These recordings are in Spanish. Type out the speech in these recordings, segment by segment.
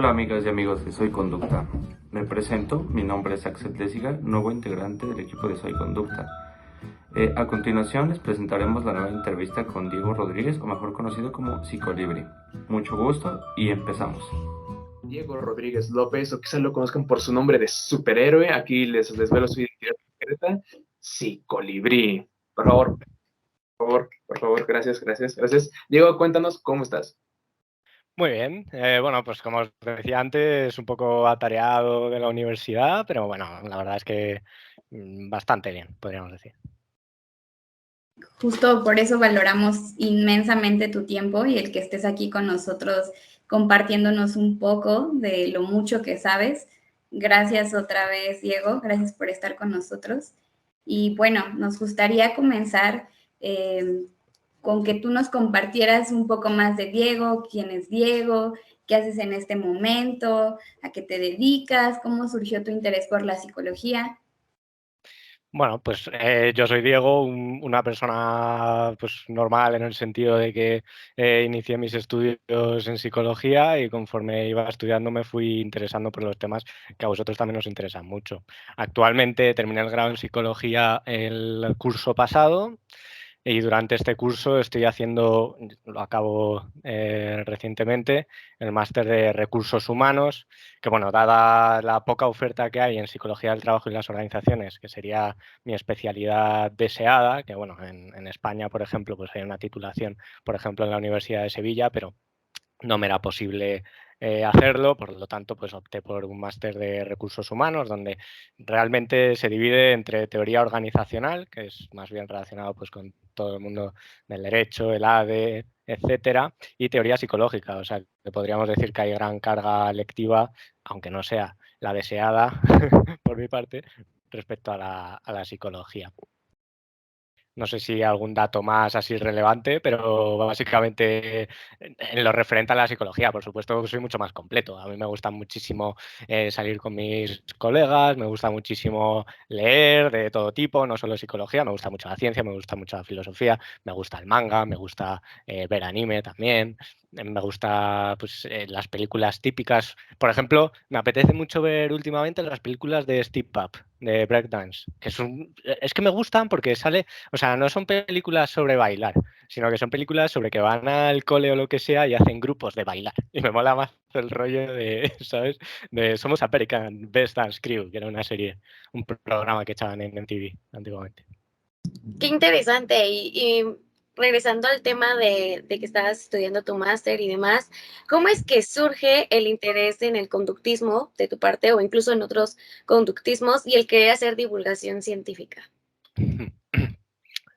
Hola amigas y amigos de Soy Conducta. Me presento, mi nombre es Axel Desiga, nuevo integrante del equipo de Soy Conducta. A continuación les presentaremos la nueva entrevista con Diego Rodríguez, o mejor conocido como Psicolibri. Mucho gusto y empezamos. Diego Rodríguez López, o quizás lo conozcan por su nombre de superhéroe. Aquí les desvelo su identidad secreta. Psicolibrí. Por favor, gracias. Diego, cuéntanos cómo estás. Muy bien. Bueno, pues como os decía antes, un poco atareado de la universidad, pero bueno, la verdad es que bastante bien, podríamos decir. Justo por eso valoramos inmensamente tu tiempo y el que estés aquí con nosotros compartiéndonos un poco de lo mucho que sabes. Gracias otra vez, Diego. Gracias por estar con nosotros. Y bueno, nos gustaría comenzar con que tú nos compartieras un poco más de Diego, quién es Diego, qué haces en este momento, a qué te dedicas, cómo surgió tu interés por la psicología. Bueno, pues yo soy Diego, una persona pues normal en el sentido de que inicié mis estudios en psicología y conforme iba estudiando me fui interesando por los temas que a vosotros también os interesan mucho. Actualmente terminé el grado en psicología el curso pasado. Y durante este curso estoy haciendo, lo acabo recientemente, el máster de recursos humanos, que bueno, dada la poca oferta que hay en psicología del trabajo y las organizaciones, que sería mi especialidad deseada, que bueno, en España, por ejemplo, pues hay una titulación, por ejemplo, en la Universidad de Sevilla, pero no me era posible hacerlo, por lo tanto, pues opté por un máster de recursos humanos, donde realmente se divide entre teoría organizacional, que es más bien relacionado pues, con todo el mundo del derecho, el ADE, etcétera, y teoría psicológica, o sea, que podríamos decir que hay gran carga lectiva, aunque no sea la deseada por mi parte, respecto a la psicología. No sé si algún dato más así relevante, pero básicamente en lo referente a la psicología, por supuesto, soy mucho más completo. A mí me gusta muchísimo salir con mis colegas, me gusta muchísimo leer de todo tipo, no solo psicología, me gusta mucho la ciencia, me gusta mucho la filosofía, me gusta el manga, me gusta ver anime también, me gusta pues, las películas típicas. Por ejemplo, me apetece mucho ver últimamente las películas de Step Up, de Breakdance, es que me gustan porque sale, o sea, no son películas sobre bailar, sino que son películas sobre que van al cole o lo que sea y hacen grupos de bailar. Y me mola más el rollo de, ¿sabes? De Somos American Best Dance Crew, que era una serie, un programa que echaban en MTV antiguamente. Qué interesante. Y regresando al tema de que estabas estudiando tu máster y demás, ¿cómo es que surge el interés en el conductismo de tu parte o incluso en otros conductismos y el querer hacer divulgación científica?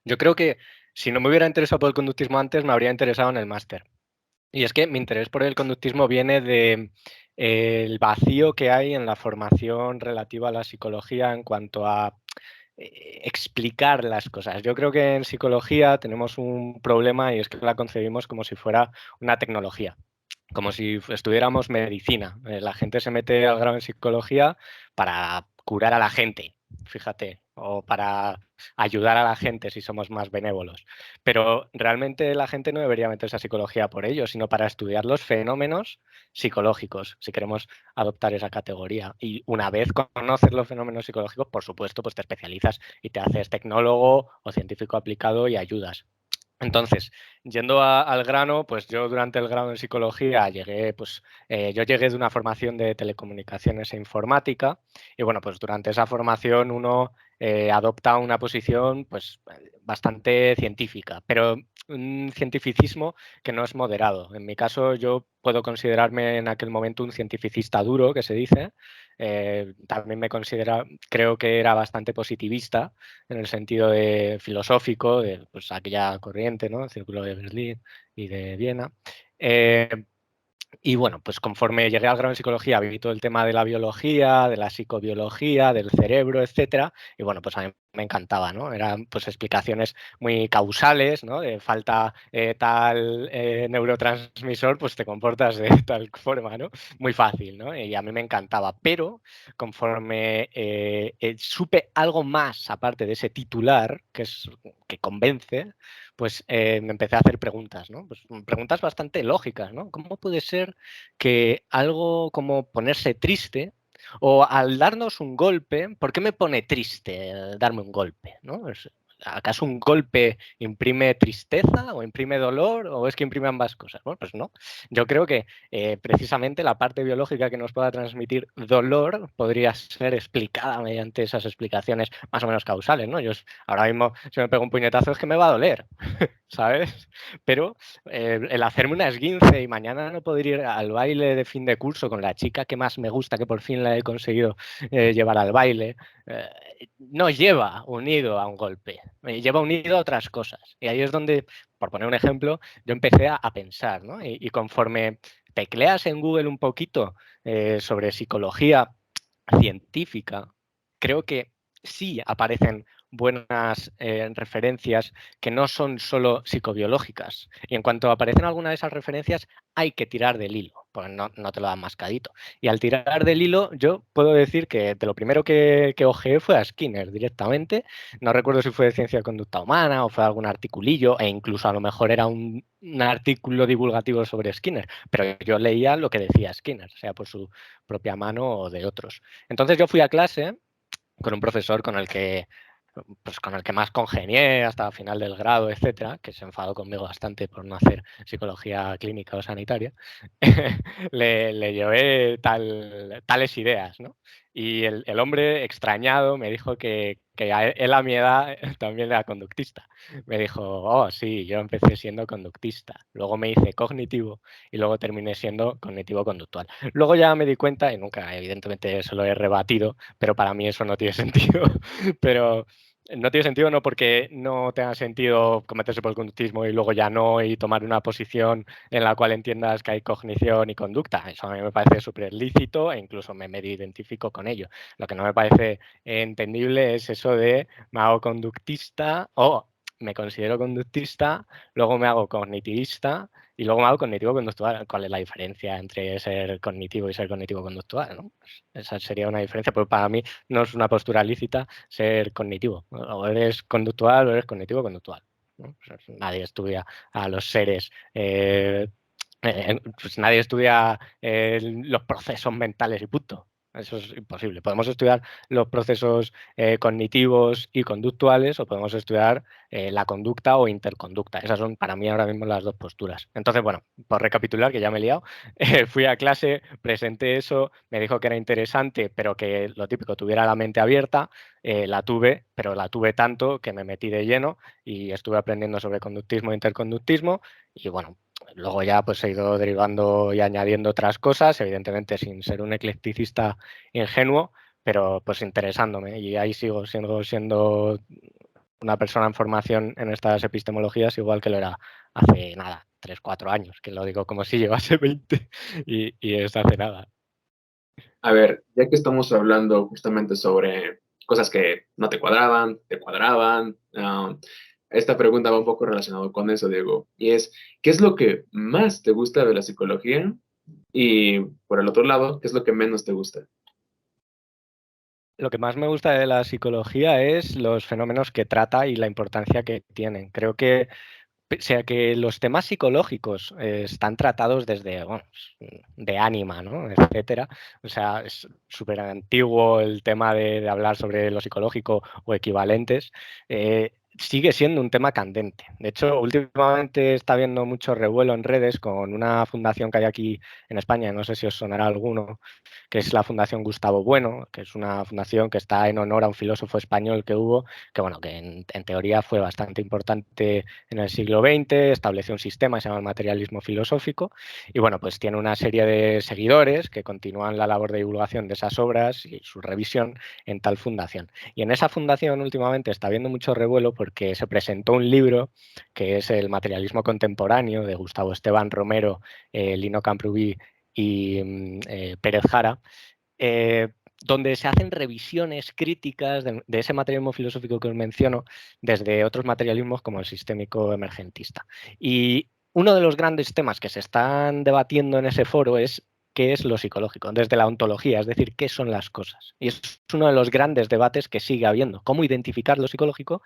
Yo creo que si no me hubiera interesado por el conductismo antes, me habría interesado en el máster. Y es que mi interés por el conductismo viene de el vacío que hay en la formación relativa a la psicología en cuanto a explicar las cosas. Yo creo que en psicología tenemos un problema y es que la concebimos como si fuera una tecnología, como si estudiáramos medicina. La gente se mete al grado en psicología para curar a la gente, fíjate, o para ayudar a la gente si somos más benévolos. Pero realmente la gente no debería meterse a psicología por ello, sino para estudiar los fenómenos psicológicos, si queremos adoptar esa categoría. Y una vez conoces los fenómenos psicológicos, por supuesto, pues te especializas y te haces tecnólogo o científico aplicado y ayudas. Entonces, yendo al grano, pues yo durante el grado en psicología llegué, pues yo llegué de una formación de telecomunicaciones e informática y bueno, pues durante esa formación uno adopta una posición pues bastante científica, pero un cientificismo que no es moderado. En mi caso, yo puedo considerarme en aquel momento un cientificista duro, que se dice. También creo que era bastante positivista en el sentido de filosófico, de pues, aquella corriente, ¿no? El Círculo de Berlín y de Viena. Eh, y bueno, pues conforme llegué al grado en psicología, vi todo el tema de la biología, de la psicobiología, del cerebro, etcétera. Y bueno, pues a mí me encantaba, ¿no? Eran pues explicaciones muy causales, ¿no? De falta tal neurotransmisor, pues te comportas de tal forma, ¿no? Muy fácil, ¿no? Y a mí me encantaba. Pero conforme supe algo más aparte de ese titular, que convence, pues me empecé a hacer preguntas, ¿no? Pues preguntas bastante lógicas, ¿no? ¿Cómo puede ser que algo como ponerse triste o al darnos un golpe, ¿por qué me pone triste darme un golpe, ¿no? ¿Acaso un golpe imprime tristeza o imprime dolor o es que imprime ambas cosas? Bueno, pues no. Yo creo que precisamente la parte biológica que nos pueda transmitir dolor podría ser explicada mediante esas explicaciones más o menos causales, ¿no? Yo ahora mismo, si me pego un puñetazo, es que me va a doler, ¿sabes? Pero el hacerme una esguince y mañana no poder ir al baile de fin de curso con la chica que más me gusta, que por fin la he conseguido llevar al baile, eh, no lleva unido a un golpe, lleva unido a otras cosas. Y ahí es donde, por poner un ejemplo, yo empecé a pensar, ¿no? Y conforme tecleas en Google un poquito sobre psicología científica, creo que sí aparecen buenas referencias que no son solo psicobiológicas. Y en cuanto aparecen alguna de esas referencias, hay que tirar del hilo, porque no te lo dan mascadito. Y al tirar del hilo, yo puedo decir que de lo primero que ojeé fue a Skinner directamente. No recuerdo si fue de ciencia de conducta humana o fue algún articulillo, e incluso a lo mejor era un artículo divulgativo sobre Skinner, pero yo leía lo que decía Skinner, sea por su propia mano o de otros. Entonces yo fui a clase con un profesor con el que más congenié hasta el final del grado, etcétera, que se enfadó conmigo bastante por no hacer psicología clínica o sanitaria. Le llevé tales ideas, ¿no? Y el hombre extrañado me dijo que él a mi edad también era conductista. Me dijo, oh, sí, yo empecé siendo conductista, luego me hice cognitivo y luego terminé siendo cognitivo-conductual. Luego ya me di cuenta, y nunca evidentemente se lo he rebatido, pero para mí eso no tiene sentido. Pero no tiene sentido no porque no tenga sentido cometerse por el conductismo y luego ya no, y tomar una posición en la cual entiendas que hay cognición y conducta. Eso a mí me parece súper lícito e incluso me medio identifico con ello. Lo que no me parece entendible es eso de me hago conductista o me considero conductista, luego me hago cognitivista y luego me hago cognitivo-conductual. ¿Cuál es la diferencia entre ser cognitivo y ser cognitivo-conductual, ¿no? Esa sería una diferencia, pero para mí no es una postura lícita ser cognitivo. O eres conductual o eres cognitivo-conductual, ¿no? Pues nadie estudia a los seres, pues nadie estudia los procesos mentales y punto. Eso es imposible. Podemos estudiar los procesos cognitivos y conductuales o podemos estudiar la conducta o interconducta. Esas son para mí ahora mismo las dos posturas. Entonces, bueno, por recapitular, que ya me he liado, fui a clase, presenté eso, me dijo que era interesante, pero que lo típico, tuviera la mente abierta. La tuve, pero la tuve tanto que me metí de lleno y estuve aprendiendo sobre conductismo e interconductismo. Y bueno, luego ya pues he ido derivando y añadiendo otras cosas, evidentemente sin ser un eclecticista ingenuo, pero pues interesándome. Y ahí siendo una persona en formación en estas epistemologías, igual que lo era hace nada, 3, 4 años, que lo digo como si llevase 20 y es hace nada. A ver, ya que estamos hablando justamente sobre cosas que no te cuadraban, esta pregunta va un poco relacionado con eso, Diego, y es, ¿qué es lo que más te gusta de la psicología? Y por el otro lado, ¿qué es lo que menos te gusta? Lo que más me gusta de la psicología es los fenómenos que trata y la importancia que tienen. Creo que pese a que los temas psicológicos están tratados desde, bueno, de ánima, ¿no? Etcétera. O sea, es súper antiguo el tema de hablar sobre lo psicológico o equivalentes. Sigue siendo un tema candente. De hecho, últimamente está habiendo mucho revuelo en redes con una fundación que hay aquí en España, no sé si os sonará alguno, que es la Fundación Gustavo Bueno, que es una fundación que está en honor a un filósofo español que hubo, que bueno, que en teoría fue bastante importante en el siglo XX, estableció un sistema que se llama el materialismo filosófico y bueno, pues tiene una serie de seguidores que continúan la labor de divulgación de esas obras y su revisión en tal fundación. Y en esa fundación últimamente está habiendo mucho revuelo porque se presentó un libro que es El materialismo contemporáneo de Gustavo Esteban Romero, Lino Camprubí y Pérez Jara, donde se hacen revisiones críticas de ese materialismo filosófico que os menciono desde otros materialismos como el sistémico emergentista. Y uno de los grandes temas que se están debatiendo en ese foro es qué es lo psicológico, desde la ontología, es decir, qué son las cosas. Y es uno de los grandes debates que sigue habiendo, cómo identificar lo psicológico,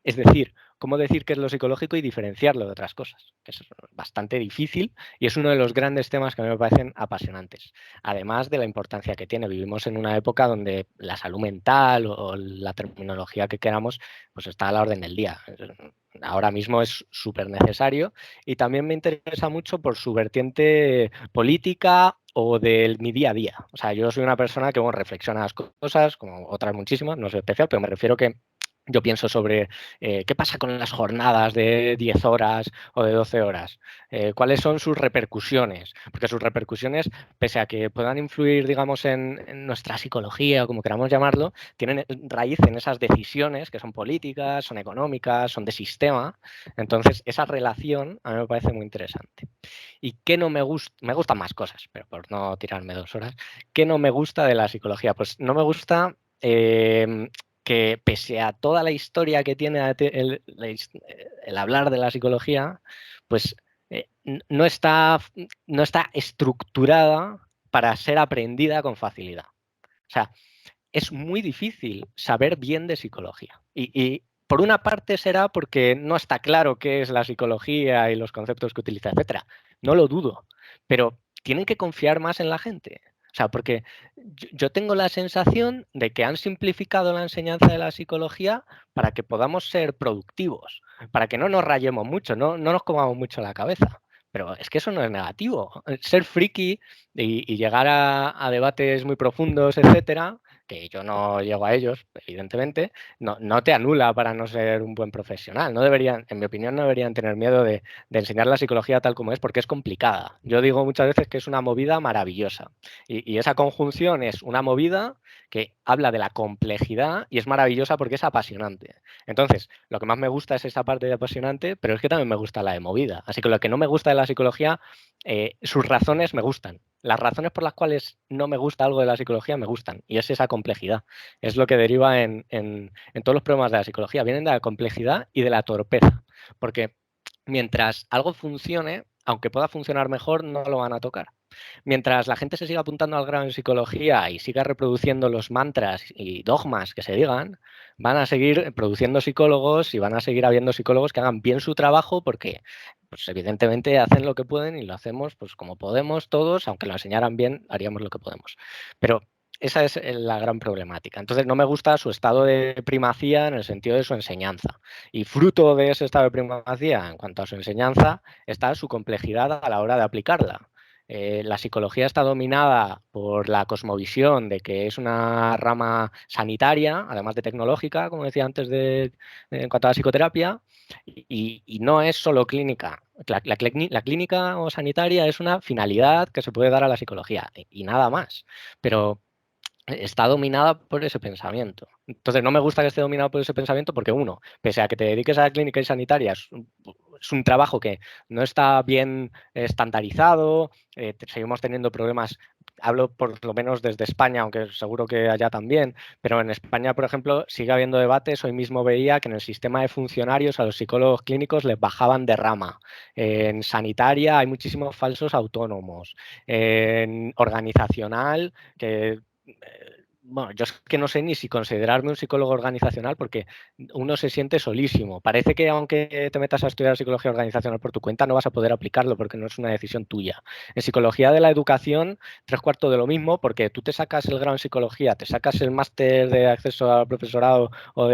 es decir, cómo decir qué es lo psicológico y diferenciarlo de otras cosas, que es bastante difícil y es uno de los grandes temas que a mí me parecen apasionantes. Además de la importancia que tiene, vivimos en una época donde la salud mental o la terminología que queramos pues está a la orden del día. Ahora mismo es súper necesario y también me interesa mucho por su vertiente política o de mi día a día. O sea, yo soy una persona que bueno, reflexiona las cosas, como otras muchísimas, no soy especial, pero me refiero que yo pienso sobre qué pasa con las jornadas de 10 horas o de 12 horas, cuáles son sus repercusiones, porque sus repercusiones, pese a que puedan influir, digamos, en nuestra psicología o como queramos llamarlo, tienen raíz en esas decisiones que son políticas, son económicas, son de sistema. Entonces, esa relación a mí me parece muy interesante. ¿Y qué no me gusta? Me gustan más cosas, pero por no tirarme 2 horas. ¿Qué no me gusta de la psicología? Pues no me gusta que pese a toda la historia que tiene el hablar de la psicología, pues no está estructurada para ser aprendida con facilidad. O sea, es muy difícil saber bien de psicología. Y por una parte será porque no está claro qué es la psicología y los conceptos que utiliza, etcétera. No lo dudo, pero tienen que confiar más en la gente. O sea, porque yo tengo la sensación de que han simplificado la enseñanza de la psicología para que podamos ser productivos, para que no nos rayemos mucho, no nos comamos mucho la cabeza. Pero es que eso no es negativo. Ser friki y llegar a debates muy profundos, etcétera, que yo no llego a ellos, evidentemente, no te anula para no ser un buen profesional. No deberían, en mi opinión, no deberían tener miedo de enseñar la psicología tal como es, porque es complicada. Yo digo muchas veces que es una movida maravillosa. Y esa conjunción es una movida que habla de la complejidad y es maravillosa porque es apasionante. Entonces, lo que más me gusta es esa parte de apasionante, pero es que también me gusta la de movida. Así que lo que no me gusta de la psicología, sus razones me gustan. Las razones por las cuales no me gusta algo de la psicología me gustan y es esa complejidad. Es lo que deriva en todos los problemas de la psicología. Vienen de la complejidad y de la torpeza. Porque mientras algo funcione, aunque pueda funcionar mejor, no lo van a tocar. Mientras la gente se siga apuntando al grado en psicología y siga reproduciendo los mantras y dogmas que se digan, van a seguir produciendo psicólogos y van a seguir habiendo psicólogos que hagan bien su trabajo porque pues evidentemente hacen lo que pueden y lo hacemos pues como podemos todos, aunque lo enseñaran bien, haríamos lo que podemos. Pero esa es la gran problemática. Entonces no me gusta su estado de primacía en el sentido de su enseñanza. Y fruto de ese estado de primacía en cuanto a su enseñanza está su complejidad a la hora de aplicarla. La psicología está dominada por la cosmovisión de que es una rama sanitaria, además de tecnológica, como decía antes en cuanto a la psicoterapia, y no es solo clínica. La clínica o sanitaria es una finalidad que se puede dar a la psicología y nada más. Pero está dominada por ese pensamiento. Entonces, no me gusta que esté dominado por ese pensamiento porque, uno, pese a que te dediques a la clínica y sanitaria, es un trabajo que no está bien estandarizado, seguimos teniendo problemas, hablo por lo menos desde España, aunque seguro que allá también, pero en España, por ejemplo, sigue habiendo debates. Hoy mismo veía que en el sistema de funcionarios a los psicólogos clínicos les bajaban de rama. En sanitaria hay muchísimos falsos autónomos. En organizacional, que bueno, yo es que no sé ni si considerarme un psicólogo organizacional porque uno se siente solísimo. Parece que aunque te metas a estudiar psicología organizacional por tu cuenta, no vas a poder aplicarlo porque no es una decisión tuya. En psicología de la educación, 3/4 de lo mismo, porque tú te sacas el grado en psicología, te sacas el máster de acceso al profesorado o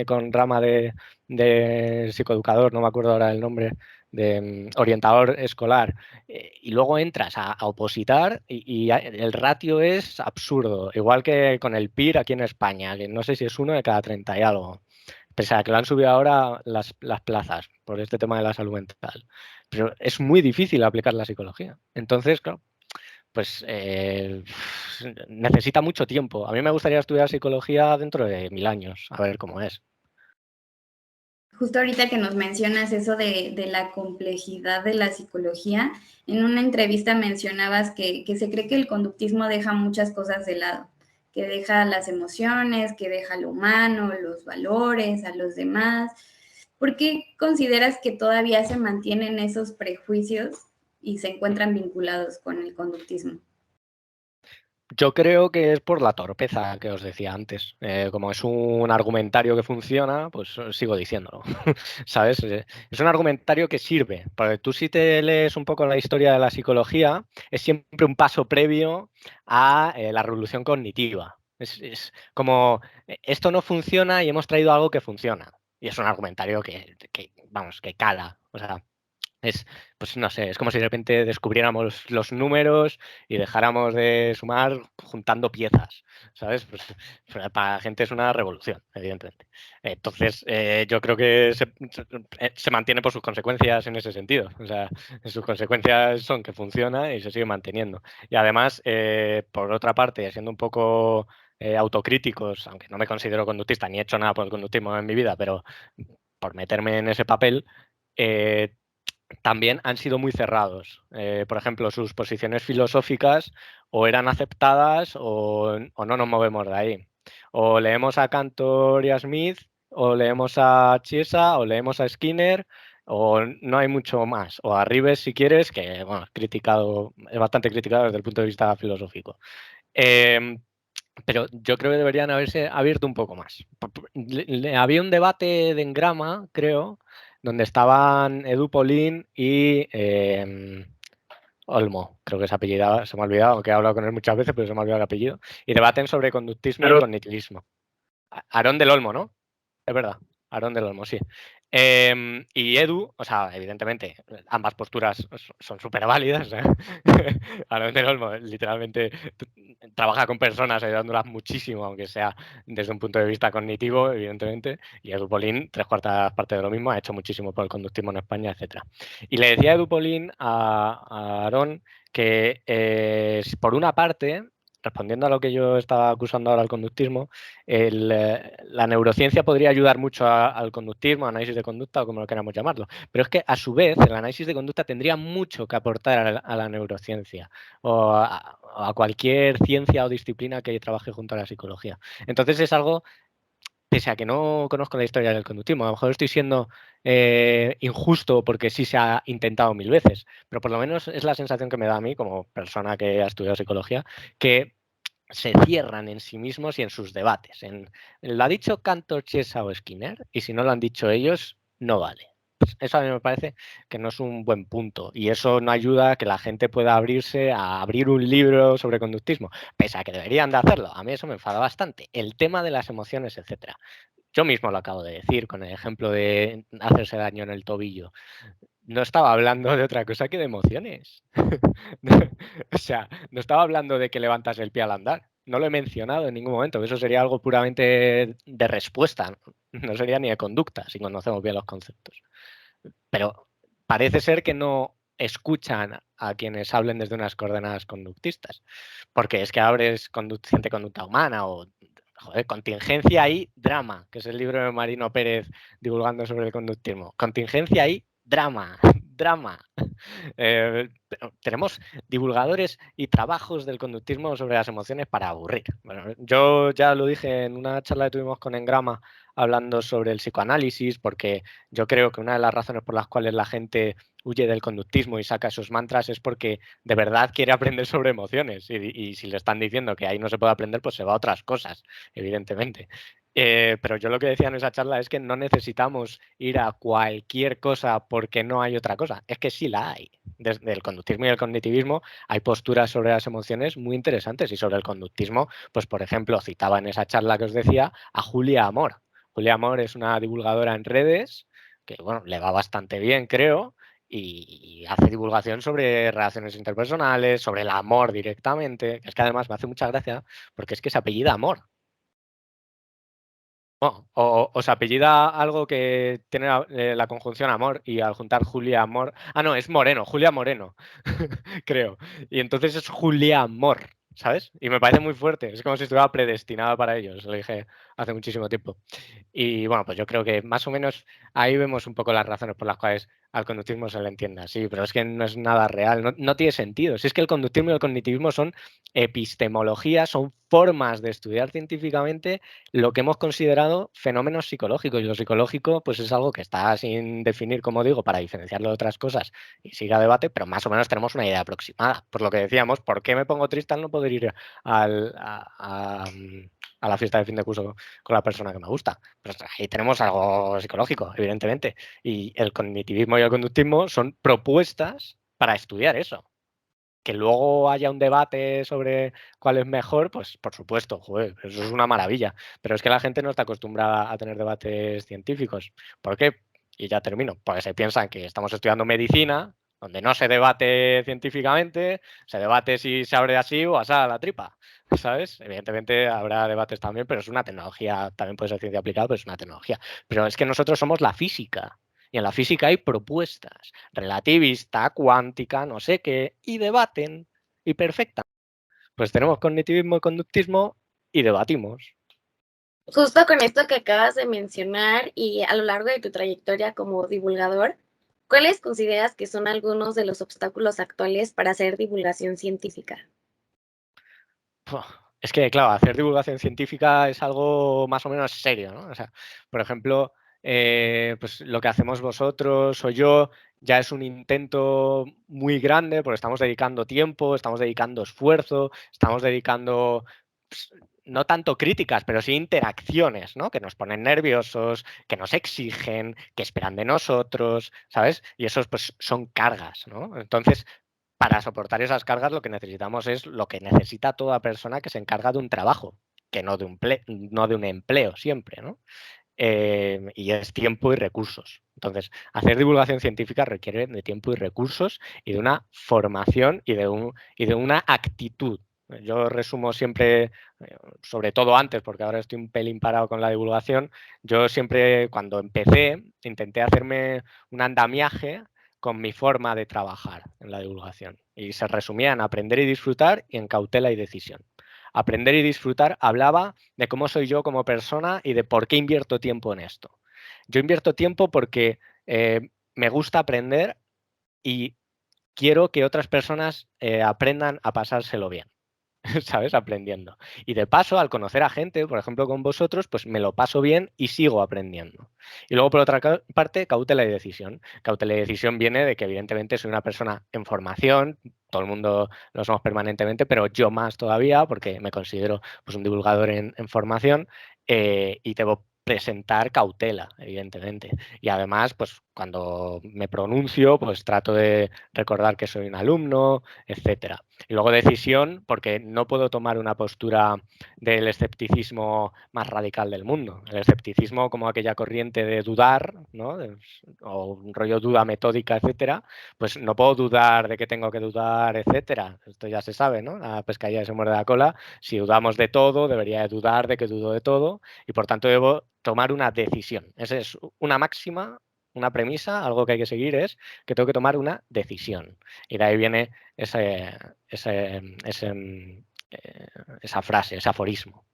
con rama de psicoeducador, no me acuerdo ahora el nombre, de orientador escolar, y luego entras a opositar y el ratio es absurdo, igual que con el PIR aquí en España, que no sé si es uno de cada 30 y algo, pese a que lo han subido ahora las plazas por este tema de la salud mental. Pero es muy difícil aplicar la psicología. Entonces, claro, pues necesita mucho tiempo. A mí me gustaría estudiar psicología dentro de 1000 años, a ver cómo es. Justo ahorita que nos mencionas eso de la complejidad de la psicología, en una entrevista mencionabas que se cree que el conductismo deja muchas cosas de lado, que deja las emociones, que deja lo humano, los valores, a los demás. ¿Por qué consideras que todavía se mantienen esos prejuicios y se encuentran vinculados con el conductismo? Yo creo que es por la torpeza que os decía antes. Como es un argumentario que funciona, pues sigo diciéndolo. ¿Sabes? Es un argumentario que sirve. Porque tú si te lees un poco la historia de la psicología, es siempre un paso previo a la revolución cognitiva. Es como, esto no funciona y hemos traído algo que funciona. Y es un argumentario vamos, que cala. O sea, pues no sé, es como si de repente descubriéramos los números y dejáramos de sumar juntando piezas, ¿sabes? Pues para la gente es una revolución, evidentemente. Entonces, yo creo que se mantiene por sus consecuencias en ese sentido. O sea, sus consecuencias son que funciona y se sigue manteniendo. Y además, por otra parte, siendo un poco autocríticos, aunque no me considero conductista ni he hecho nada por el conductismo en mi vida, pero por meterme en ese papel, eh, también han sido muy cerrados. Por ejemplo, sus posiciones filosóficas o eran aceptadas o no nos movemos de ahí. O leemos a Cantor y a Smith, o leemos a Chiesa, o leemos a Skinner, o no hay mucho más. O a Ribes, si quieres, que bueno, es bastante criticado desde el punto de vista filosófico. Eh, pero yo creo que deberían haberse abierto un poco más. Había un debate de Engrama, creo, donde estaban Edu Polín y Olmo, creo que se apellidaba, se me ha olvidado, aunque he hablado con él muchas veces, pero se me ha olvidado el apellido, y debaten sobre conductismo y Claro, cognitivismo. Aarón del Olmo, ¿no? Es verdad, Aarón del Olmo, sí. Y Edu, o sea, evidentemente, ambas posturas son súper válidas. Aarón del Olmo literalmente trabaja con personas ayudándolas muchísimo, aunque sea desde un punto de vista cognitivo, evidentemente. Y Edu Polín, 3/4 partes de lo mismo, ha hecho muchísimo por el conductismo en España, etcétera. Y le decía Edu Polín a Aarón que, por una parte, respondiendo a lo que yo estaba acusando ahora al conductismo, la neurociencia podría ayudar mucho al conductismo, análisis de conducta o como lo queramos llamarlo, pero es que a su vez el análisis de conducta tendría mucho que aportar a la neurociencia o a cualquier ciencia o disciplina que trabaje junto a la psicología. Entonces es algo, pese a que no conozco la historia del conductismo, a lo mejor estoy siendo injusto porque sí se ha intentado 1000 veces, pero por lo menos es la sensación que me da a mí como persona que ha estudiado psicología, que se cierran en sí mismos y en sus debates. Lo ha dicho Cantor, Chiesa o Skinner, y si no lo han dicho ellos, no vale. Pues eso a mí me parece que no es un buen punto y eso no ayuda a que la gente pueda abrirse a abrir un libro sobre conductismo, pese a que deberían de hacerlo. A mí eso me enfada bastante. El tema de las emociones, etcétera. Yo mismo lo acabo de decir con el ejemplo de hacerse daño en el tobillo. No estaba hablando de otra cosa que de emociones. O sea, no estaba hablando de que levantas el pie al andar. No lo he mencionado en ningún momento. Eso sería algo puramente de respuesta. No sería ni de conducta, si conocemos bien los conceptos. Pero parece ser que no escuchan a quienes hablen desde unas coordenadas conductistas. Porque es que abres conducente conducta humana o joder, contingencia y drama, que es el libro de Marino Pérez divulgando sobre el conductismo. Contingencia y drama, drama. Tenemos divulgadores y trabajos del conductismo sobre las emociones para aburrir. Bueno, yo ya lo dije en una charla que tuvimos con Engrama hablando sobre el psicoanálisis, porque yo creo que una de las razones por las cuales la gente huye del conductismo y saca esos mantras es porque de verdad quiere aprender sobre emociones y si le están diciendo que ahí no se puede aprender, pues se va a otras cosas, evidentemente. Pero yo lo que decía en esa charla es que no necesitamos ir a cualquier cosa porque no hay otra cosa. Es que sí la hay. Desde el conductismo y el cognitivismo hay posturas sobre las emociones muy interesantes y sobre el conductismo, pues por ejemplo, citaba en esa charla que os decía a Julia Amor. Julia Amor es una divulgadora en redes que, bueno, le va bastante bien, creo, y hace divulgación sobre relaciones interpersonales, sobre el amor directamente. Es que además me hace mucha gracia porque es que se apellida Amor. O se apellida algo que tiene la conjunción amor y al juntar Julia Amor. Ah, no, es Moreno, Julia Moreno, creo. Y entonces es Julia Amor, ¿sabes? Y me parece muy fuerte. Es como si estuviera predestinada para ello. Se lo dije hace muchísimo tiempo. Y bueno, pues yo creo que más o menos ahí vemos un poco las razones por las cuales al conductismo se le entiende así, pero es que no es nada real, no tiene sentido. Si es que el conductismo y el cognitivismo son epistemologías, son formas de estudiar científicamente lo que hemos considerado fenómenos psicológicos. Y lo psicológico pues es algo que está sin definir, como digo, para diferenciarlo de otras cosas y siga debate, pero más o menos tenemos una idea aproximada. Por lo que decíamos, ¿por qué me pongo triste al no poder ir a la fiesta de fin de curso con la persona que me gusta? Pues ahí tenemos algo psicológico, evidentemente. Y el cognitivismo y el conductismo son propuestas para estudiar eso. Que luego haya un debate sobre cuál es mejor, pues por supuesto, joder, eso es una maravilla. Pero es que la gente no está acostumbrada a tener debates científicos. ¿Por qué? Y ya termino. Porque se piensan que estamos estudiando medicina, donde no se debate científicamente, se debate si se abre así o asá la tripa, ¿sabes? Evidentemente habrá debates también, pero es una tecnología, también puede ser ciencia aplicada, pero es una tecnología. Pero es que nosotros somos la física. Y en la física hay propuestas, relativista, cuántica, no sé qué, y debaten, y perfecta. Pues tenemos cognitivismo y conductismo y debatimos. Justo con esto que acabas de mencionar y a lo largo de tu trayectoria como divulgador, ¿cuáles consideras que son algunos de los obstáculos actuales para hacer divulgación científica? Es que, claro, hacer divulgación científica es algo más o menos serio, ¿no? O sea, por ejemplo, pues lo que hacemos vosotros o yo ya es un intento muy grande porque estamos dedicando tiempo, estamos dedicando esfuerzo, estamos dedicando, pues, no tanto críticas, pero sí interacciones, ¿no? Que nos ponen nerviosos, que nos exigen, que esperan de nosotros, ¿sabes? Y esos pues son cargas, ¿no? Entonces, para soportar esas cargas lo que necesitamos es lo que necesita toda persona que se encarga de un trabajo, que no no de un empleo siempre, ¿no? Y es tiempo y recursos. Entonces, hacer divulgación científica requiere de tiempo y recursos y de una formación y de una actitud. Yo resumo siempre, sobre todo antes, porque ahora estoy un pelín parado con la divulgación, yo siempre cuando empecé intenté hacerme un andamiaje con mi forma de trabajar en la divulgación. Y se resumía en aprender y disfrutar y en cautela y decisión. Aprender y disfrutar hablaba de cómo soy yo como persona y de por qué invierto tiempo en esto. Yo invierto tiempo porque me gusta aprender y quiero que otras personas aprendan a pasárselo bien. ¿Sabes? Aprendiendo. Y de paso, al conocer a gente, por ejemplo, con vosotros, pues me lo paso bien y sigo aprendiendo. Y luego, por otra parte, cautela y decisión. Cautela y decisión viene de que, evidentemente, soy una persona en formación, todo el mundo lo somos permanentemente, pero yo más todavía, porque me considero pues, un divulgador en formación y debo presentar cautela, evidentemente. Y además, pues cuando me pronuncio, pues trato de recordar que soy un alumno, etcétera. Y luego decisión, porque no puedo tomar una postura del escepticismo más radical del mundo. El escepticismo como aquella corriente de dudar, ¿no? O un rollo duda metódica, etcétera. Pues no puedo dudar de que tengo que dudar, etcétera. Esto ya se sabe, ¿no? La pescadilla se muerde la cola. Si dudamos de todo, debería de dudar de que dudo de todo y por tanto debo tomar una decisión. Esa es una máxima, una premisa, algo que hay que seguir es que tengo que tomar una decisión. Y de ahí viene ese, ese, ese, esa frase, ese aforismo.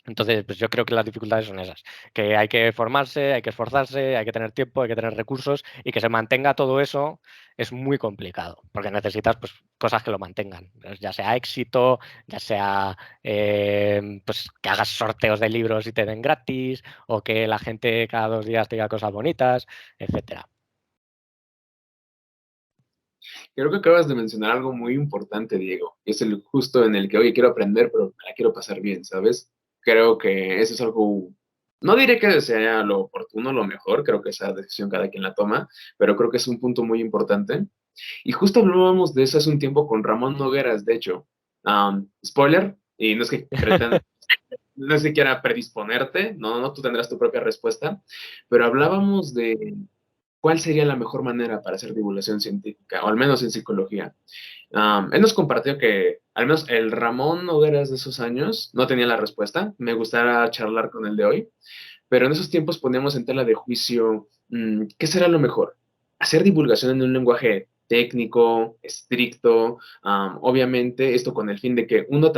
Entonces, pues yo creo que las dificultades son esas, que hay que formarse, hay que esforzarse, hay que tener tiempo, hay que tener recursos y que se mantenga todo eso es muy complicado, porque necesitas pues cosas que lo mantengan, ya sea éxito, ya sea pues que hagas sorteos de libros y te den gratis, o que la gente cada 2 días te diga cosas bonitas, etcétera. Creo que acabas de mencionar algo muy importante, Diego. Y es el justo en el que, oye, quiero aprender, pero me la quiero pasar bien, ¿sabes? Creo que eso es algo, no diré que sea lo oportuno, lo mejor, creo que esa decisión cada quien la toma, pero creo que es un punto muy importante. Y justo hablábamos de eso hace un tiempo con Ramón Nogueras, de hecho. Spoiler, y no es que pretenda, no es que quiera predisponerte, no, no, tú tendrás tu propia respuesta, pero hablábamos de cuál sería la mejor manera para hacer divulgación científica, o al menos en psicología. Él nos compartió que al menos el Ramón Nogueras de esos años no tenía la respuesta. Me gustaría charlar con el de hoy, pero en esos tiempos poníamos en tela de juicio qué será lo mejor. Hacer divulgación en un lenguaje técnico, estricto, obviamente esto con el fin de que uno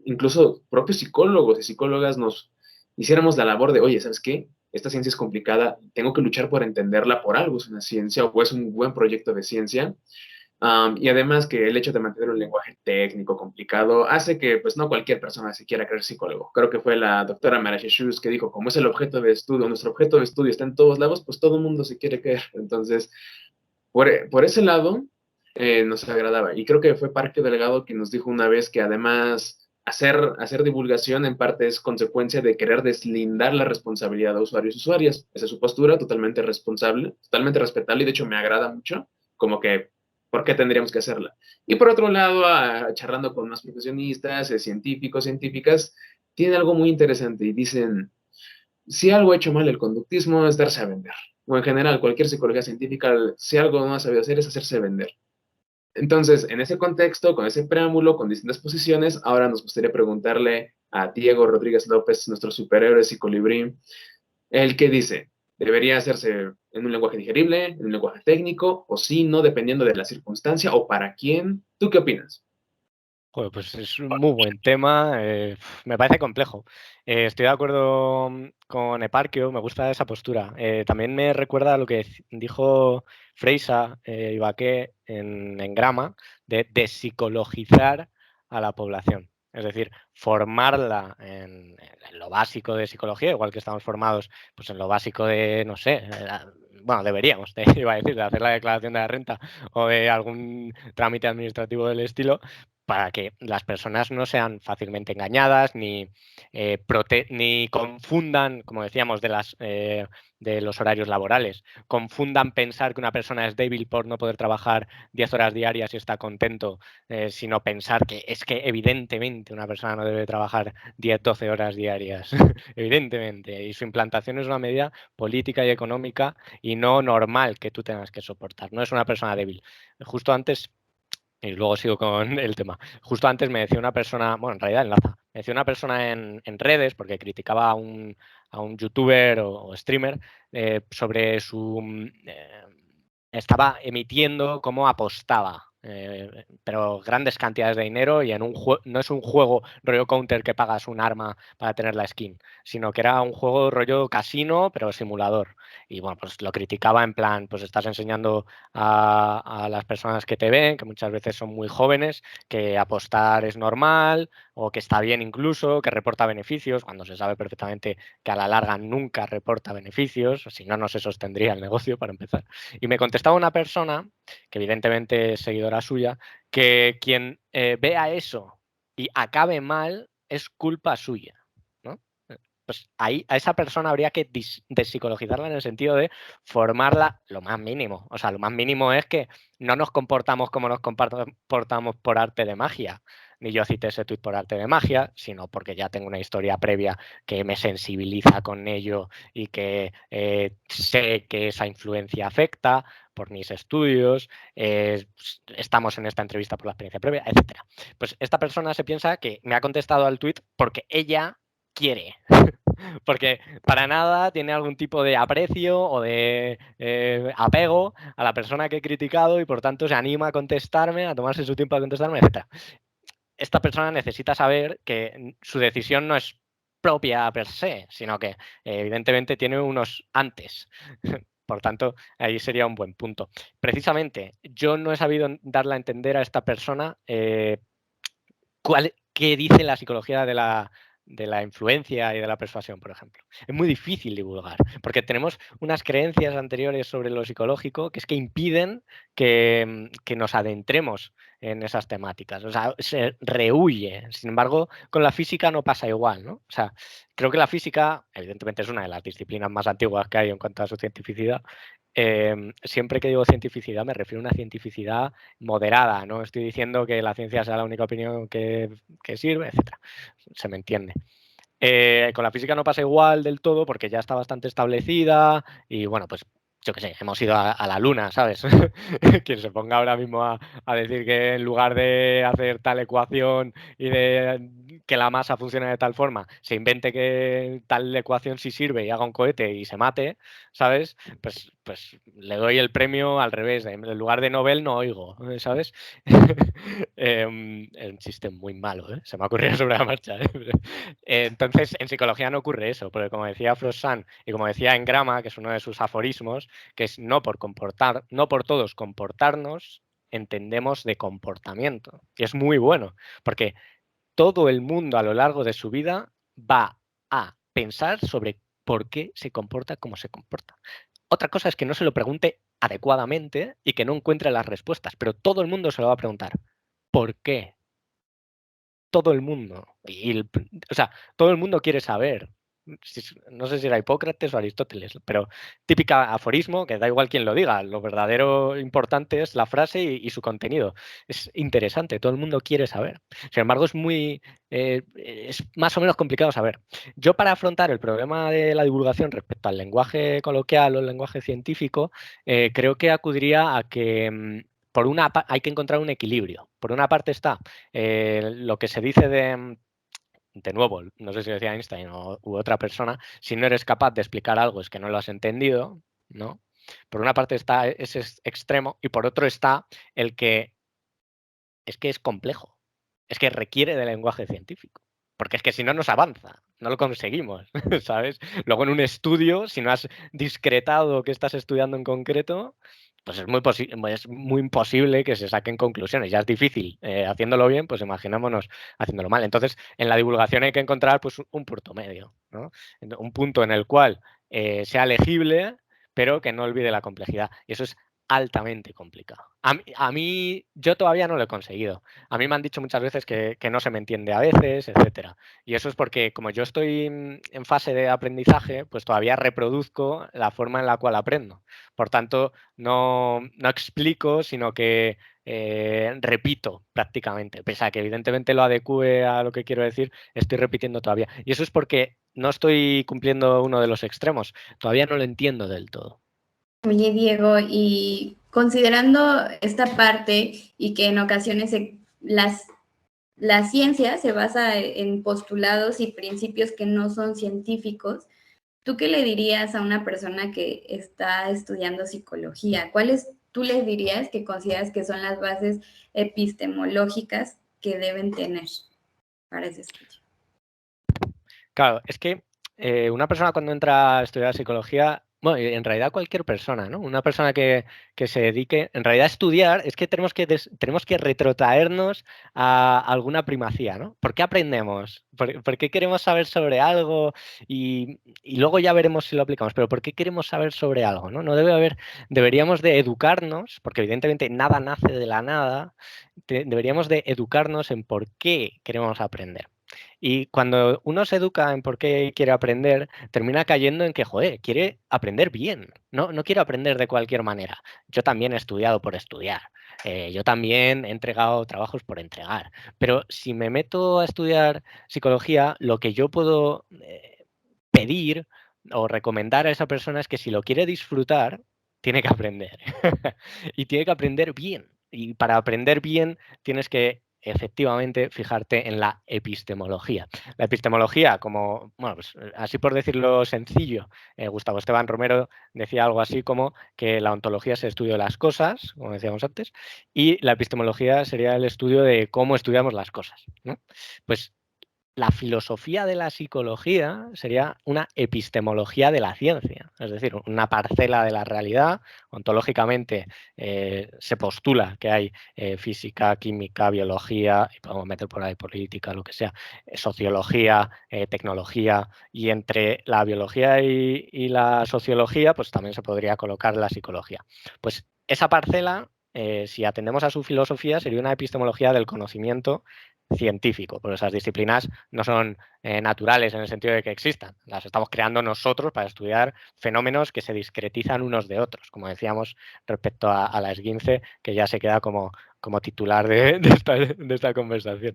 incluso propios psicólogos y psicólogas nos hiciéramos la labor de, oye, ¿sabes qué? Esta ciencia es complicada, tengo que luchar por entenderla, por algo es una ciencia o es un buen proyecto de ciencia. Y además que el hecho de mantener un lenguaje técnico complicado hace que pues no cualquier persona se quiera creer psicólogo. Creo que fue la doctora Marcia Schulz que dijo, como es el objeto de estudio, nuestro objeto de estudio está en todos lados, pues todo el mundo se quiere creer. Entonces, por ese lado, nos agradaba. Y creo que fue Parque Delgado quien nos dijo una vez que además hacer divulgación en parte es consecuencia de querer deslindar la responsabilidad de usuarios y usuarias. Esa es su postura, totalmente responsable, totalmente respetable y de hecho me agrada mucho, como que, ¿por qué tendríamos que hacerla? Y por otro lado, charlando con más profesionistas, científicos, científicas, tienen algo muy interesante y dicen, si algo ha hecho mal el conductismo es darse a vender. O en general, cualquier psicología científica, si algo no ha sabido hacer es hacerse vender. Entonces, en ese contexto, con ese preámbulo, con distintas posiciones, ahora nos gustaría preguntarle a Diego Rodríguez López, nuestro superhéroe psicolibrí, el que dice, ¿debería hacerse en un lenguaje digerible, en un lenguaje técnico, o sí, no, dependiendo de la circunstancia, o para quién? ¿Tú qué opinas? Joder, pues es un muy buen tema, me parece complejo. Estoy de acuerdo con Eparquio, me gusta esa postura. También me recuerda a lo que dijo Freisa Ibaqué en Grama, de despsicologizar a la población. Es decir, formarla en lo básico de psicología, igual que estamos formados pues en lo básico de, no sé, bueno, deberíamos, iba a decir, de hacer la declaración de la renta o de algún trámite administrativo del estilo, para que las personas no sean fácilmente engañadas ni confundan, como decíamos, de los horarios laborales, confundan pensar que una persona es débil por no poder trabajar 10 horas diarias y está contento, sino pensar que es que evidentemente una persona no debe trabajar 10, 12 horas diarias, evidentemente, y su implantación es una medida política y económica y no normal que tú tengas que soportar, no es una persona débil. Justo antes y luego sigo con el tema. Justo antes me decía una persona, bueno, en realidad enlaza, me decía una persona en redes, porque criticaba a un youtuber o streamer sobre su... estaba emitiendo cómo apostaba, pero grandes cantidades de dinero y en un no es un juego rollo counter que pagas un arma para tener la skin, sino que era un juego rollo casino, pero simulador. Y bueno, pues lo criticaba en plan, pues estás enseñando a las personas que te ven, que muchas veces son muy jóvenes, que apostar es normal o que está bien incluso, que reporta beneficios, cuando se sabe perfectamente que a la larga nunca reporta beneficios, si no, no se sostendría el negocio para empezar. Y me contestaba una persona, que evidentemente es seguidora suya, que quien vea eso y acabe mal es culpa suya, ¿no? Pues ahí a esa persona habría que despsicologizarla en el sentido de formarla lo más mínimo. O sea, lo más mínimo es que no nos comportamos como nos comportamos por arte de magia. Ni yo cité ese tuit por arte de magia, sino porque ya tengo una historia previa que me sensibiliza con ello y que sé que esa influencia afecta por mis estudios, estamos en esta entrevista por la experiencia previa, etc. Pues esta persona se piensa que me ha contestado al tuit porque ella quiere, porque para nada tiene algún tipo de aprecio o de apego a la persona que he criticado y por tanto se anima a contestarme, a tomarse su tiempo a contestarme, etc. Esta persona necesita saber que su decisión no es propia per se, sino que evidentemente tiene unos antes. Por tanto, ahí sería un buen punto. Precisamente, yo no he sabido darle a entender a esta persona qué dice la psicología de la influencia y de la persuasión, por ejemplo. Es muy difícil divulgar, porque tenemos unas creencias anteriores sobre lo psicológico que es que impiden que nos adentremos en esas temáticas. O sea, se rehuye. Sin embargo, con la física no pasa igual, ¿no? O sea, creo que la física, evidentemente, es una de las disciplinas más antiguas que hay en cuanto a su cientificidad. Siempre que digo cientificidad me refiero a una cientificidad moderada, no estoy diciendo que la ciencia sea la única opinión que sirve, etcétera. Se me entiende. Con la física no pasa igual del todo porque ya está bastante establecida y bueno, pues yo qué sé, hemos ido a la luna, ¿sabes? Quien se ponga ahora mismo a decir que en lugar de hacer tal ecuación y de que la masa funcione de tal forma, se invente que tal ecuación sí sirve y haga un cohete y se mate, ¿sabes? Pues le doy el premio al revés. En lugar de Nobel no oigo, ¿sabes? Es un chiste muy malo, ¿eh? Se me ha ocurrido sobre la marcha, ¿eh? Entonces, en psicología no ocurre eso, porque como decía Froissart y como decía Engrama, que es uno de sus aforismos, que es no por todos comportarnos, entendemos de comportamiento. Y es muy bueno, porque todo el mundo a lo largo de su vida va a pensar sobre por qué se comporta como se comporta. Otra cosa es que no se lo pregunte adecuadamente y que no encuentre las respuestas, pero todo el mundo se lo va a preguntar. ¿Por qué? Todo el mundo. O sea, todo el mundo quiere saber. No sé si era Hipócrates o Aristóteles, pero típica aforismo que da igual quién lo diga. Lo verdadero importante es la frase y su contenido. Es interesante, todo el mundo quiere saber. Sin embargo, es más o menos complicado saber. Yo para afrontar el problema de la divulgación respecto al lenguaje coloquial o el lenguaje científico, creo que acudiría a que hay que encontrar un equilibrio. Por una parte está lo que se dice de nuevo, no sé si decía Einstein u otra persona, si no eres capaz de explicar algo es que no lo has entendido, ¿no? Por una parte está ese extremo y por otro está el que es complejo, es que requiere de lenguaje científico. Porque es que si no nos avanza, no lo conseguimos, ¿sabes? Luego en un estudio, si no has discretado qué estás estudiando en concreto, pues es muy imposible que se saquen conclusiones. Ya es difícil haciéndolo bien, pues imaginémonos haciéndolo mal. Entonces, en la divulgación hay que encontrar pues, un punto medio, ¿no? Un punto en el cual sea legible, pero que no olvide la complejidad. Y eso es altamente complicado. Yo todavía no lo he conseguido. A mí me han dicho muchas veces que no se me entiende a veces, etcétera. Y eso es porque como yo estoy en fase de aprendizaje, pues todavía reproduzco la forma en la cual aprendo. Por tanto, no explico, sino que repito prácticamente. Pese a que evidentemente lo adecue a lo que quiero decir, estoy repitiendo todavía. Y eso es porque no estoy cumpliendo uno de los extremos. Todavía no lo entiendo del todo. Oye, Diego, y considerando esta parte y que en ocasiones la ciencia se basa en postulados y principios que no son científicos, ¿tú qué le dirías a una persona que está estudiando psicología? ¿Cuáles tú les dirías que consideras que son las bases epistemológicas que deben tener para ese estudio? Claro, es que una persona cuando entra a estudiar psicología, bueno, en realidad cualquier persona, ¿no? Una persona que se dedique, en realidad a estudiar, es que tenemos que retrotraernos a alguna primacía, ¿no? ¿Por qué aprendemos? ¿Por qué queremos saber sobre algo? Y luego ya veremos si lo aplicamos, pero ¿por qué queremos saber sobre algo, ¿no? Deberíamos de educarnos, porque evidentemente nada nace de la nada, deberíamos de educarnos en por qué queremos aprender. Y cuando uno se educa en por qué quiere aprender, termina cayendo en que, joder, quiere aprender bien, no quiere aprender de cualquier manera. Yo también he estudiado por estudiar, yo también he entregado trabajos por entregar, pero si me meto a estudiar psicología, lo que yo puedo pedir o recomendar a esa persona es que si lo quiere disfrutar, tiene que aprender. Y tiene que aprender bien. Y para aprender bien tienes que efectivamente fijarte en la epistemología. La epistemología, como, bueno, pues, así por decirlo sencillo, Gustavo Esteban Romero decía algo así como que la ontología es el estudio de las cosas, como decíamos antes, y la epistemología sería el estudio de cómo estudiamos las cosas, ¿no? Pues la filosofía de la psicología sería una epistemología de la ciencia, es decir, una parcela de la realidad. Ontológicamente se postula que hay física, química, biología, y podemos meter por ahí política, lo que sea, sociología, tecnología, y entre la biología y la sociología, pues también se podría colocar la psicología. Pues esa parcela, si atendemos a su filosofía, sería una epistemología del conocimiento científico, porque esas disciplinas no son naturales en el sentido de que existan, las estamos creando nosotros para estudiar fenómenos que se discretizan unos de otros, como decíamos respecto a la esguince, que ya se queda como titular de esta conversación.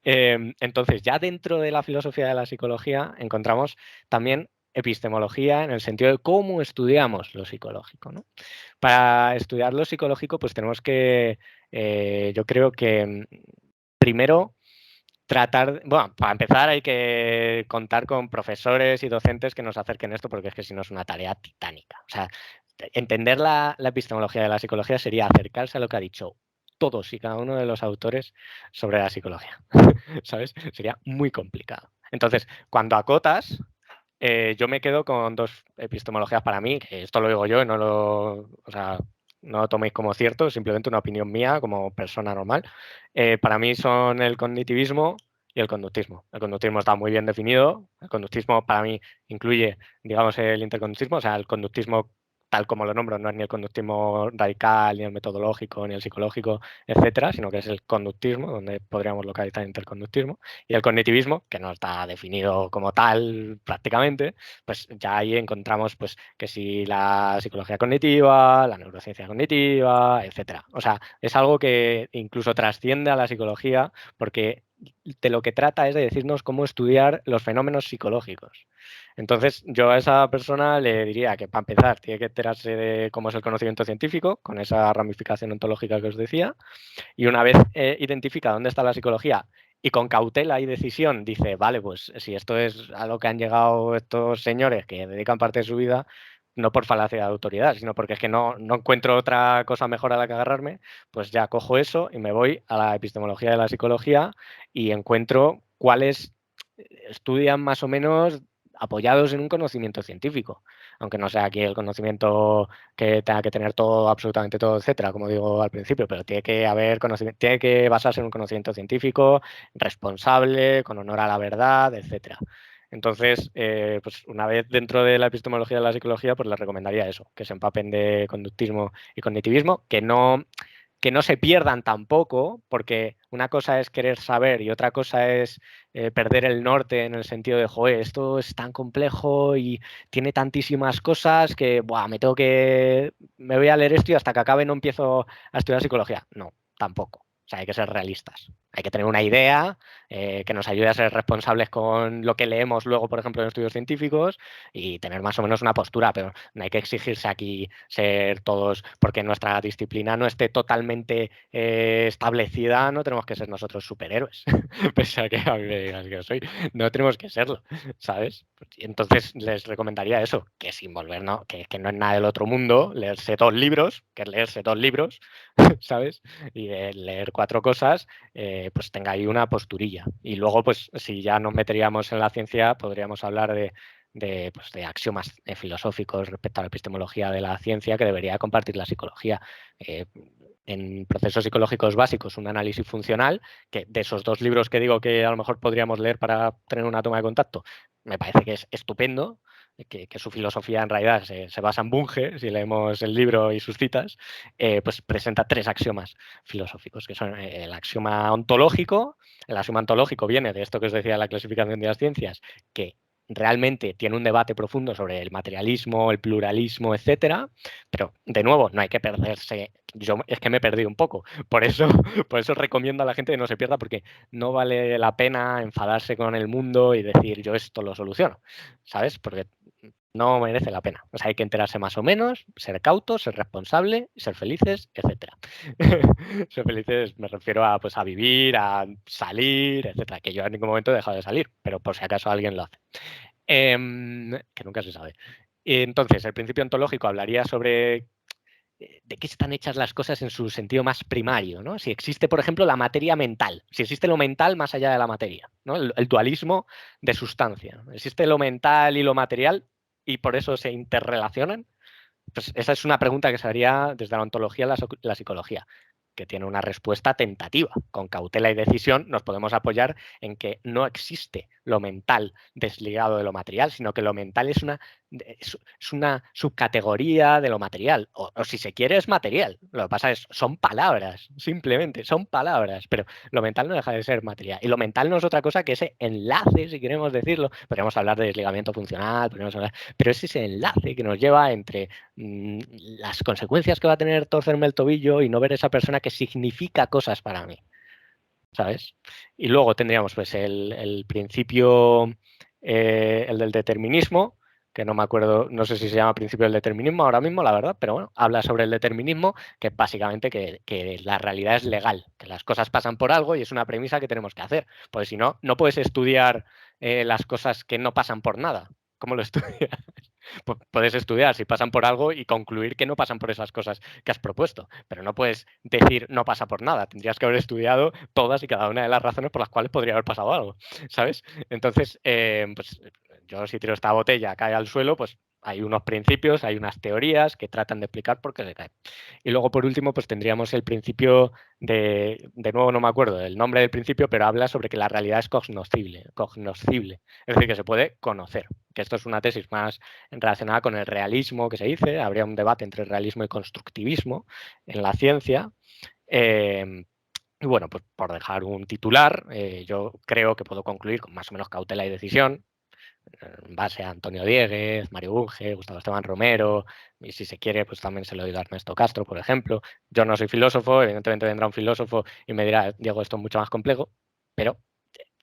Entonces, ya dentro de la filosofía de la psicología encontramos también epistemología en el sentido de cómo estudiamos lo psicológico, ¿no? Para estudiar lo psicológico, pues tenemos que, yo creo que primero bueno, para empezar hay que contar con profesores y docentes que nos acerquen esto, porque es que si no es una tarea titánica. O sea, entender la epistemología de la psicología sería acercarse a lo que ha dicho todos y cada uno de los autores sobre la psicología, ¿sabes? Sería muy complicado. Entonces, cuando acotas, yo me quedo con dos epistemologías para mí, que esto lo digo yo y o sea, no lo toméis como cierto, es simplemente una opinión mía como persona normal. Para mí son el cognitivismo y el conductismo. El conductismo está muy bien definido. El conductismo para mí incluye, digamos, el interconductismo, o sea, el conductismo tal como lo nombro, no es ni el conductismo radical, ni el metodológico, ni el psicológico, etcétera, sino que es el conductismo, donde podríamos localizar interconductismo. Y el cognitivismo, que no está definido como tal prácticamente, pues ya ahí encontramos pues que si la psicología cognitiva, la neurociencia cognitiva, etcétera. O sea, es algo que incluso trasciende a la psicología porque de lo que trata es de decirnos cómo estudiar los fenómenos psicológicos. Entonces, yo a esa persona le diría que para empezar tiene que enterarse de cómo es el conocimiento científico, con esa ramificación ontológica que os decía, y una vez identifica dónde está la psicología y con cautela y decisión dice, vale, pues si esto es a lo que han llegado estos señores que dedican parte de su vida, no por falacia de autoridad, sino porque es que no encuentro otra cosa mejor a la que agarrarme, pues ya cojo eso y me voy a la epistemología de la psicología y encuentro cuáles estudian más o menos apoyados en un conocimiento científico, aunque no sea aquí el conocimiento que tenga que tener todo, absolutamente todo, etcétera, como digo al principio, pero tiene que haber conocimiento, tiene que basarse en un conocimiento científico, responsable, con honor a la verdad, etcétera. Entonces, pues una vez dentro de la epistemología de la psicología, pues les recomendaría eso, que se empapen de conductismo y cognitivismo, que no se pierdan tampoco, porque una cosa es querer saber y otra cosa es perder el norte en el sentido de, joder, esto es tan complejo y tiene tantísimas cosas que, buah, me voy a leer esto y hasta que acabe no empiezo a estudiar psicología. No, tampoco. O sea, hay que ser realistas. Hay que tener una idea que nos ayude a ser responsables con lo que leemos luego, por ejemplo, en estudios científicos y tener más o menos una postura, pero no hay que exigirse aquí ser todos, porque nuestra disciplina no esté totalmente establecida, no tenemos que ser nosotros superhéroes, pese a que a mí me digas que soy, no tenemos que serlo, ¿sabes? Entonces les recomendaría eso, que sin volver, ¿no? Que no es nada del otro mundo, leerse 2 libros, que es leerse 2 libros, ¿sabes? Y de leer 4 cosas, pues tenga ahí una posturilla. Y luego, pues si ya nos meteríamos en la ciencia, podríamos hablar pues, de axiomas filosóficos respecto a la epistemología de la ciencia que debería compartir la psicología. En procesos psicológicos básicos, un análisis funcional, que de esos 2 libros que digo que a lo mejor podríamos leer para tener una toma de contacto, me parece que es estupendo, que su filosofía en realidad se basa en Bunge, si leemos el libro y sus citas, pues presenta 3 axiomas filosóficos, que son el axioma ontológico. El axioma ontológico viene de esto que os decía de la clasificación de las ciencias, que realmente tiene un debate profundo sobre el materialismo, el pluralismo, etcétera, pero de nuevo, no hay que perderse. Yo es que me he perdido un poco, por eso recomiendo a la gente que no se pierda, porque no vale la pena enfadarse con el mundo y decir yo esto lo soluciono, ¿sabes? Porque no merece la pena. O sea, hay que enterarse más o menos, ser cautos, ser responsable, ser felices, etcétera. Ser felices me refiero a, pues, a vivir, a salir, etcétera, que yo en ningún momento he dejado de salir, pero por si acaso alguien lo hace. Que nunca se sabe. Entonces, el principio ontológico hablaría sobre de qué están hechas las cosas en su sentido más primario, ¿no? Si existe, por ejemplo, la materia mental, si existe lo mental más allá de la materia, ¿no? El dualismo de sustancia. ¿Existe lo mental y lo material y por eso se interrelacionan? Pues esa es una pregunta que se haría desde la ontología a la psicología, que tiene una respuesta tentativa. Con cautela y decisión nos podemos apoyar en que no existe lo mental desligado de lo material, sino que lo mental es una subcategoría de lo material, o si se quiere es material. Lo que pasa es, son palabras, simplemente, son palabras, pero lo mental no deja de ser material. Y lo mental no es otra cosa que ese enlace, si queremos decirlo, podríamos hablar de desligamiento funcional, pero es ese enlace que nos lleva entre las consecuencias que va a tener torcerme el tobillo y no ver a esa persona que significa cosas para mí, ¿sabes? Y luego tendríamos pues el principio, el del determinismo, que no me acuerdo, no sé si se llama Principio del Determinismo ahora mismo, la verdad, pero bueno, habla sobre el determinismo, que básicamente que la realidad es legal, que las cosas pasan por algo y es una premisa que tenemos que hacer. Pues si no, no puedes estudiar las cosas que no pasan por nada. ¿Cómo lo estudias? Puedes estudiar si pasan por algo y concluir que no pasan por esas cosas que has propuesto, pero no puedes decir no pasa por nada. Tendrías que haber estudiado todas y cada una de las razones por las cuales podría haber pasado algo, ¿sabes? Entonces, pues yo si tiro esta botella, cae al suelo, pues hay unos principios, hay unas teorías que tratan de explicar por qué se cae. Y luego, por último, pues tendríamos el principio de nuevo no me acuerdo del nombre del principio, pero habla sobre que la realidad es cognoscible, es decir, que se puede conocer, que esto es una tesis más relacionada con el realismo que se dice, habría un debate entre realismo y constructivismo en la ciencia. Y bueno, pues por dejar un titular, yo creo que puedo concluir con más o menos cautela y decisión, en base a Antonio Dieguez, Mario Bunge, Gustavo Esteban Romero, y si se quiere, pues también se lo digo a Ernesto Castro, por ejemplo. Yo no soy filósofo, evidentemente vendrá un filósofo y me dirá, Diego, esto es mucho más complejo, pero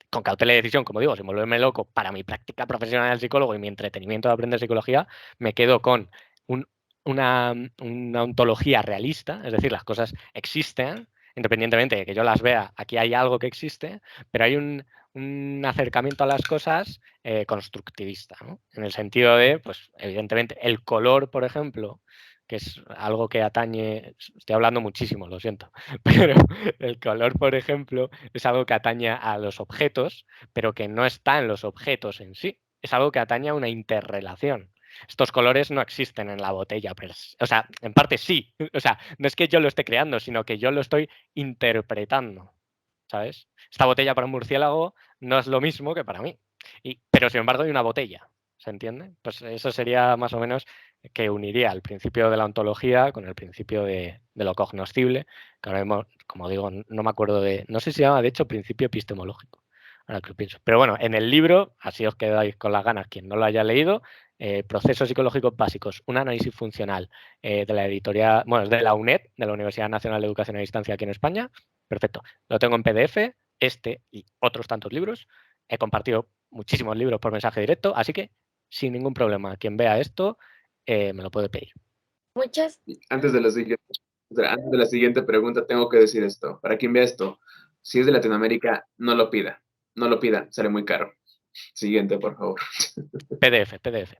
con cautela y decisión, como digo, sin volverme loco, para mi práctica profesional del psicólogo y mi entretenimiento de aprender psicología, me quedo con un, una ontología realista, es decir, las cosas existen, independientemente de que yo las vea, aquí hay algo que existe, pero hay un acercamiento a las cosas constructivista, ¿no? En el sentido de, pues, evidentemente, el color, por ejemplo, que es algo que atañe, estoy hablando muchísimo, lo siento, pero el color, por ejemplo, es algo que atañe a los objetos, pero que no está en los objetos en sí, es algo que atañe a una interrelación. Estos colores no existen en la botella, pero, o sea, en parte sí, o sea, no es que yo lo esté creando, sino que yo lo estoy interpretando, ¿sabes? Esta botella para un murciélago no es lo mismo que para mí, pero sin embargo hay una botella, ¿se entiende? Pues eso sería más o menos que uniría el principio de la ontología con el principio de lo cognoscible, que ahora mismo, como digo, no me acuerdo de, no sé si se llama de hecho principio epistemológico, ahora que lo pienso. Pero bueno, en el libro, así os quedáis con las ganas, quien no lo haya leído, Procesos psicológicos básicos, un análisis funcional de la editorial, bueno, es de la UNED, de la Universidad Nacional de Educación a Distancia aquí en España. Perfecto. Lo tengo en PDF, este y otros tantos libros. He compartido muchísimos libros por mensaje directo, así que sin ningún problema, quien vea esto me lo puede pedir. Muchas. Antes de la siguiente pregunta, tengo que decir esto. Para quien vea esto, si es de Latinoamérica, no lo pida. No lo pida, sale muy caro. Siguiente, por favor. PDF.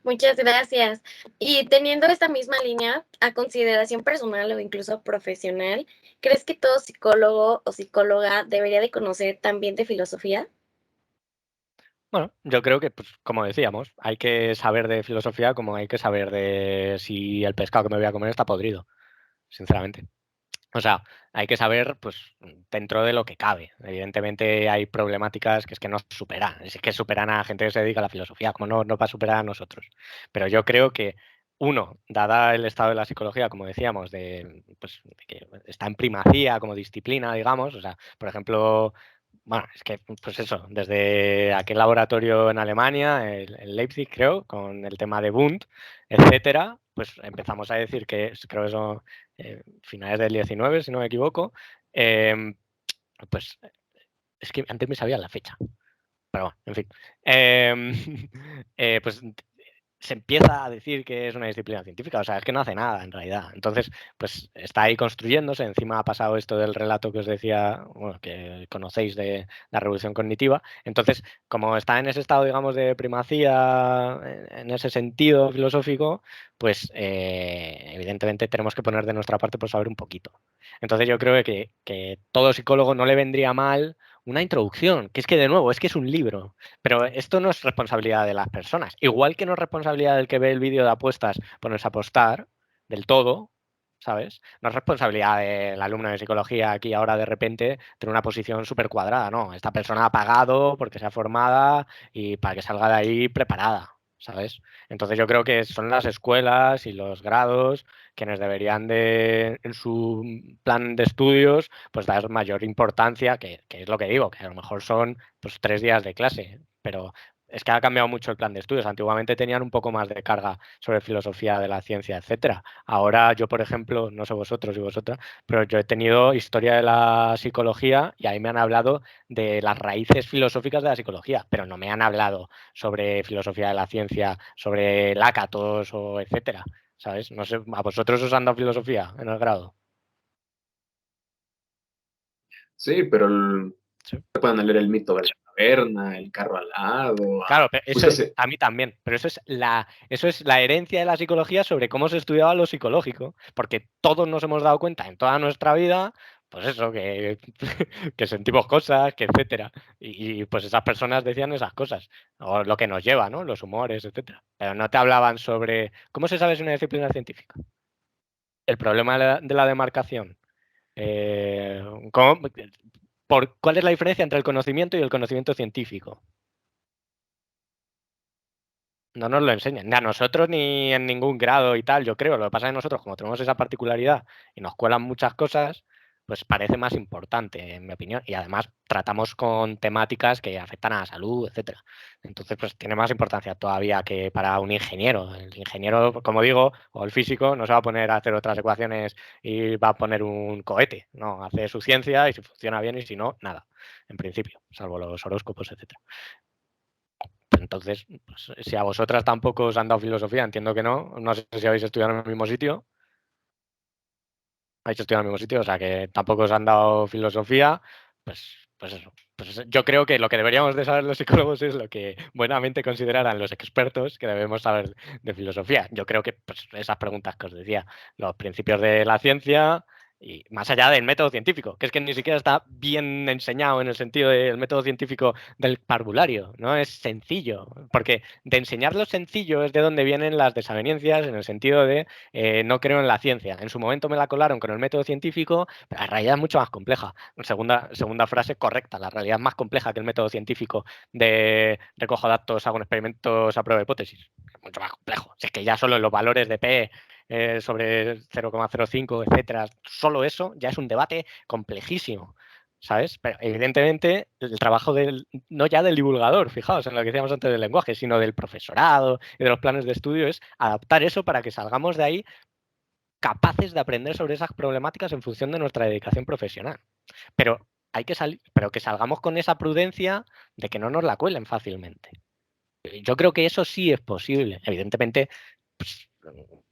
Muchas gracias. Y teniendo esta misma línea, a consideración personal o incluso profesional, ¿crees que todo psicólogo o psicóloga debería de conocer también de filosofía? Bueno, yo creo que, pues, como decíamos, hay que saber de filosofía como hay que saber de si el pescado que me voy a comer está podrido, sinceramente. O sea, hay que saber, pues, dentro de lo que cabe. Evidentemente hay problemáticas que es que no superan. Es que superan a gente que se dedica a la filosofía, como no va a superar a nosotros. Pero yo creo que, uno, dada el estado de la psicología, como decíamos, pues, de que está en primacía como disciplina, digamos, o sea, por ejemplo, bueno, es que, pues eso, desde aquel laboratorio en Alemania, el Leipzig, creo, con el tema de Wundt, etcétera, pues empezamos a decir que, creo que son finales del 19, si no me equivoco, pues es que antes me sabía la fecha, pero bueno, en fin. Pues se empieza a decir que es una disciplina científica, o sea, es que no hace nada en realidad. Entonces, pues está ahí construyéndose, encima ha pasado esto del relato que os decía, bueno, que conocéis de la revolución cognitiva. Entonces, como está en ese estado, digamos, de primacía, en ese sentido filosófico, pues evidentemente tenemos que poner de nuestra parte por saber un poquito. Entonces yo creo que todo psicólogo no le vendría mal una introducción, que es que de nuevo, es que es un libro. Pero esto no es responsabilidad de las personas. Igual que no es responsabilidad del que ve el vídeo de apuestas ponerse a apostar del todo, ¿sabes? No es responsabilidad del alumno de psicología aquí ahora de repente tener una posición súper cuadrada, no. Esta persona ha pagado porque sea formada y para que salga de ahí preparada, ¿sabes? Entonces yo creo que son las escuelas y los grados quienes deberían de, en su plan de estudios, pues dar mayor importancia, que es lo que digo, que a lo mejor son pues 3 días de clase, pero es que ha cambiado mucho el plan de estudios. Antiguamente tenían un poco más de carga sobre filosofía de la ciencia, etcétera. Ahora yo, por ejemplo, no sé vosotros y vosotras, pero yo he tenido historia de la psicología y ahí me han hablado de las raíces filosóficas de la psicología, pero no me han hablado sobre filosofía de la ciencia, sobre lácatos o etcétera, ¿sabes? No sé, ¿a vosotros os han dado filosofía en el grado? Sí, pero Sí. pueden leer el mito de la caverna, el carro alado, Claro, pero eso justo a mí también, pero eso es la herencia de la psicología sobre cómo se estudiaba lo psicológico, porque todos nos hemos dado cuenta en toda nuestra vida, pues eso, que, que sentimos cosas, que etcétera. Pues esas personas decían esas cosas, o lo que nos lleva, ¿no? Los humores, etcétera. Pero no te hablaban sobre cómo se sabe si una disciplina es científica. El problema de la demarcación. eh, ¿cómo- ¿Cuál es la diferencia entre el conocimiento y el conocimiento científico? No nos lo enseñan, ni a nosotros ni en ningún grado y tal, yo creo. Lo que pasa es que nosotros, como tenemos esa particularidad y nos cuelan muchas cosas, pues parece más importante, en mi opinión. Y además tratamos con temáticas que afectan a la salud, etcétera. Entonces, pues tiene más importancia todavía que para un ingeniero. El ingeniero, como digo, o el físico, no se va a poner a hacer otras ecuaciones y va a poner un cohete. No, hace su ciencia y si funciona bien y si no, nada, en principio, salvo los horóscopos, etcétera. Entonces, pues, si a vosotras tampoco os han dado filosofía, entiendo que no. No sé si habéis estudiado en el mismo sitio. Habéis estudiado en el mismo sitio, o sea que tampoco os han dado filosofía. Pues eso. Pues yo creo que lo que deberíamos de saber los psicólogos es lo que buenamente considerarán los expertos que debemos saber de filosofía. Yo creo que pues, esas preguntas que os decía, los principios de la ciencia y más allá del método científico, que es que ni siquiera está bien enseñado en el sentido del método científico del parvulario, no es sencillo, porque de enseñar lo sencillo es de donde vienen las desavenencias en el sentido de no creo en la ciencia. En su momento me la colaron con el método científico, pero la realidad es mucho más compleja. Segunda frase correcta, la realidad es más compleja que el método científico de recojo datos, hago experimentos a prueba de hipótesis. Es mucho más complejo. Si es que ya solo en los valores de P sobre 0,05, etcétera, solo eso ya es un debate complejísimo. ¿Sabes? Pero evidentemente el trabajo no ya del divulgador, fijaos en lo que decíamos antes del lenguaje, sino del profesorado y de los planes de estudio es adaptar eso para que salgamos de ahí capaces de aprender sobre esas problemáticas en función de nuestra dedicación profesional. Pero hay que salir, pero que salgamos con esa prudencia de que no nos la cuelen fácilmente. Yo creo que eso sí es posible. Evidentemente, pues,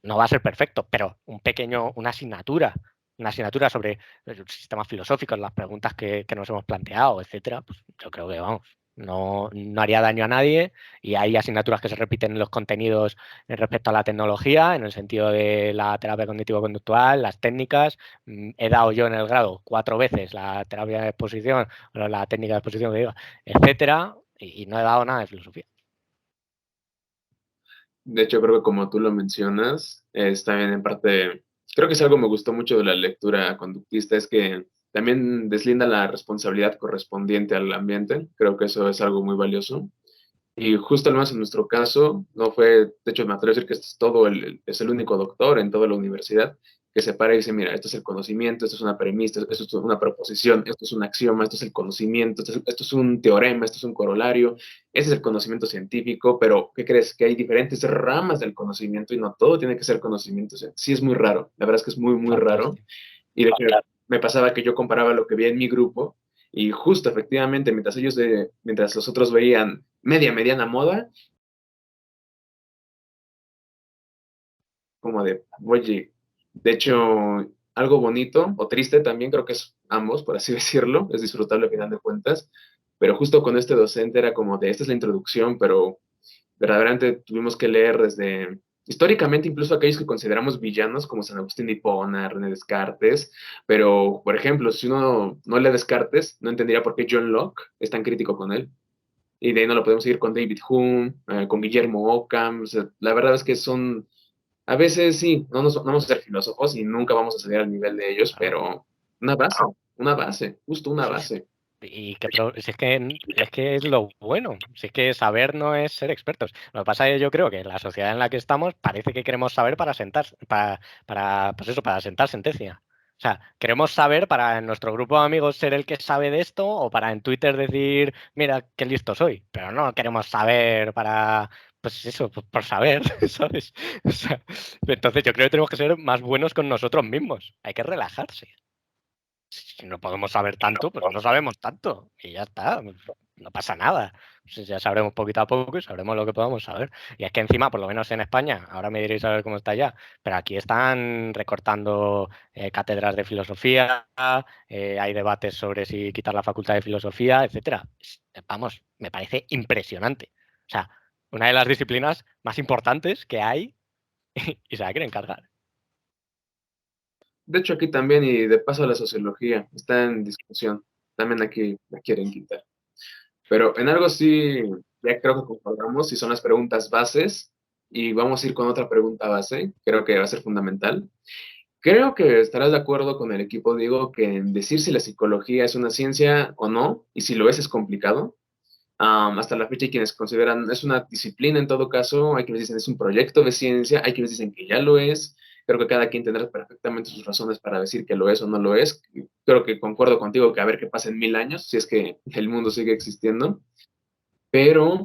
no va a ser perfecto, pero una asignatura sobre los sistemas filosóficos, las preguntas que nos hemos planteado, etcétera, pues yo creo que vamos, no haría daño a nadie. Y hay asignaturas que se repiten en los contenidos respecto a la tecnología, en el sentido de la terapia cognitivo-conductual, las técnicas. He dado yo en el grado 4 veces la terapia de exposición, o la técnica de exposición que diga, etcétera, y no he dado nada de filosofía. de hecho, creo que como tú lo mencionas, es también en parte, creo que es algo que me gustó mucho de la lectura conductista, es que también deslinda la responsabilidad correspondiente al ambiente. Creo que eso es algo muy valioso. Y justo al menos en nuestro caso, no fue, de hecho, me atrevo a decir que este es es el único doctor en toda la universidad que se para y dice, mira, esto es el conocimiento, esto es una premisa, esto es una proposición, esto es un axioma, esto es el conocimiento, esto es un teorema, esto es un corolario, ese es el conocimiento científico, pero ¿qué crees? Que hay diferentes ramas del conocimiento y no todo tiene que ser conocimiento. O sea, sí es muy raro, la verdad es que es muy, muy raro. Fantástico. Y de hecho, me pasaba que yo comparaba lo que veía en mi grupo y justo efectivamente, mientras los otros veían mediana moda, como de, oye, de hecho, algo bonito o triste también, creo que es ambos, por así decirlo, es disfrutable al final de cuentas, pero justo con este docente era como de, esta es la introducción, pero verdaderamente tuvimos que leer desde, históricamente, incluso aquellos que consideramos villanos, como San Agustín de Hipona, René Descartes, pero, por ejemplo, si uno no lee Descartes, no entendería por qué John Locke es tan crítico con él. Y de ahí no lo podemos seguir con David Hume, con Guillermo Ockham. O sea, la verdad es que son, a veces sí, no vamos a ser filósofos y nunca vamos a salir al nivel de ellos, Claro. pero una base, justo una Sí, sí. base. Si es que es lo bueno, si es que saber no es ser expertos. Lo que pasa es que yo creo que la sociedad en la que estamos parece que queremos saber para sentar, pues eso, para sentar sentencia, sea, queremos saber para en nuestro grupo de amigos ser el que sabe de esto o para en Twitter decir, mira, qué listo soy. Pero no queremos saber para, pues eso, por saber, ¿sabes? O sea, entonces yo creo que tenemos que ser más buenos con nosotros mismos. Hay que relajarse. Si no podemos saber tanto, pues no sabemos tanto. Y ya está. No pasa nada. Pues ya sabremos poquito a poco y sabremos lo que podamos saber. Y es que encima, por lo menos en España, ahora me diréis a ver cómo está ya, pero aquí están recortando cátedras de filosofía, hay debates sobre si quitar la facultad de filosofía, etcétera. Vamos, me parece impresionante. O sea, una de las disciplinas más importantes que hay y se la quieren cargar. De hecho, aquí también, y de paso la sociología, está en discusión. También aquí la quieren quitar. Pero en algo sí, ya creo que concordamos, y son las preguntas bases, y vamos a ir con otra pregunta base, creo que va a ser fundamental. Creo que estarás de acuerdo con el equipo, Diego, que en decir si la psicología es una ciencia o no, y si lo es complicado. Hasta la fecha hay quienes consideran es una disciplina en todo caso, hay quienes dicen es un proyecto de ciencia, hay quienes dicen que ya lo es. Creo que cada quien tendrá perfectamente sus razones para decir que lo es o no lo es. Creo que concuerdo contigo que a ver qué pasa en 1000 años, si es que el mundo sigue existiendo. Pero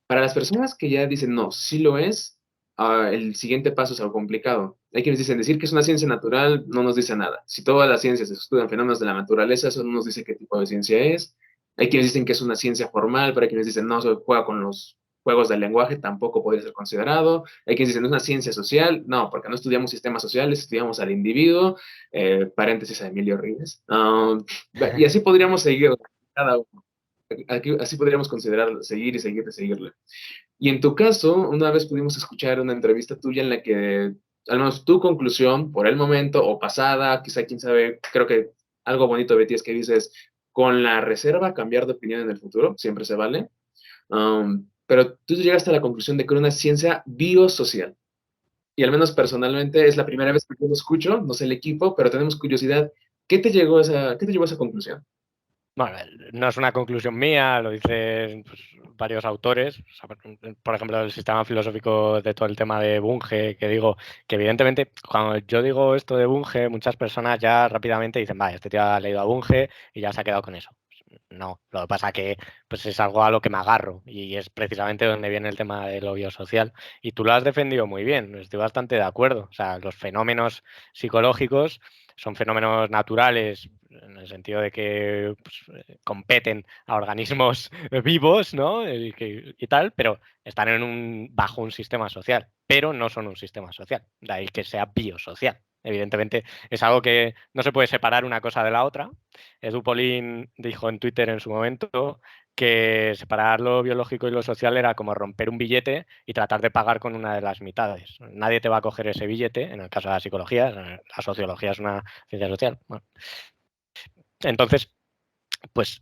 para las personas que ya dicen no, sí lo es, el siguiente paso es algo complicado. Hay quienes dicen decir que es una ciencia natural no nos dice nada. Si todas las ciencias estudian fenómenos de la naturaleza, eso no nos dice qué tipo de ciencia es. Hay quienes dicen que es una ciencia formal, pero hay quienes dicen no, se juega con los juegos del lenguaje, tampoco podría ser considerado. Hay quienes dicen es una ciencia social, no, porque no estudiamos sistemas sociales, estudiamos al individuo, paréntesis a Emilio Reyes. Y así podríamos seguir cada uno. Así podríamos considerarlo, seguir y seguir y seguirle. Y en tu caso, una vez pudimos escuchar una entrevista tuya en la que, al menos tu conclusión, por el momento, o pasada, quizá quién sabe, creo que algo bonito de ti es que dices, con la reserva, cambiar de opinión en el futuro, siempre se vale. Pero tú llegaste a la conclusión de que era una ciencia biosocial. Y al menos personalmente es la primera vez que yo lo escucho, no sé el equipo, pero tenemos curiosidad. ¿Qué te llevó a esa conclusión? Bueno, no es una conclusión mía, lo dicen pues, varios autores. O sea, por ejemplo, el sistema filosófico de todo el tema de Bunge, que digo que evidentemente cuando yo digo esto de Bunge, muchas personas ya rápidamente dicen, vale, este tío ha leído a Bunge y ya se ha quedado con eso. No, lo que pasa que pues es algo a lo que me agarro y es precisamente donde viene el tema de lo biosocial. Y tú lo has defendido muy bien, estoy bastante de acuerdo. O sea, los fenómenos psicológicos son fenómenos naturales en el sentido de que pues, competen a organismos vivos, ¿no? Y tal, pero están bajo un sistema social, pero no son un sistema social, de ahí que sea biosocial. Evidentemente es algo que no se puede separar una cosa de la otra. Edu Polín dijo en Twitter en su momento que separar lo biológico y lo social era como romper un billete y tratar de pagar con una de las mitades. Nadie te va a coger ese billete, en el caso de la psicología, la sociología es una ciencia social. Bueno, entonces, pues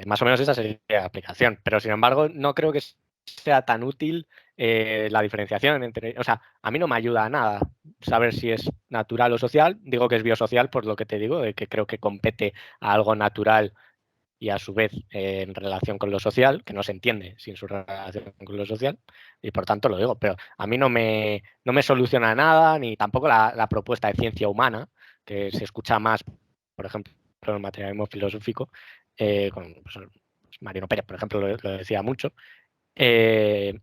más o menos esa sería la aplicación, pero sin embargo no creo que sea tan útil la diferenciación entre, o sea, a mí no me ayuda a nada saber si es natural o social, digo que es biosocial por lo que te digo, de que creo que compete a algo natural y a su vez en relación con lo social, que no se entiende sin su relación con lo social, y por tanto lo digo, pero a mí no me soluciona nada, ni tampoco la propuesta de ciencia humana, que se escucha más, por ejemplo, en el materialismo filosófico, con pues, Mariano Pérez, por ejemplo, lo decía mucho,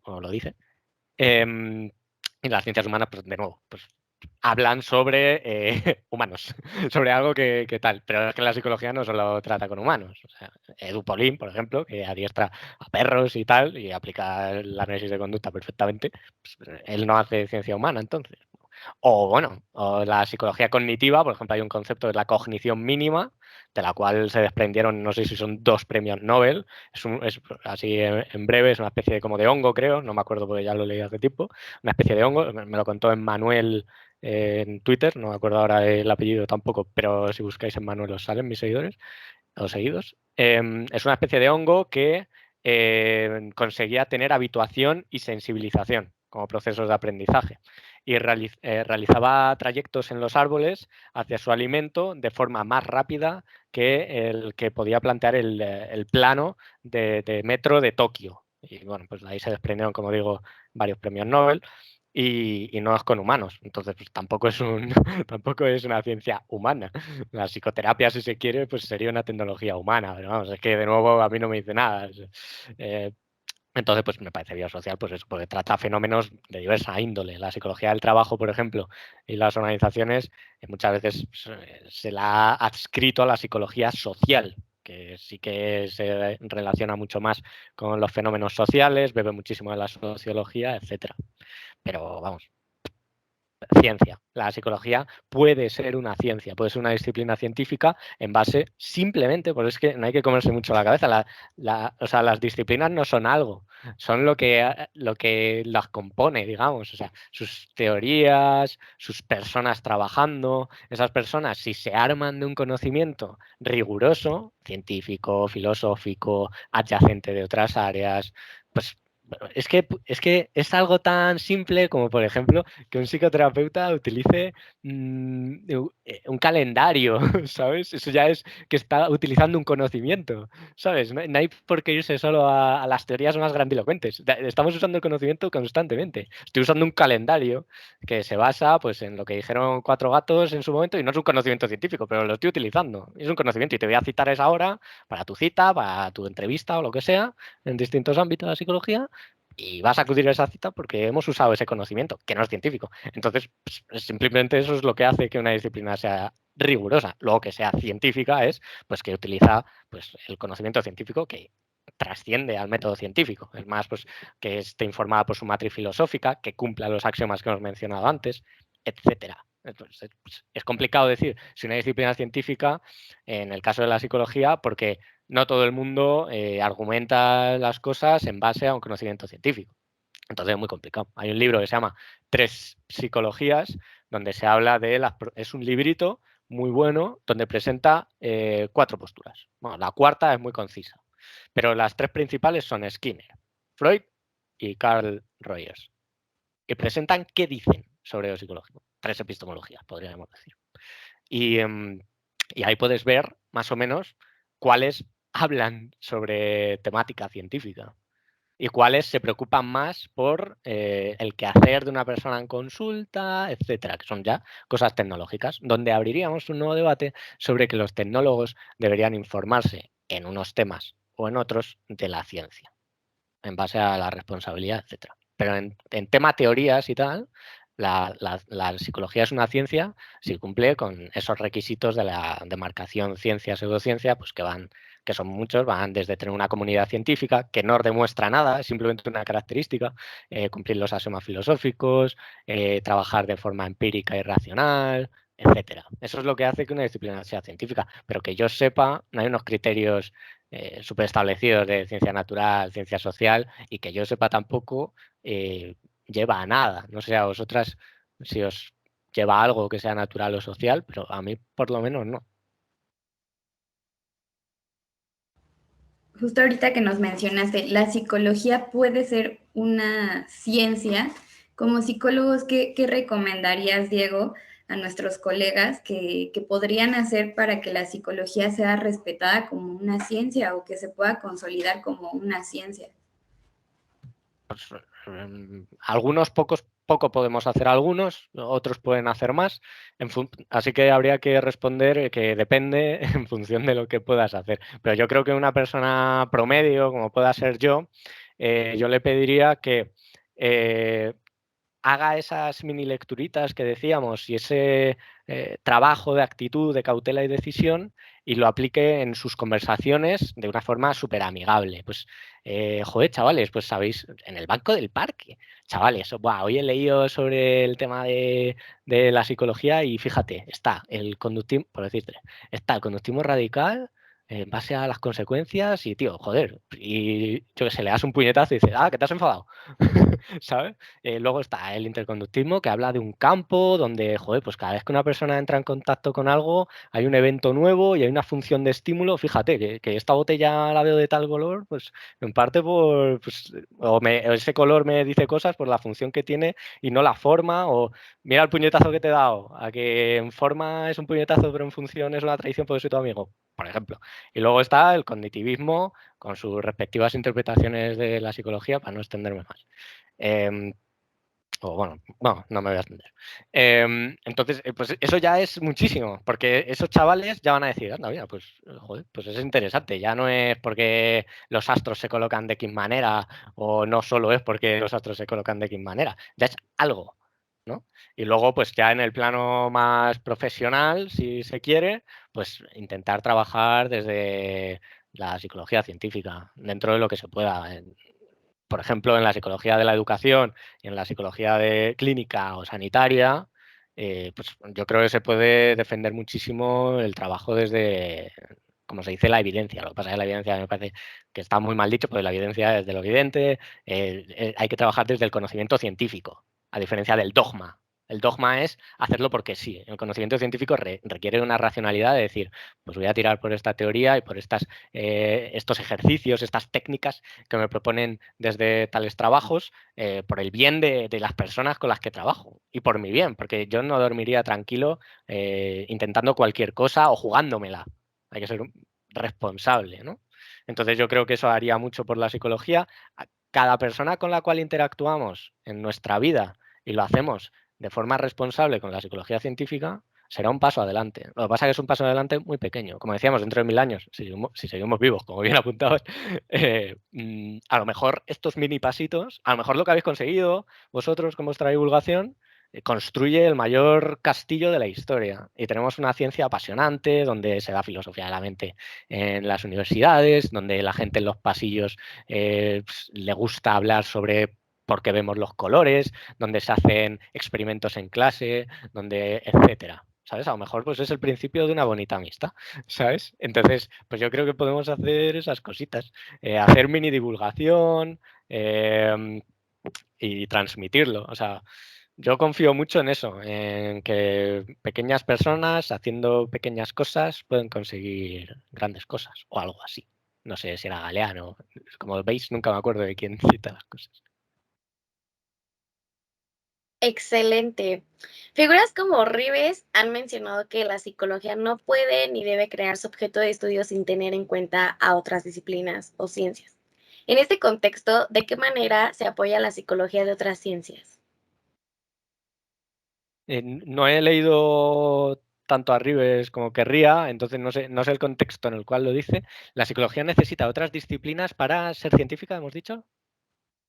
o lo dice, y las ciencias humanas, pues de nuevo, pues hablan sobre humanos, sobre algo que tal, pero es que la psicología no solo trata con humanos. O sea, Edu Polín, por ejemplo, que adiestra a perros y tal, y aplica el análisis de conducta perfectamente, pues, él no hace ciencia humana, entonces. O bueno, o la psicología cognitiva, por ejemplo, hay un concepto de la cognición mínima, de la cual se desprendieron, no sé si son 2 premios Nobel, es así en breve, es una especie de, como de hongo, creo, no me acuerdo porque ya lo leí hace tiempo, una especie de hongo, me lo contó Emmanuel en Twitter, no me acuerdo ahora el apellido tampoco, pero si buscáis Emmanuel os salen mis seguidores o seguidos. Es una especie de hongo que conseguía tener habituación y sensibilización como procesos de aprendizaje y realizaba trayectos en los árboles hacia su alimento de forma más rápida que el que podía plantear el plano de metro de Tokio. Y bueno, pues de ahí se desprendieron, como digo, varios premios Nobel. y no es con humanos. Entonces, pues tampoco es tampoco es una ciencia humana. La psicoterapia, si se quiere, pues sería una tecnología humana. Pero vamos, es que de nuevo a mí no me dice nada. Eh, entonces, pues me parece biosocial, pues eso, porque trata fenómenos de diversa índole. La psicología del trabajo, por ejemplo, y las organizaciones, muchas veces se la ha adscrito a la psicología social, que sí que se relaciona mucho más con los fenómenos sociales, bebe muchísimo de la sociología, etcétera. Pero vamos, ciencia. La psicología puede ser una ciencia, puede ser una disciplina científica en base simplemente, porque es que no hay que comerse mucho la cabeza. O sea, las disciplinas no son algo, son lo que las compone, digamos. O sea, sus teorías, sus personas trabajando, esas personas, si se arman de un conocimiento riguroso, científico, filosófico, adyacente de otras áreas, pues es que es algo tan simple como, por ejemplo, que un psicoterapeuta utilice un calendario, ¿sabes? Eso ya es que está utilizando un conocimiento, ¿sabes? No hay por qué irse solo a las teorías más grandilocuentes. Estamos usando el conocimiento constantemente. Estoy usando un calendario que se basa, pues, en lo que dijeron cuatro gatos en su momento y no es un conocimiento científico, pero lo estoy utilizando. Es un conocimiento y te voy a citar a esa hora para tu cita, para tu entrevista o lo que sea, en distintos ámbitos de la psicología y vas a acudir a esa cita porque hemos usado ese conocimiento, que no es científico. Entonces, pues, simplemente eso es lo que hace que una disciplina sea rigurosa. Luego que sea científica es pues que utiliza pues, el conocimiento científico que trasciende al método científico. Es más, pues que esté informada por su matriz filosófica, que cumpla los axiomas que hemos mencionado antes, etcétera. Entonces, es complicado decir si una disciplina científica, en el caso de la psicología, porque no todo el mundo argumenta las cosas en base a un conocimiento científico. Entonces es muy complicado. Hay un libro que se llama Tres psicologías, donde se habla de es un librito muy bueno donde presenta cuatro posturas. Bueno, la cuarta es muy concisa, pero las tres principales son Skinner, Freud y Carl Rogers. Y presentan qué dicen sobre lo psicológico. Tres epistemologías, podríamos decir. Y ahí puedes ver más o menos cuáles hablan sobre temática científica y cuáles se preocupan más por el quehacer de una persona en consulta, etcétera, que son ya cosas tecnológicas, donde abriríamos un nuevo debate sobre que los tecnólogos deberían informarse en unos temas o en otros de la ciencia, en base a la responsabilidad, etcétera. Pero en tema teorías y tal, la psicología es una ciencia si cumple con esos requisitos de la demarcación ciencia-pseudociencia, pues que son muchos, van desde tener una comunidad científica que no demuestra nada, es simplemente una característica, cumplir los axiomas filosóficos, trabajar de forma empírica y racional, etcétera. Eso es lo que hace que una disciplina sea científica, pero que yo sepa, no hay unos criterios súper establecidos de ciencia natural, ciencia social, y que yo sepa tampoco lleva a nada. No sé a vosotras si os lleva a algo que sea natural o social, pero a mí por lo menos no. Justo ahorita que nos mencionaste, la psicología puede ser una ciencia. Como psicólogos, ¿qué recomendarías, Diego, a nuestros colegas que podrían hacer para que la psicología sea respetada como una ciencia o que se pueda consolidar como una ciencia? Pues, algunos poco podemos hacer algunos, otros pueden hacer más, así que habría que responder que depende en función de lo que puedas hacer. Pero yo creo que una persona promedio, como pueda ser yo le pediría que haga esas mini lecturitas que decíamos y ese trabajo de actitud, de cautela y decisión y lo aplique en sus conversaciones de una forma súper amigable. Pues, joder, chavales, pues sabéis, en el banco del parque, chavales, buah, hoy he leído sobre el tema de la psicología y fíjate, está el conductismo, por decirte, está el conductismo radical en base a las consecuencias y, tío, joder, y yo que sé, le das un puñetazo y dices, ah, que te has enfadado, ¿sabes? Luego está el interconductismo, que habla de un campo donde, joder, pues cada vez que una persona entra en contacto con algo, hay un evento nuevo y hay una función de estímulo. Fíjate, que esta botella la veo de tal color, pues en parte por, pues, o ese color me dice cosas por la función que tiene y no la forma, o mira el puñetazo que te he dado, a que en forma es un puñetazo, pero en función es una traición porque soy tu amigo, por ejemplo. Y luego está el cognitivismo con sus respectivas interpretaciones de la psicología, para no extenderme más. O bueno, no me voy a extender. Entonces, pues eso ya es muchísimo, porque esos chavales ya van a decir, anda, mira, pues, joder, pues es interesante. Ya no es porque los astros se colocan de X manera o no solo es porque los astros se colocan de X manera, ya es algo, ¿no? Y luego, pues ya en el plano más profesional, si se quiere, pues intentar trabajar desde la psicología científica, dentro de lo que se pueda. Por ejemplo, en la psicología de la educación y en la psicología de clínica o sanitaria, pues yo creo que se puede defender muchísimo el trabajo desde, como se dice, la evidencia. Lo que pasa es que la evidencia me parece que está muy mal dicho, porque la evidencia es de lo evidente, hay que trabajar desde el conocimiento científico, a diferencia del dogma. El dogma es hacerlo porque sí. El conocimiento científico requiere una racionalidad de decir, pues voy a tirar por esta teoría y por estos ejercicios, estas técnicas que me proponen desde tales trabajos, por el bien de las personas con las que trabajo y por mi bien, porque yo no dormiría tranquilo intentando cualquier cosa o jugándomela. Hay que ser responsable, ¿no? Entonces yo creo que eso haría mucho por la psicología. Cada persona con la cual interactuamos en nuestra vida y lo hacemos de forma responsable con la psicología científica, será un paso adelante. Lo que pasa es que es un paso adelante muy pequeño. Como decíamos, dentro de 1000 años, si seguimos vivos, como bien apuntados, a lo mejor estos mini pasitos, a lo mejor lo que habéis conseguido vosotros con vuestra divulgación, construye el mayor castillo de la historia. Y tenemos una ciencia apasionante, donde se da filosofía de la mente en las universidades, donde la gente en los pasillos le gusta hablar sobre por qué vemos los colores, donde se hacen experimentos en clase, donde, etcétera. ¿Sabes? A lo mejor pues es el principio de una bonita amistad, ¿sabes? Entonces, pues yo creo que podemos hacer esas cositas, hacer mini divulgación y transmitirlo. O sea, yo confío mucho en eso, en que pequeñas personas haciendo pequeñas cosas pueden conseguir grandes cosas o algo así. No sé si era Galeano. Como veis, nunca me acuerdo de quién cita las cosas. Excelente. Figuras como Rives han mencionado que la psicología no puede ni debe crearse objeto de estudio sin tener en cuenta a otras disciplinas o ciencias. En este contexto, ¿de qué manera se apoya la psicología de otras ciencias? No he leído tanto a Rives como querría, entonces no sé el contexto en el cual lo dice. ¿La psicología necesita otras disciplinas para ser científica, hemos dicho?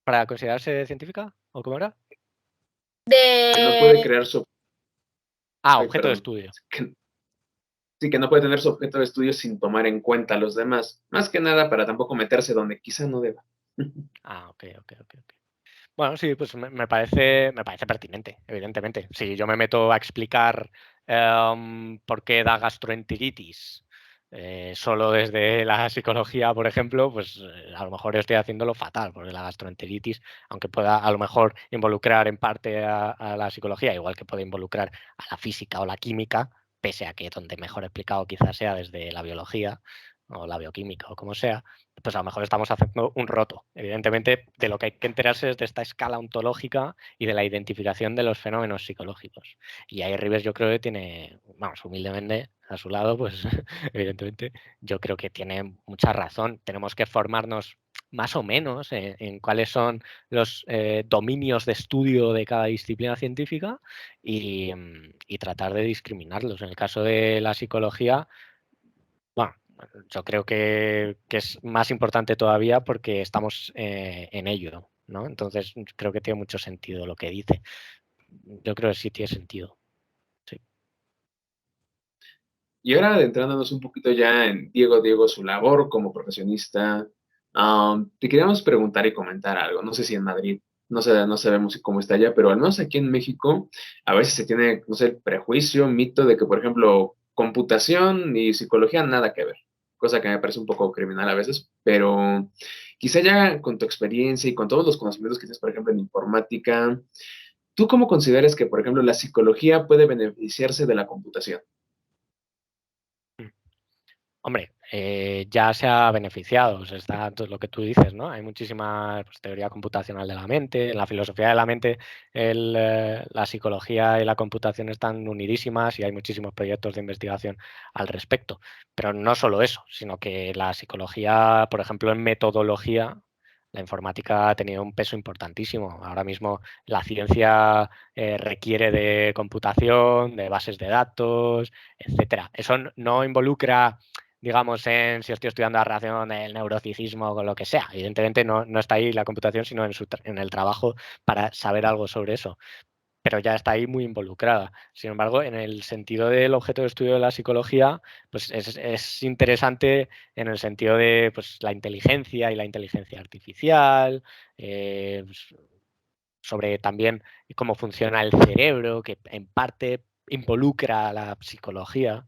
¿Para considerarse científica? ¿O cómo era? Que no puede De, crear su... Ah, Ay, objeto de perdón. estudio. Que- sí, que no puede tener su objeto de estudio sin tomar en cuenta a los demás. Más que nada para tampoco meterse donde quizá no deba. Ah, ok, ok, ok, ok. Bueno, sí, pues me parece pertinente, evidentemente. Si yo me meto a explicar por qué da gastroenteritis solo desde la psicología, por ejemplo, pues a lo mejor estoy haciéndolo fatal, porque la gastroenteritis, aunque pueda a lo mejor involucrar en parte a la psicología, igual que puede involucrar a la física o la química, pese a que donde mejor explicado quizás sea desde la biología o la bioquímica o como sea, pues a lo mejor estamos haciendo un roto. Evidentemente, de lo que hay que enterarse es de esta escala ontológica y de la identificación de los fenómenos psicológicos. Y ahí Rivers yo creo que tiene, vamos, humildemente a su lado, pues evidentemente yo creo que tiene mucha razón. Tenemos que formarnos más o menos en cuáles son los dominios de estudio de cada disciplina científica y tratar de discriminarlos. En el caso de la psicología, bueno, yo creo que es más importante todavía porque estamos en ello, ¿no? Entonces creo que tiene mucho sentido lo que dice. Yo creo que sí tiene sentido. Sí. Y ahora adentrándonos un poquito ya en Diego, su labor como profesionista, te queríamos preguntar y comentar algo. No sé si en Madrid, no sabemos cómo está allá, pero al menos aquí en México a veces se tiene, no sé, el prejuicio, mito de que, por ejemplo, computación y psicología nada que ver, cosa que me parece un poco criminal a veces, pero quizá ya con tu experiencia y con todos los conocimientos que tienes, por ejemplo, en informática, ¿tú cómo consideras que, por ejemplo, la psicología puede beneficiarse de la computación? Hombre, ya se ha beneficiado, o sea, está todo lo que tú dices, ¿no? Hay muchísima pues, teoría computacional de la mente, en la filosofía de la mente la psicología y la computación están unidísimas y hay muchísimos proyectos de investigación al respecto. Pero no solo eso, sino que la psicología, por ejemplo, en metodología, La informática ha tenido un peso importantísimo. Ahora mismo la ciencia requiere de computación, de bases de datos, etcétera. Eso no involucra, digamos, en si estoy estudiando la relación del neurocicismo con lo que sea. Evidentemente no está ahí la computación, sino en el trabajo para saber algo sobre eso, pero ya está ahí muy involucrada. Sin embargo, en el sentido del objeto de estudio de la psicología, pues es interesante en el sentido de pues, la inteligencia y la inteligencia artificial, pues, sobre también cómo funciona el cerebro, que en parte involucra a la psicología,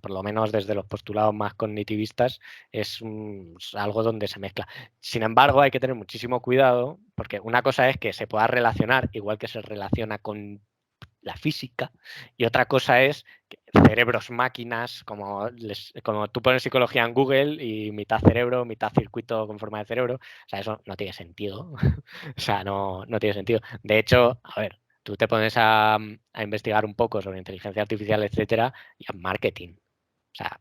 por lo menos desde los postulados más cognitivistas, es algo donde se mezcla. Sin embargo, hay que tener muchísimo cuidado, porque una cosa es que se pueda relacionar igual que se relaciona con la física, y otra cosa es cerebros máquinas, como tú pones psicología en Google y mitad cerebro, mitad circuito con forma de cerebro. O sea, eso no tiene sentido. O sea, no tiene sentido. De hecho, a ver, tú te pones a investigar un poco sobre inteligencia artificial, etcétera, y es marketing. O sea,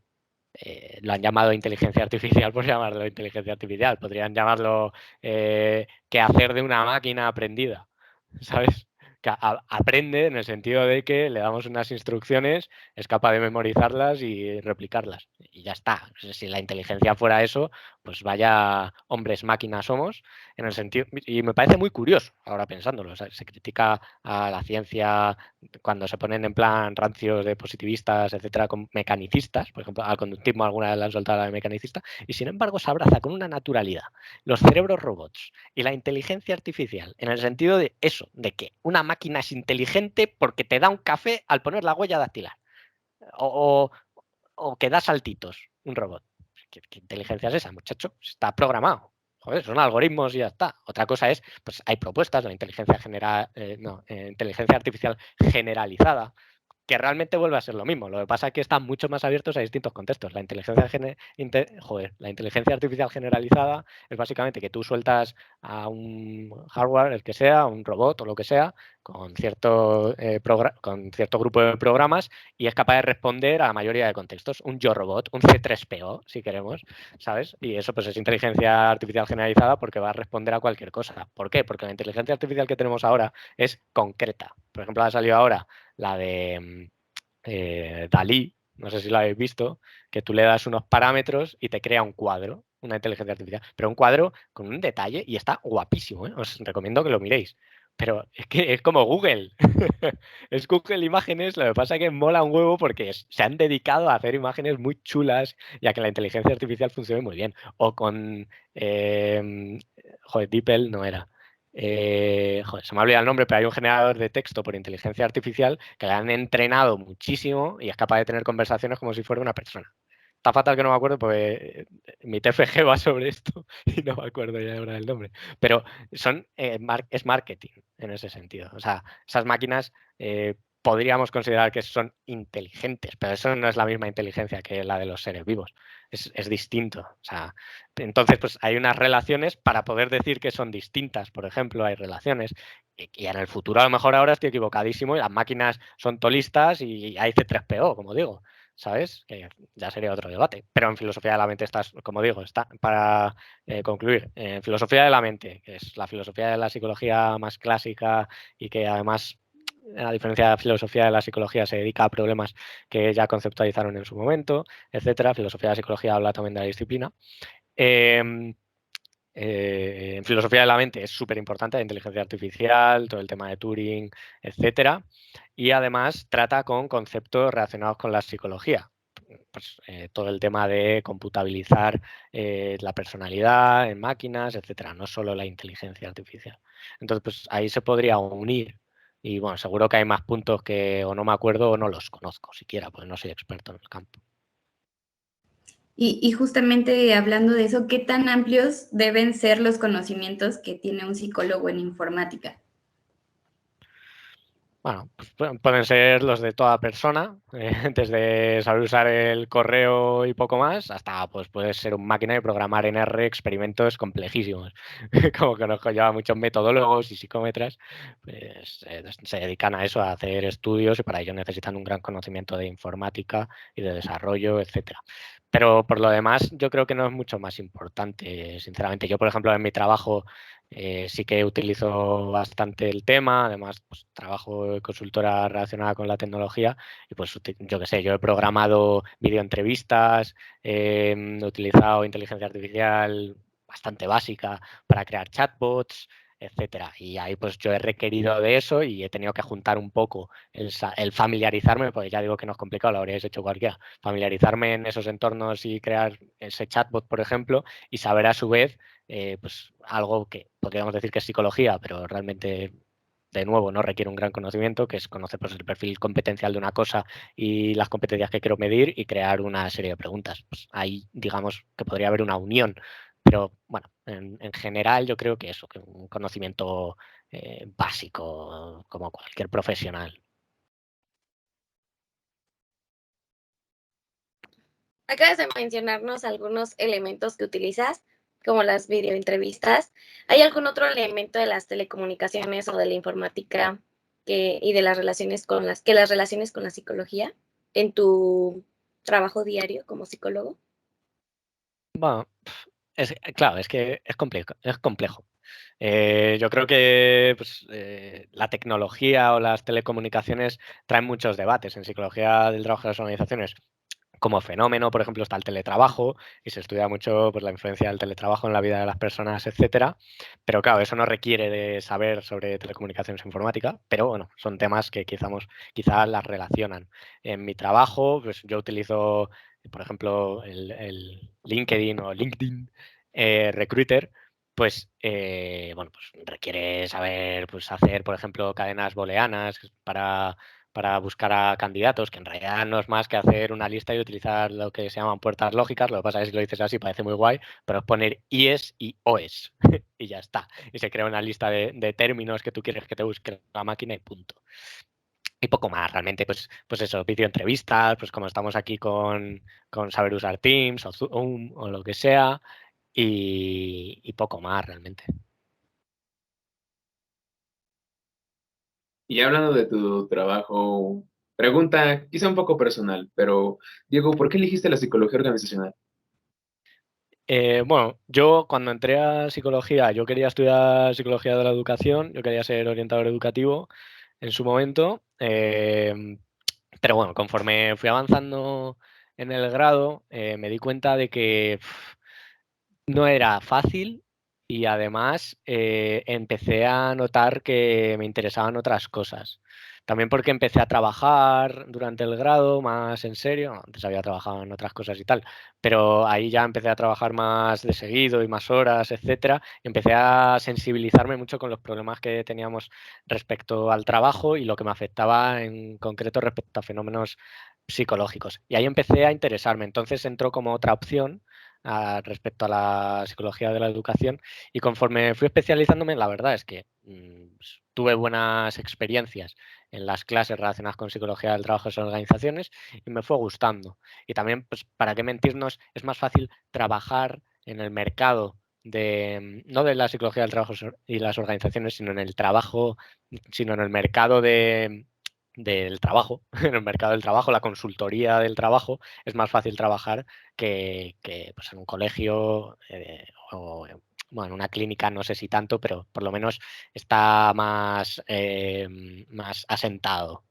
lo han llamado inteligencia artificial por llamarlo inteligencia artificial. Podrían llamarlo qué hacer de una máquina aprendida, ¿sabes? Que aprende en el sentido de que le damos unas instrucciones, es capaz de memorizarlas y replicarlas. Y ya está. Si la inteligencia fuera eso, pues vaya hombres máquinas somos, en el sentido. Y me parece muy curioso, ahora pensándolo. O sea, se critica a la ciencia cuando se ponen en plan rancios de positivistas, etcétera, con mecanicistas, por ejemplo, al conductismo alguna vez le han soltado la de mecanicista, y sin embargo se abraza con una naturalidad los cerebros robots y la inteligencia artificial, en el sentido de eso, de que una máquina es inteligente porque te da un café al poner la huella dactilar, o, o que da saltitos, un robot. ¿Qué inteligencia es esa, muchacho? Está programado. Joder, son algoritmos y ya está. Otra cosa es, pues hay propuestas de la inteligencia inteligencia artificial generalizada, que realmente vuelve a ser lo mismo. Lo que pasa es que están mucho más abiertos a distintos contextos. La inteligencia artificial generalizada es básicamente que tú sueltas a un hardware, el que sea, un robot o lo que sea, con cierto grupo de programas, y es capaz de responder a la mayoría de contextos. Un yo robot, un C3PO, si queremos, ¿sabes? Y eso pues es inteligencia artificial generalizada porque va a responder a cualquier cosa. ¿Por qué? Porque la inteligencia artificial que tenemos ahora es concreta. Por ejemplo, ha salido ahora la de Dalí, no sé si lo habéis visto, que tú le das unos parámetros y te crea un cuadro, una inteligencia artificial, pero un cuadro con un detalle y está guapísimo, ¿eh? Os recomiendo que lo miréis. Pero es que es como Google. Es Google Imágenes, lo que pasa es que mola un huevo porque se han dedicado a hacer imágenes muy chulas y a que la inteligencia artificial funcione muy bien. O con, joder, DeepL no era. Joder, se me ha olvidado el nombre, pero hay un generador de texto por inteligencia artificial que le han entrenado muchísimo y es capaz de tener conversaciones como si fuera una persona. Está fatal que no me acuerdo, porque mi TFG va sobre esto y no me acuerdo ya ahora del nombre. Pero es marketing en ese sentido. O sea, esas máquinas podríamos considerar que son inteligentes, pero eso no es la misma inteligencia que la de los seres vivos. Es distinto. O sea, entonces, pues hay unas relaciones para poder decir que son distintas. Por ejemplo, hay relaciones. Y en el futuro, a lo mejor ahora estoy equivocadísimo y las máquinas son tolistas y hay C3PO, como digo. ¿Sabes? Que ya sería otro debate. Pero en filosofía de la mente estás, como digo, está para concluir. En filosofía de la mente, que es la filosofía de la psicología más clásica y que además, a diferencia de la filosofía de la psicología, se dedica a problemas que ya conceptualizaron en su momento, etcétera. Filosofía de la psicología habla también de la disciplina. En filosofía de la mente es súper importante la inteligencia artificial, todo el tema de Turing, etcétera. Y además trata con conceptos relacionados con la psicología. Pues, todo el tema de computabilizar la personalidad en máquinas, etcétera, no solo la inteligencia artificial. Entonces, pues ahí se podría unir. Y bueno, seguro que hay más puntos que o no me acuerdo o no los conozco siquiera, porque no soy experto en el campo. Y justamente hablando de eso, ¿qué tan amplios deben ser los conocimientos que tiene un psicólogo en informática? Bueno, pues pueden ser los de toda persona, desde saber usar el correo y poco más, hasta pues puedes ser un máquina de programar en R experimentos complejísimos. Como conozco ya a muchos metodólogos y psicómetras, pues se dedican a eso, a hacer estudios, y para ello necesitan un gran conocimiento de informática y de desarrollo, etcétera. Pero por lo demás, yo creo que no es mucho más importante, sinceramente. Yo, por ejemplo, en mi trabajo sí que utilizo bastante el tema. Además, pues, trabajo de consultora relacionada con la tecnología y pues yo qué sé, yo he programado videoentrevistas, he utilizado inteligencia artificial bastante básica para crear chatbots, etcétera. Y ahí pues yo he requerido de eso y he tenido que juntar un poco el familiarizarme, porque ya digo que no es complicado, lo habríais hecho cualquiera, familiarizarme en esos entornos y crear ese chatbot, por ejemplo, y saber a su vez pues algo que podríamos decir que es psicología, pero realmente de nuevo no requiere un gran conocimiento, que es conocer pues, el perfil competencial de una cosa y las competencias que quiero medir y crear una serie de preguntas. Pues ahí digamos que podría haber una unión, pero bueno, en general yo creo que eso, que un conocimiento básico como cualquier profesional. Acabas de mencionarnos algunos elementos que utilizas, como las videoentrevistas. ¿Hay algún otro elemento de las telecomunicaciones o de la informática y de las relaciones con las relaciones con la psicología en tu trabajo diario como psicólogo? Bueno, claro, es que es complejo, es complejo. Yo creo que pues, la tecnología o las telecomunicaciones traen muchos debates en psicología del trabajo de las organizaciones. Como fenómeno, por ejemplo, está el teletrabajo y se estudia mucho pues, la influencia del teletrabajo en la vida de las personas, etcétera. Pero claro, eso no requiere de saber sobre telecomunicaciones e informática, pero bueno, son temas que quizás las relacionan. En mi trabajo, pues yo utilizo, por ejemplo, el LinkedIn o LinkedIn Recruiter, pues, bueno, pues requiere saber pues, hacer, por ejemplo, cadenas booleanas para buscar a candidatos, que en realidad no es más que hacer una lista y utilizar lo que se llaman puertas lógicas. Lo que pasa es que si lo dices así parece muy guay, pero es poner IES y OES y ya está. Y se crea una lista de términos que tú quieres que te busque la máquina y punto. Y poco más, realmente, pues eso, videoentrevistas, pues como estamos aquí con saber usar Teams o Zoom o lo que sea, y poco más realmente. Y hablando de tu trabajo, pregunta quizá un poco personal, pero Diego, ¿por qué elegiste la psicología organizacional? Bueno, yo cuando entré a psicología, yo quería estudiar psicología de la educación, yo quería ser orientador educativo en su momento, pero bueno, conforme fui avanzando en el grado, me di cuenta de que no era fácil y además empecé a notar que me interesaban otras cosas. También porque empecé a trabajar durante el grado más en serio. Antes había trabajado en otras cosas y tal, pero ahí ya empecé a trabajar más de seguido y más horas, etcétera. Y empecé a sensibilizarme mucho con los problemas que teníamos respecto al trabajo y lo que me afectaba en concreto respecto a fenómenos psicológicos. Y ahí empecé a interesarme. Entonces entró como otra opción respecto a la psicología de la educación y conforme fui especializándome, la verdad es que pues, tuve buenas experiencias en las clases relacionadas con psicología del trabajo en las organizaciones y me fue gustando. Y también, pues, para qué mentirnos, es más fácil trabajar en el mercado no de la psicología del trabajo y las organizaciones, sino en el trabajo, sino en el mercado del trabajo, en el mercado del trabajo, la consultoría del trabajo, es más fácil trabajar que pues en un colegio o bueno, en una clínica no sé si tanto, pero por lo menos está más asentado.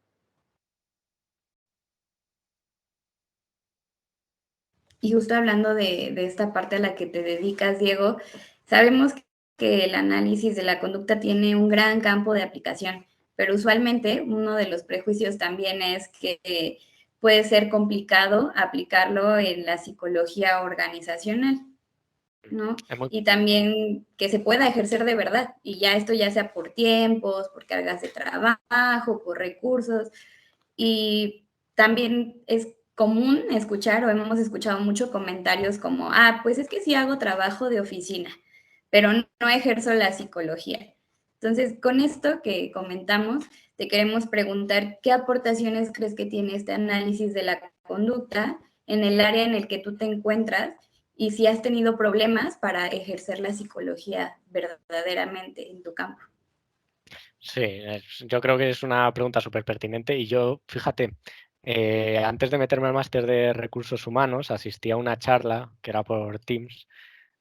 Y justo hablando de esta parte a la que te dedicas, Diego, sabemos que el análisis de la conducta tiene un gran campo de aplicación, pero usualmente uno de los prejuicios también es que puede ser complicado aplicarlo en la psicología organizacional, ¿no? Es muy, Y también que se pueda ejercer de verdad, y ya esto ya sea por tiempos, por cargas de trabajo, por recursos, y también es común escuchar o hemos escuchado mucho comentarios como, pues es que sí hago trabajo de oficina, pero no ejerzo la psicología. Entonces, con esto que comentamos, te queremos preguntar qué aportaciones crees que tiene este análisis de la conducta en el área en el que tú te encuentras y si has tenido problemas para ejercer la psicología verdaderamente en tu campo. sí, yo creo que es una pregunta súper pertinente y yo, fíjate, Antes de meterme al máster de recursos humanos, asistí a una charla que era por Teams,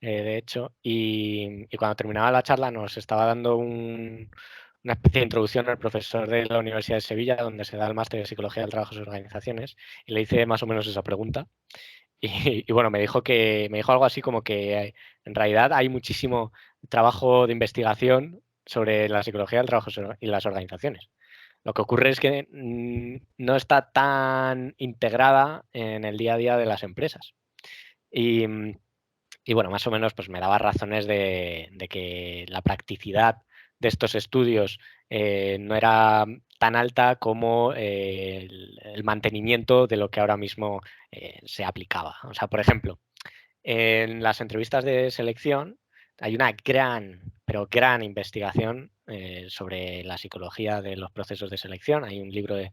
de hecho, y cuando terminaba la charla nos estaba dando una especie de introducción al profesor de la Universidad de Sevilla, donde se da el máster de Psicología del Trabajo y Organizaciones, y le hice más o menos esa pregunta. Y bueno, me dijo algo así como que en realidad hay muchísimo trabajo de investigación sobre la psicología del trabajo y las organizaciones. Lo que ocurre es que no está tan integrada en el día a día de las empresas. Y, y bueno, más o menos pues me daba razones de que la practicidad de estos estudios no era tan alta como el mantenimiento de lo que ahora mismo se aplicaba. O sea, por ejemplo, en las entrevistas de selección hay una gran, pero gran investigación sobre la psicología de los procesos de selección. Hay un libro de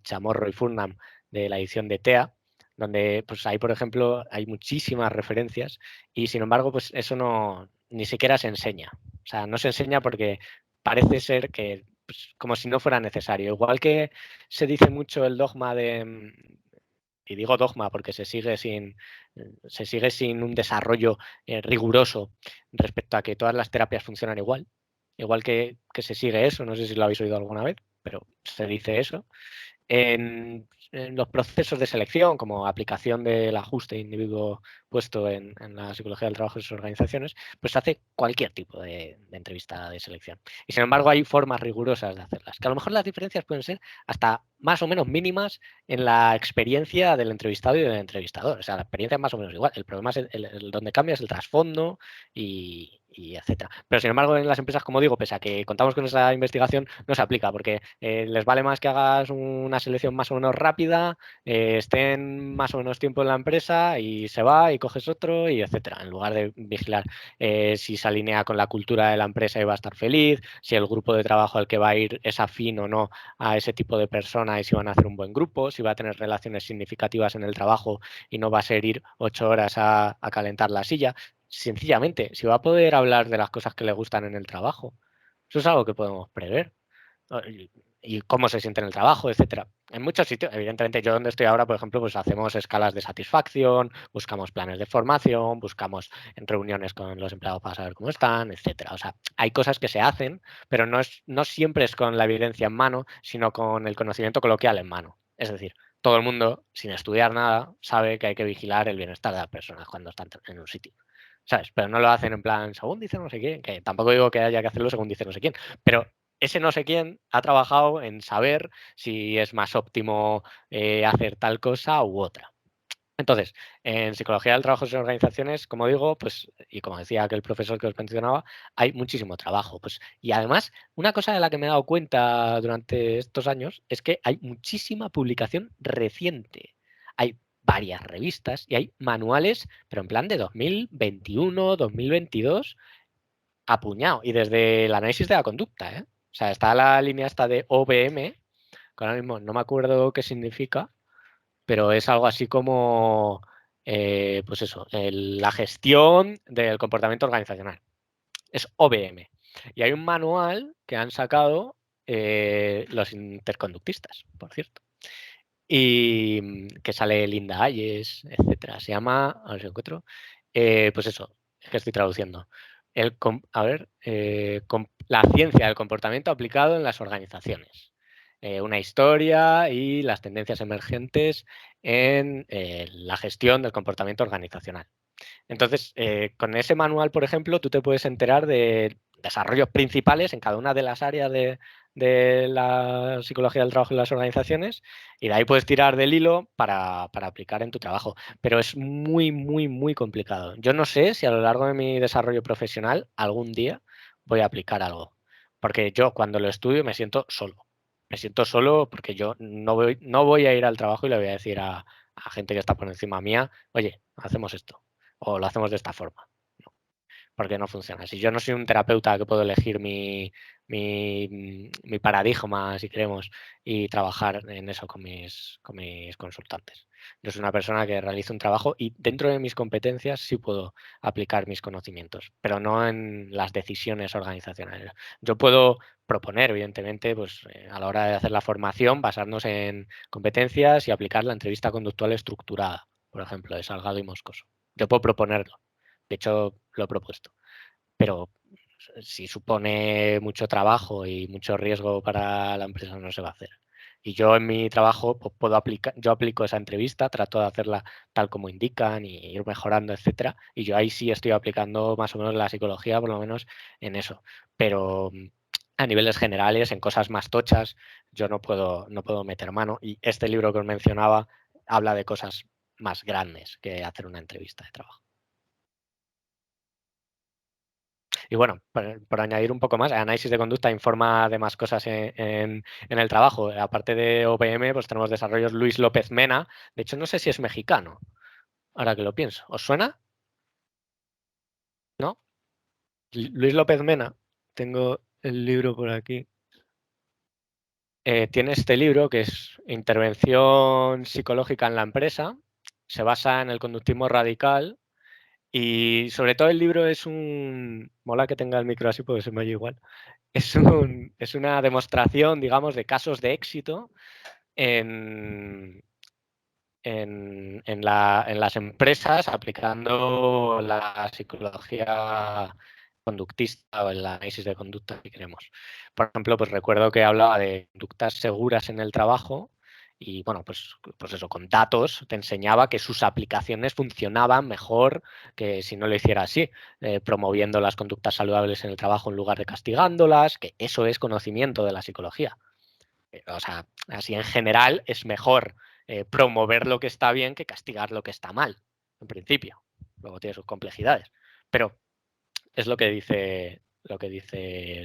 Chamorro y Furnham de la edición de TEA, donde pues ahí, por ejemplo, hay muchísimas referencias y sin embargo, pues eso no ni siquiera se enseña. O sea, no se enseña porque parece ser que pues, como si no fuera necesario. Igual que se dice mucho el dogma de, y digo dogma porque se sigue sin un desarrollo riguroso respecto a que todas las terapias funcionan igual. Igual que se sigue eso, no sé si lo habéis oído alguna vez, pero se dice eso. En los procesos de selección, como aplicación del ajuste individuo puesto en la psicología del trabajo y sus organizaciones, pues se hace cualquier tipo de entrevista de selección. Y sin embargo hay formas rigurosas de hacerlas, que a lo mejor las diferencias pueden ser hasta más o menos mínimas en la experiencia del entrevistado y del entrevistador. O sea, la experiencia es más o menos igual. El problema es donde cambia es el trasfondo y etcétera. Pero sin embargo, en las empresas, como digo, pese a que contamos con esa investigación, no se aplica porque les vale más que hagas una selección más o menos rápida, estén más o menos tiempo en la empresa y se va y coges otro y etcétera, en lugar de vigilar si se alinea con la cultura de la empresa y va a estar feliz, si el grupo de trabajo al que va a ir es afín o no a ese tipo de persona y si van a hacer un buen grupo, si va a tener relaciones significativas en el trabajo y no va a ser ir 8 horas a calentar la silla. Sencillamente, si va a poder hablar de las cosas que le gustan en el trabajo. Eso es algo que podemos prever. Y cómo se siente en el trabajo, etcétera. En muchos sitios, evidentemente, yo donde estoy ahora, por ejemplo, pues hacemos escalas de satisfacción, buscamos planes de formación, buscamos en reuniones con los empleados para saber cómo están, etcétera. O sea, hay cosas que se hacen, pero no siempre es con la evidencia en mano, sino con el conocimiento coloquial en mano. Es decir, todo el mundo, sin estudiar nada, sabe que hay que vigilar el bienestar de las personas cuando están en un sitio. ¿Sabes? Pero no lo hacen en plan, según dice no sé quién, que tampoco digo que haya que hacerlo según dice no sé quién, pero ese no sé quién ha trabajado en saber si es más óptimo hacer tal cosa u otra. Entonces, en psicología del trabajo y organizaciones, como digo, pues, y como decía aquel profesor que os mencionaba, hay muchísimo trabajo. Pues, y además, una cosa de la que me he dado cuenta durante estos años es que hay muchísima publicación reciente. Hay varias revistas y hay manuales, pero en plan de 2021, 2022, apuñado. Y desde el análisis de la conducta, ¿eh? O sea, está la línea esta de OBM, que ahora mismo no me acuerdo qué significa, pero es algo así como, pues eso, la gestión del comportamiento organizacional. Es OBM. Y hay un manual que han sacado los interconductistas, por cierto. Y que sale Linda Ayes, etcétera. Se llama, a ver si lo encuentro, pues eso, es que estoy traduciendo. La ciencia del comportamiento aplicado en las organizaciones. Una historia y las tendencias emergentes en la gestión del comportamiento organizacional. Entonces, con ese manual, por ejemplo, tú te puedes enterar de desarrollos principales en cada una de las áreas de la psicología del trabajo y las organizaciones, y de ahí puedes tirar del hilo para aplicar en tu trabajo. Pero es muy, muy, muy complicado. Yo no sé si a lo largo de mi desarrollo profesional algún día voy a aplicar algo, porque yo cuando lo estudio me siento solo. Me siento solo porque yo no voy a ir al trabajo y le voy a decir a gente que está por encima mía, oye, hacemos esto o lo hacemos de esta forma. No, porque no funciona. Si yo no soy un terapeuta que puedo elegir mi paradigma, si queremos, y trabajar en eso con mis consultantes. Yo soy una persona que realiza un trabajo y dentro de mis competencias sí puedo aplicar mis conocimientos, pero no en las decisiones organizacionales. Yo puedo proponer, evidentemente, pues a la hora de hacer la formación, basarnos en competencias y aplicar la entrevista conductual estructurada, por ejemplo, de Salgado y Moscoso. Yo puedo proponerlo. De hecho, lo he propuesto. Pero si supone mucho trabajo y mucho riesgo para la empresa, no se va a hacer. Y yo en mi trabajo pues, yo aplico esa entrevista, trato de hacerla tal como indican y ir mejorando, etcétera. Y yo ahí sí estoy aplicando más o menos la psicología, por lo menos en eso. Pero a niveles generales, en cosas más tochas, yo no puedo meter mano. Y este libro que os mencionaba habla de cosas más grandes que hacer una entrevista de trabajo. Y bueno, por añadir un poco más, el análisis de conducta informa de más cosas en el trabajo. Aparte de OPM, pues tenemos desarrollos Luis López Mena. De hecho, no sé si es mexicano, ahora que lo pienso. ¿Os suena? ¿No? Luis López Mena, tengo el libro por aquí. Tiene este libro que es Intervención psicológica en la empresa. Se basa en el conductismo radical. Y sobre todo el libro es un... Mola que tenga el micro así porque se me oye igual. Es una demostración, digamos, de casos de éxito en, en las empresas aplicando la psicología conductista o el análisis de conducta, si queremos. Por ejemplo, pues recuerdo que hablaba de conductas seguras en el trabajo y, bueno, pues eso, con datos te enseñaba que sus aplicaciones funcionaban mejor que si no lo hiciera así, promoviendo las conductas saludables en el trabajo en lugar de castigándolas, que eso es conocimiento de la psicología. O sea, así en general es mejor promover lo que está bien que castigar lo que está mal, en principio. Luego tiene sus complejidades. Pero es lo que dice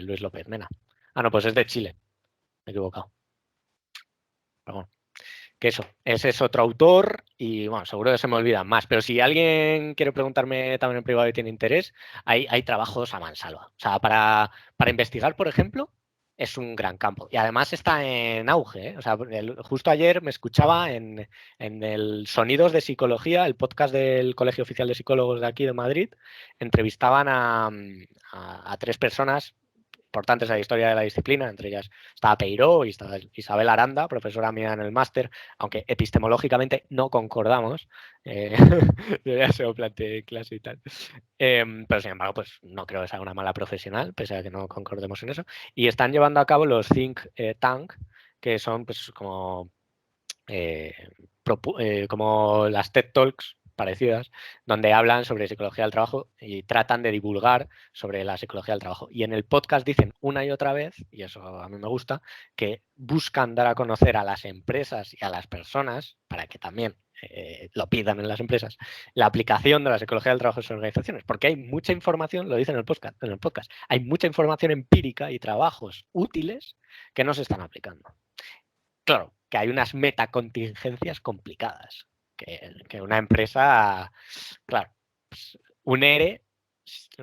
Luis López Mena. Ah, no, pues es de Chile. Me he equivocado. Pero bueno, que eso, ese es otro autor y bueno, seguro que se me olvidan más. Pero si alguien quiere preguntarme también en privado y tiene interés, hay trabajos a mansalva. O sea, para investigar, por ejemplo, es un gran campo. Y además está en auge, ¿eh? O sea, justo ayer me escuchaba en el Sonidos de Psicología, el podcast del Colegio Oficial de Psicólogos de aquí de Madrid, entrevistaban a tres personas importantes de la historia de la disciplina, entre ellas estaba Peiró y estaba Isabel Aranda, profesora mía en el máster, aunque epistemológicamente no concordamos, yo ya se lo planteé en clase y tal. Pero sin embargo, pues no creo que sea una mala profesional, pese a que no concordemos en eso. Y están llevando a cabo los Think Tank, que son pues eh, como las TED Talks parecidas, donde hablan sobre psicología del trabajo y tratan de divulgar sobre la psicología del trabajo. Y en el podcast dicen una y otra vez, y eso a mí me gusta, que buscan dar a conocer a las empresas y a las personas, para que también lo pidan en las empresas, la aplicación de la psicología del trabajo en sus organizaciones, porque hay mucha información, lo dicen en el podcast, hay mucha información empírica y trabajos útiles que no se están aplicando. Claro, que hay unas metacontingencias complicadas. Que una empresa, claro, pues, un ERE,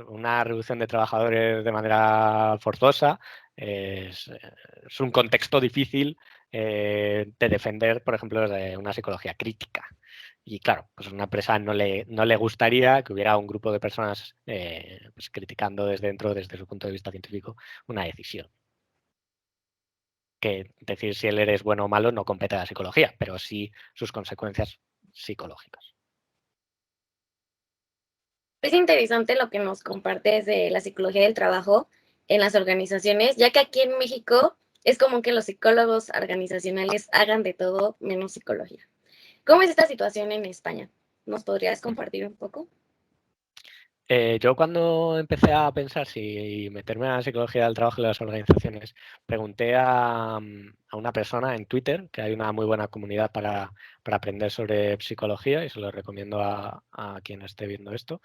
una reducción de trabajadores de manera forzosa, es un contexto difícil de defender, por ejemplo, desde una psicología crítica. Y claro, pues a una empresa no le gustaría que hubiera un grupo de personas pues criticando desde dentro, desde su punto de vista científico, una decisión. Que decir si él eres bueno o malo no compete a la psicología, pero sí sus consecuencias psicológicas. Es interesante lo que nos compartes de la psicología del trabajo en las organizaciones, ya que aquí en México es común que los psicólogos organizacionales hagan de todo menos psicología. ¿Cómo es esta situación en España? ¿Nos podrías compartir un poco? Yo cuando empecé a pensar si meterme en la psicología del trabajo y las organizaciones, pregunté a una persona en Twitter, que hay una muy buena comunidad para aprender sobre psicología y se lo recomiendo a quien esté viendo esto.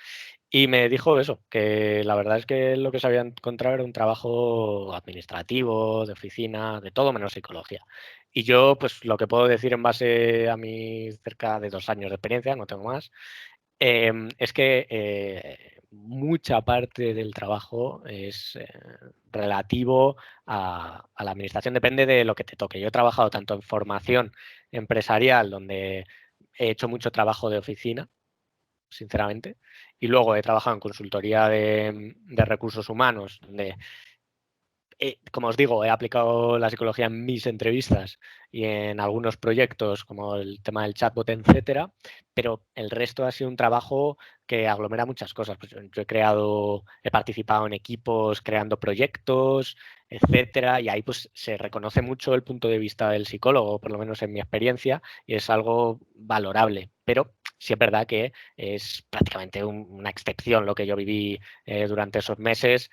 Y me dijo eso, que la verdad es que lo que se había encontrado era un trabajo administrativo, de oficina, de todo menos psicología. Y yo, pues lo que puedo decir en base a mis cerca de 2 años de experiencia, no tengo más, es que mucha parte del trabajo es relativo a la administración, depende de lo que te toque. Yo he trabajado tanto en formación empresarial, donde he hecho mucho trabajo de oficina, sinceramente, y luego he trabajado en consultoría de recursos humanos, donde como os digo, he aplicado la psicología en mis entrevistas y en algunos proyectos, como el tema del chatbot, etcétera, pero el resto ha sido un trabajo que aglomera muchas cosas. Pues yo he participado en equipos creando proyectos, etcétera, y ahí pues se reconoce mucho el punto de vista del psicólogo, por lo menos en mi experiencia, y es algo valorable. Pero sí es verdad que es prácticamente una excepción lo que yo viví durante esos meses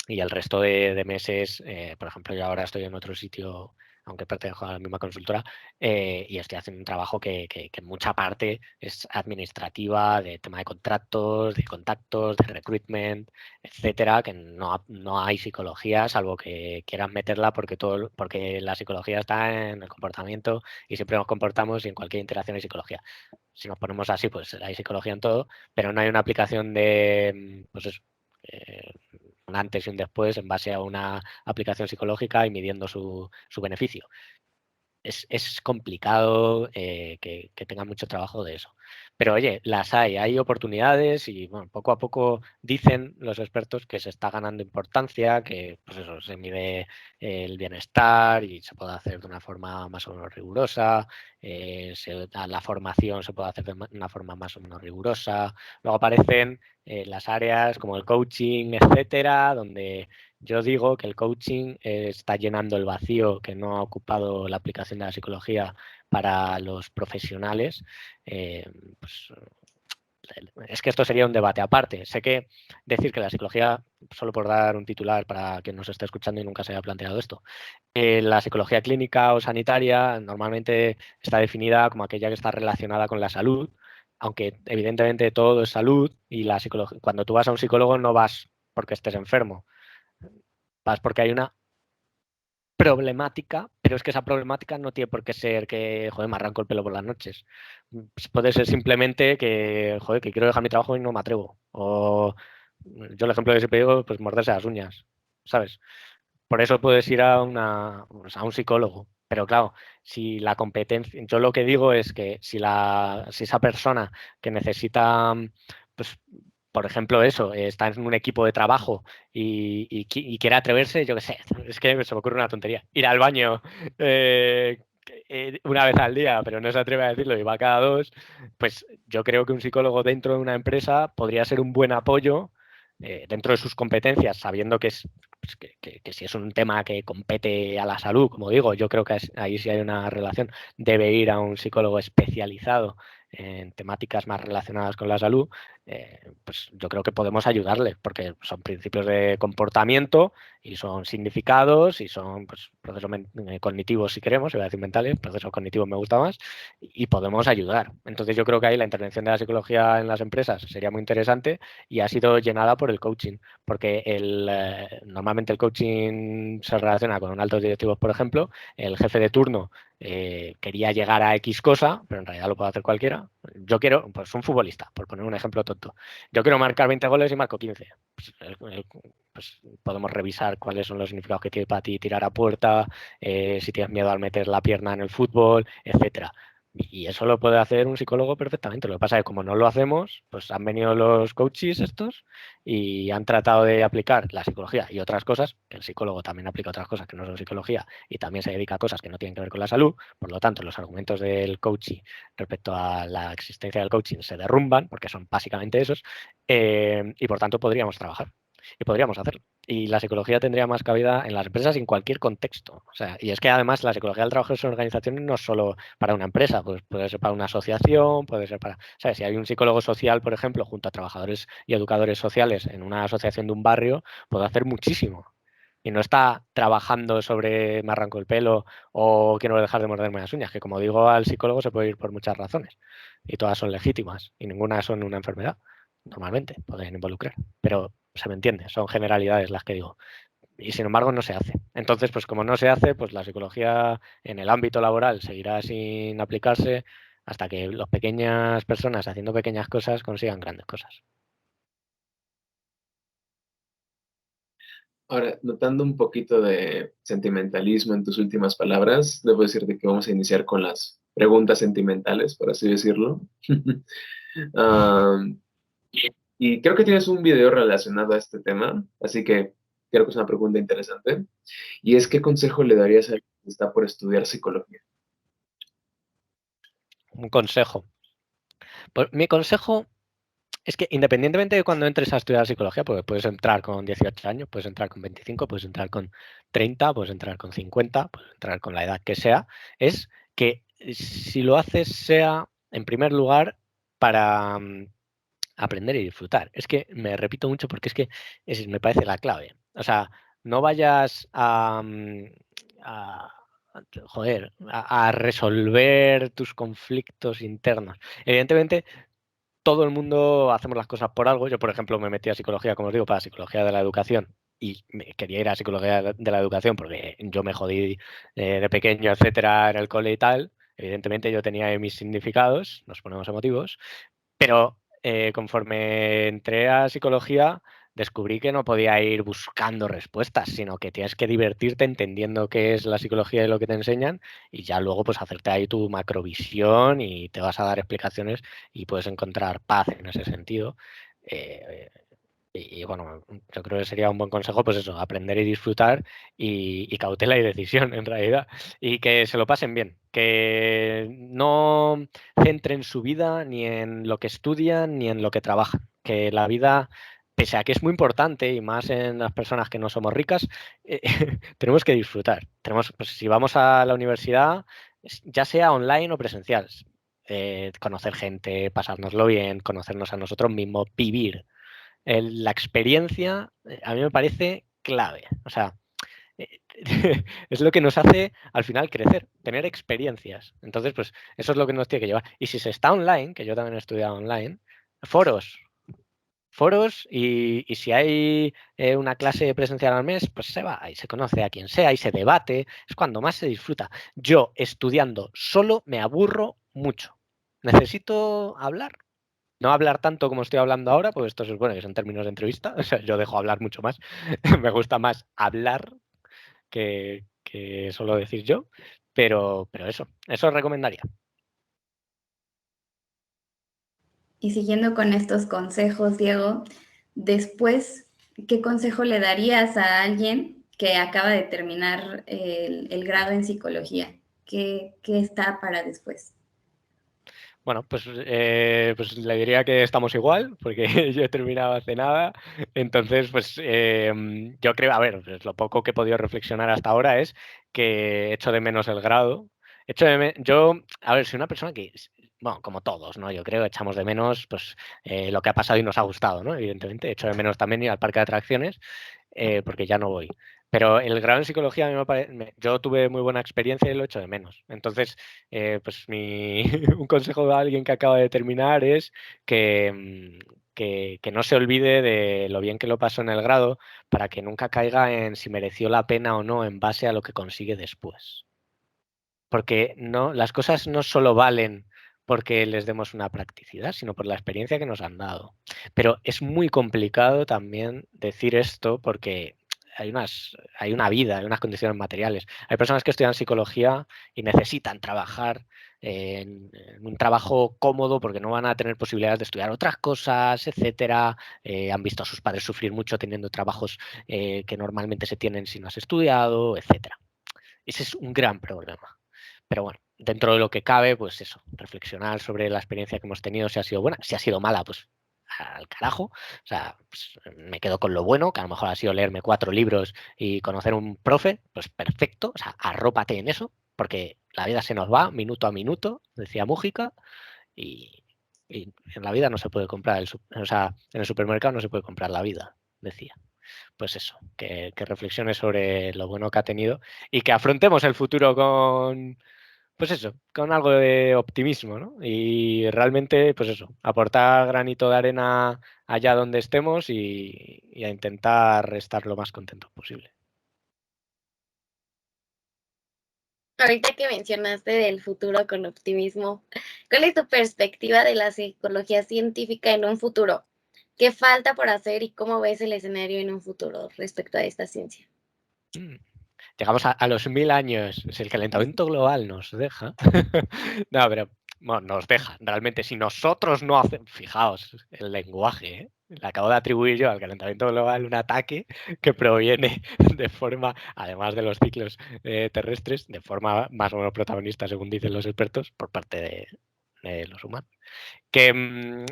y el resto de meses, por ejemplo, yo ahora estoy en otro sitio, aunque pertenezco a la misma consultora, y estoy haciendo un trabajo que en mucha parte es administrativa, de tema de contratos, de contactos, de recruitment, etcétera, que no hay psicología, salvo que quieran meterla porque la psicología está en el comportamiento y siempre nos comportamos y en cualquier interacción hay psicología. Si nos ponemos así, pues hay psicología en todo, pero no hay una aplicación de, pues eso, eh, un antes y un después en base a una aplicación psicológica y midiendo su beneficio. Es complicado que tenga mucho trabajo de eso. Pero oye, las hay oportunidades y bueno, poco a poco dicen los expertos que se está ganando importancia, que pues eso, se mide el bienestar y se puede hacer de una forma más o menos rigurosa, la formación se puede hacer de una forma más o menos rigurosa. Luego aparecen las áreas como el coaching, etcétera, donde yo digo que el coaching está llenando el vacío que no ha ocupado la aplicación de la psicología para los profesionales. Pues, es que esto sería un debate aparte. Sé que decir que la psicología, solo por dar un titular para quien nos esté escuchando y nunca se haya planteado esto, la psicología clínica o sanitaria normalmente está definida como aquella que está relacionada con la salud, aunque evidentemente todo es salud y la psicología, cuando tú vas a un psicólogo no vas porque estés enfermo, vas porque hay una problemática, pero es que esa problemática no tiene por qué ser que, joder, me arranco el pelo por las noches. Pues puede ser simplemente que, joder, que quiero dejar mi trabajo y no me atrevo. O yo el ejemplo que siempre digo, pues morderse las uñas, ¿sabes? Por eso puedes ir pues, a un psicólogo. Pero claro, si la competencia, yo lo que digo es que si esa persona que necesita, pues, por ejemplo, eso, está en un equipo de trabajo y quiere atreverse, yo qué sé, es que se me ocurre una tontería, ir al baño eh, una vez al día, pero no se atreve a decirlo y va cada dos, pues yo creo que un psicólogo dentro de una empresa podría ser un buen apoyo dentro de sus competencias, sabiendo que es pues que si es un tema que compete a la salud, como digo, yo creo que ahí sí hay una relación, debe ir a un psicólogo especializado en temáticas más relacionadas con la salud, pues yo creo que podemos ayudarle, porque son principios de comportamiento y son significados y son pues, procesos cognitivos, si queremos, iba a decir mentales, procesos cognitivos me gusta más, y podemos ayudar. Entonces yo creo que ahí la intervención de la psicología en las empresas sería muy interesante y ha sido llenada por el coaching, porque normalmente el coaching se relaciona con altos directivos, por ejemplo, el jefe de turno quería llegar a X cosa, pero en realidad lo puede hacer cualquiera. Yo quiero, pues un futbolista, por poner un ejemplo tonto. Yo quiero marcar 20 goles y marco 15. Pues, pues podemos revisar cuáles son los significados que tiene para ti tirar a puerta, si tienes miedo al meter la pierna en el fútbol, etcétera. Y eso lo puede hacer un psicólogo perfectamente. Lo que pasa es que como no lo hacemos, pues han venido los coaches estos y han tratado de aplicar la psicología y otras cosas, que el psicólogo también aplica otras cosas que no son psicología y también se dedica a cosas que no tienen que ver con la salud. Por lo tanto, los argumentos del coaching respecto a la existencia del coaching se derrumban, porque son básicamente esos, y por tanto podríamos trabajar y podríamos hacerlo. Y la psicología tendría más cabida en las empresas y en cualquier contexto. O sea, y es que además la psicología del trabajo en organizaciones no es solo para una empresa, pues puede ser para una asociación, puede ser para, ¿sabes? Si hay un psicólogo social, por ejemplo, junto a trabajadores y educadores sociales en una asociación de un barrio, puede hacer muchísimo. Y no está trabajando sobre me arranco el pelo o quiero dejar de morderme las uñas, que como digo, al psicólogo se puede ir por muchas razones y todas son legítimas y ninguna son una enfermedad. Normalmente pueden involucrar, pero se me entiende, son generalidades las que digo. Y sin embargo no se hace. Entonces, pues como no se hace, pues la psicología en el ámbito laboral seguirá sin aplicarse hasta que las pequeñas personas haciendo pequeñas cosas consigan grandes cosas. Ahora, notando un poquito de sentimentalismo en tus últimas palabras, debo decirte que vamos a iniciar con las preguntas sentimentales, por así decirlo. Am, y creo que tienes un video relacionado a este tema, así que creo que es una pregunta interesante. Y es, ¿qué consejo le darías a alguien que está por estudiar psicología? Un consejo. Pues mi consejo es que independientemente de cuando entres a estudiar psicología, porque puedes entrar con 18 años, puedes entrar con 25, puedes entrar con 30, puedes entrar con 50, puedes entrar con la edad que sea, es que si lo haces sea, en primer lugar, para aprender y disfrutar. Es que me repito mucho porque es que me parece la clave. O sea, no vayas a joder, a resolver tus conflictos internos. Evidentemente, todo el mundo hacemos las cosas por algo. Yo, por ejemplo, me metí a psicología, como os digo, para psicología de la educación y quería ir a psicología de la educación porque yo me jodí de pequeño, etcétera, en el cole y tal. Evidentemente yo tenía ahí mis significados, nos ponemos emotivos, pero conforme entré a psicología, descubrí que no podía ir buscando respuestas, sino que tienes que divertirte entendiendo qué es la psicología y lo que te enseñan, y ya luego pues hacerte ahí tu macrovisión y te vas a dar explicaciones y puedes encontrar paz en ese sentido. Eh, bueno, yo creo que sería un buen consejo, pues eso, aprender y disfrutar y cautela y decisión en realidad. Y que se lo pasen bien, que no centren su vida ni en lo que estudian ni en lo que trabajan. Que la vida, pese a que es muy importante y más en las personas que no somos ricas, eh, tenemos que disfrutar. Tenemos, pues, si vamos a la universidad, ya sea online o presencial, conocer gente, pasárnoslo bien, conocernos a nosotros mismos, vivir la experiencia a mí me parece clave. O sea, eh, es lo que nos hace al final crecer, tener experiencias. Entonces, pues eso es lo que nos tiene que llevar. Y si se está online, que yo también he estudiado online, foros. Foros y si hay una clase presencial al mes, pues se va y se conoce a quien sea y se debate. Es cuando más se disfruta. Yo estudiando solo me aburro mucho. Necesito hablar, no hablar tanto como estoy hablando ahora, porque esto se supone que son términos de entrevista. O sea, yo dejo hablar mucho más. Me gusta más hablar que solo decir yo. Pero eso recomendaría. Y siguiendo con estos consejos, Diego, después, ¿qué consejo le darías a alguien que acaba de terminar el grado en psicología? ¿Qué está para después? Bueno, pues le diría que estamos igual, porque yo he terminado hace nada. Entonces, pues yo creo, a ver, pues, lo poco que he podido reflexionar hasta ahora es que echo de menos el grado. Yo, a ver, soy una persona que, bueno, como todos, ¿no? Yo creo que echamos de menos pues lo que ha pasado y nos ha gustado, ¿no? Evidentemente, echo de menos también ir al parque de atracciones porque ya no voy. Pero el grado en psicología, a mí yo tuve muy buena experiencia y lo echo de menos. Entonces, pues un consejo de alguien que acaba de terminar es que no se olvide de lo bien que lo pasó en el grado para que nunca caiga en si mereció la pena o no en base a lo que consigue después. Porque no, las cosas no solo valen porque les demos una practicidad, sino por la experiencia que nos han dado. Pero es muy complicado también decir esto porque hay una vida, hay unas condiciones materiales. Hay personas que estudian psicología y necesitan trabajar en un trabajo cómodo porque no van a tener posibilidades de estudiar otras cosas, etcétera. Han visto a sus padres sufrir mucho teniendo trabajos que normalmente se tienen si no has estudiado, etcétera. Ese es un gran problema. Pero bueno, dentro de lo que cabe, pues eso, reflexionar sobre la experiencia que hemos tenido, si ha sido buena, si ha sido mala, pues al carajo. O sea, pues, me quedo con lo bueno, que a lo mejor ha sido leerme 4 libros y conocer un profe, pues perfecto. O sea, arrópate en eso, porque la vida se nos va minuto a minuto, decía Mújica, y, y en la vida no se puede comprar, o sea, en el supermercado no se puede comprar la vida, decía. Pues eso, que reflexione sobre lo bueno que ha tenido y que afrontemos el futuro con, pues eso, con algo de optimismo, ¿no? Y realmente, pues eso, aportar granito de arena allá donde estemos y a intentar estar lo más contentos posible. Ahorita que mencionaste del futuro con optimismo, ¿cuál es tu perspectiva de la psicología científica en un futuro? ¿Qué falta por hacer y cómo ves el escenario en un futuro respecto a esta ciencia? Llegamos a los 1000 años, si el calentamiento global nos deja. No, pero bueno, nos deja. Realmente, si nosotros no hacemos, fijaos, el lenguaje, ¿eh? Le acabo de atribuir yo al calentamiento global un ataque que proviene de forma, además de los ciclos terrestres, de forma más o menos protagonista, según dicen los expertos, por parte de los humanos. Que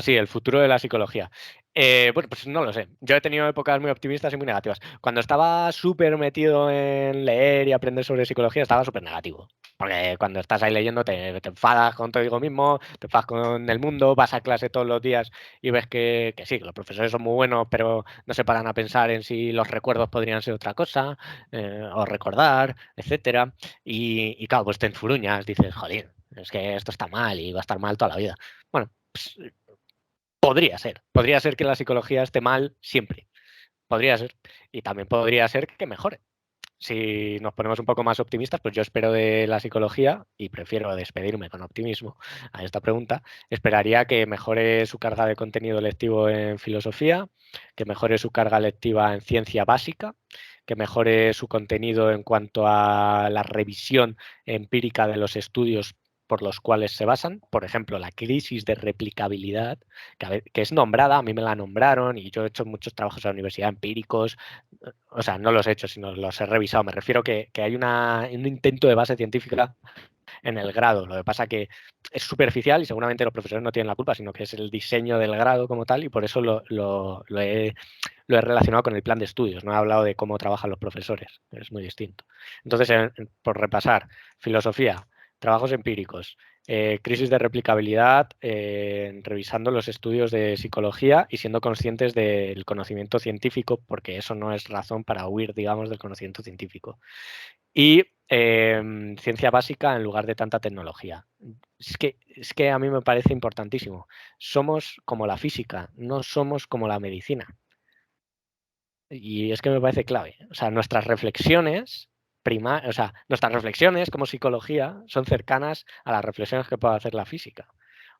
sí, el futuro de la psicología. Bueno, pues no lo sé. Yo he tenido épocas muy optimistas y muy negativas. Cuando estaba súper metido en leer y aprender sobre psicología, estaba súper negativo. Porque cuando estás ahí leyendo te enfadas contigo mismo, te enfadas con el mundo, vas a clase todos los días y ves que sí, que los profesores son muy buenos, pero no se paran a pensar en si los recuerdos podrían ser otra cosa, o recordar, etcétera. Y claro, pues te enfuruñas, dices, joder, es que esto está mal y va a estar mal toda la vida. Bueno, pues, podría ser que la psicología esté mal siempre, podría ser, y también podría ser que mejore. Si nos ponemos un poco más optimistas, pues yo espero de la psicología, y prefiero despedirme con optimismo a esta pregunta, esperaría que mejore su carga de contenido lectivo en filosofía, que mejore su carga lectiva en ciencia básica, que mejore su contenido en cuanto a la revisión empírica de los estudios por los cuales se basan, por ejemplo, la crisis de replicabilidad, que es nombrada, a mí me la nombraron y yo he hecho muchos trabajos en la universidad empíricos, o sea, no los he hecho, sino los he revisado. Me refiero que hay un intento de base científica en el grado. Lo que pasa que es superficial y seguramente los profesores no tienen la culpa, sino que es el diseño del grado como tal y por eso lo he relacionado con el plan de estudios. No he hablado de cómo trabajan los profesores, es muy distinto. Entonces, por repasar, filosofía, trabajos empíricos, crisis de replicabilidad, revisando los estudios de psicología y siendo conscientes del conocimiento científico, porque eso no es razón para huir, digamos, del conocimiento científico. Y ciencia básica en lugar de tanta tecnología. Es que a mí me parece importantísimo. Somos como la física, no somos como la medicina. Y es que me parece clave. O sea, nuestras reflexiones nuestras reflexiones como psicología son cercanas a las reflexiones que puede hacer la física.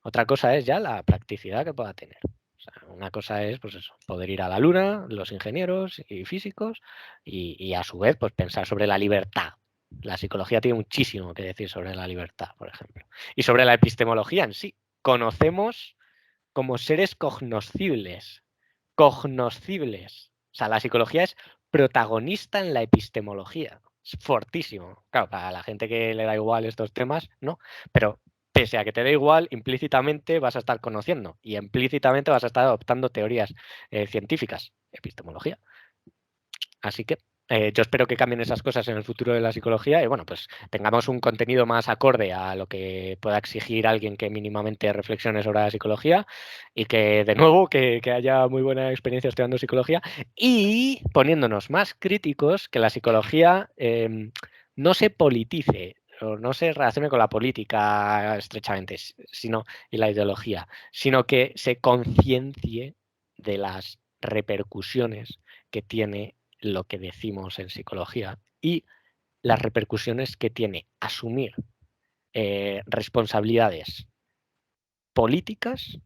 Otra cosa es ya la practicidad que pueda tener. O sea, una cosa es, pues eso, poder ir a la luna, los ingenieros y físicos, y a su vez, pues pensar sobre la libertad. La psicología tiene muchísimo que decir sobre la libertad, por ejemplo. Y sobre la epistemología en sí. Conocemos como seres cognoscibles. Cognoscibles. O sea, la psicología es protagonista en la epistemología. Es fortísimo. Claro, para la gente que le da igual estos temas, no. Pero pese a que te da igual, implícitamente vas a estar conociendo y implícitamente vas a estar adoptando teorías científicas, epistemología. Así que yo espero que cambien esas cosas en el futuro de la psicología y bueno, pues tengamos un contenido más acorde a lo que pueda exigir alguien que mínimamente reflexione sobre la psicología y que de nuevo que haya muy buena experiencia estudiando psicología y poniéndonos más críticos, que la psicología no se politice o no se relacione con la política estrechamente y la ideología, sino que se conciencie de las repercusiones que tiene lo que decimos en psicología y las repercusiones que tiene asumir responsabilidades políticas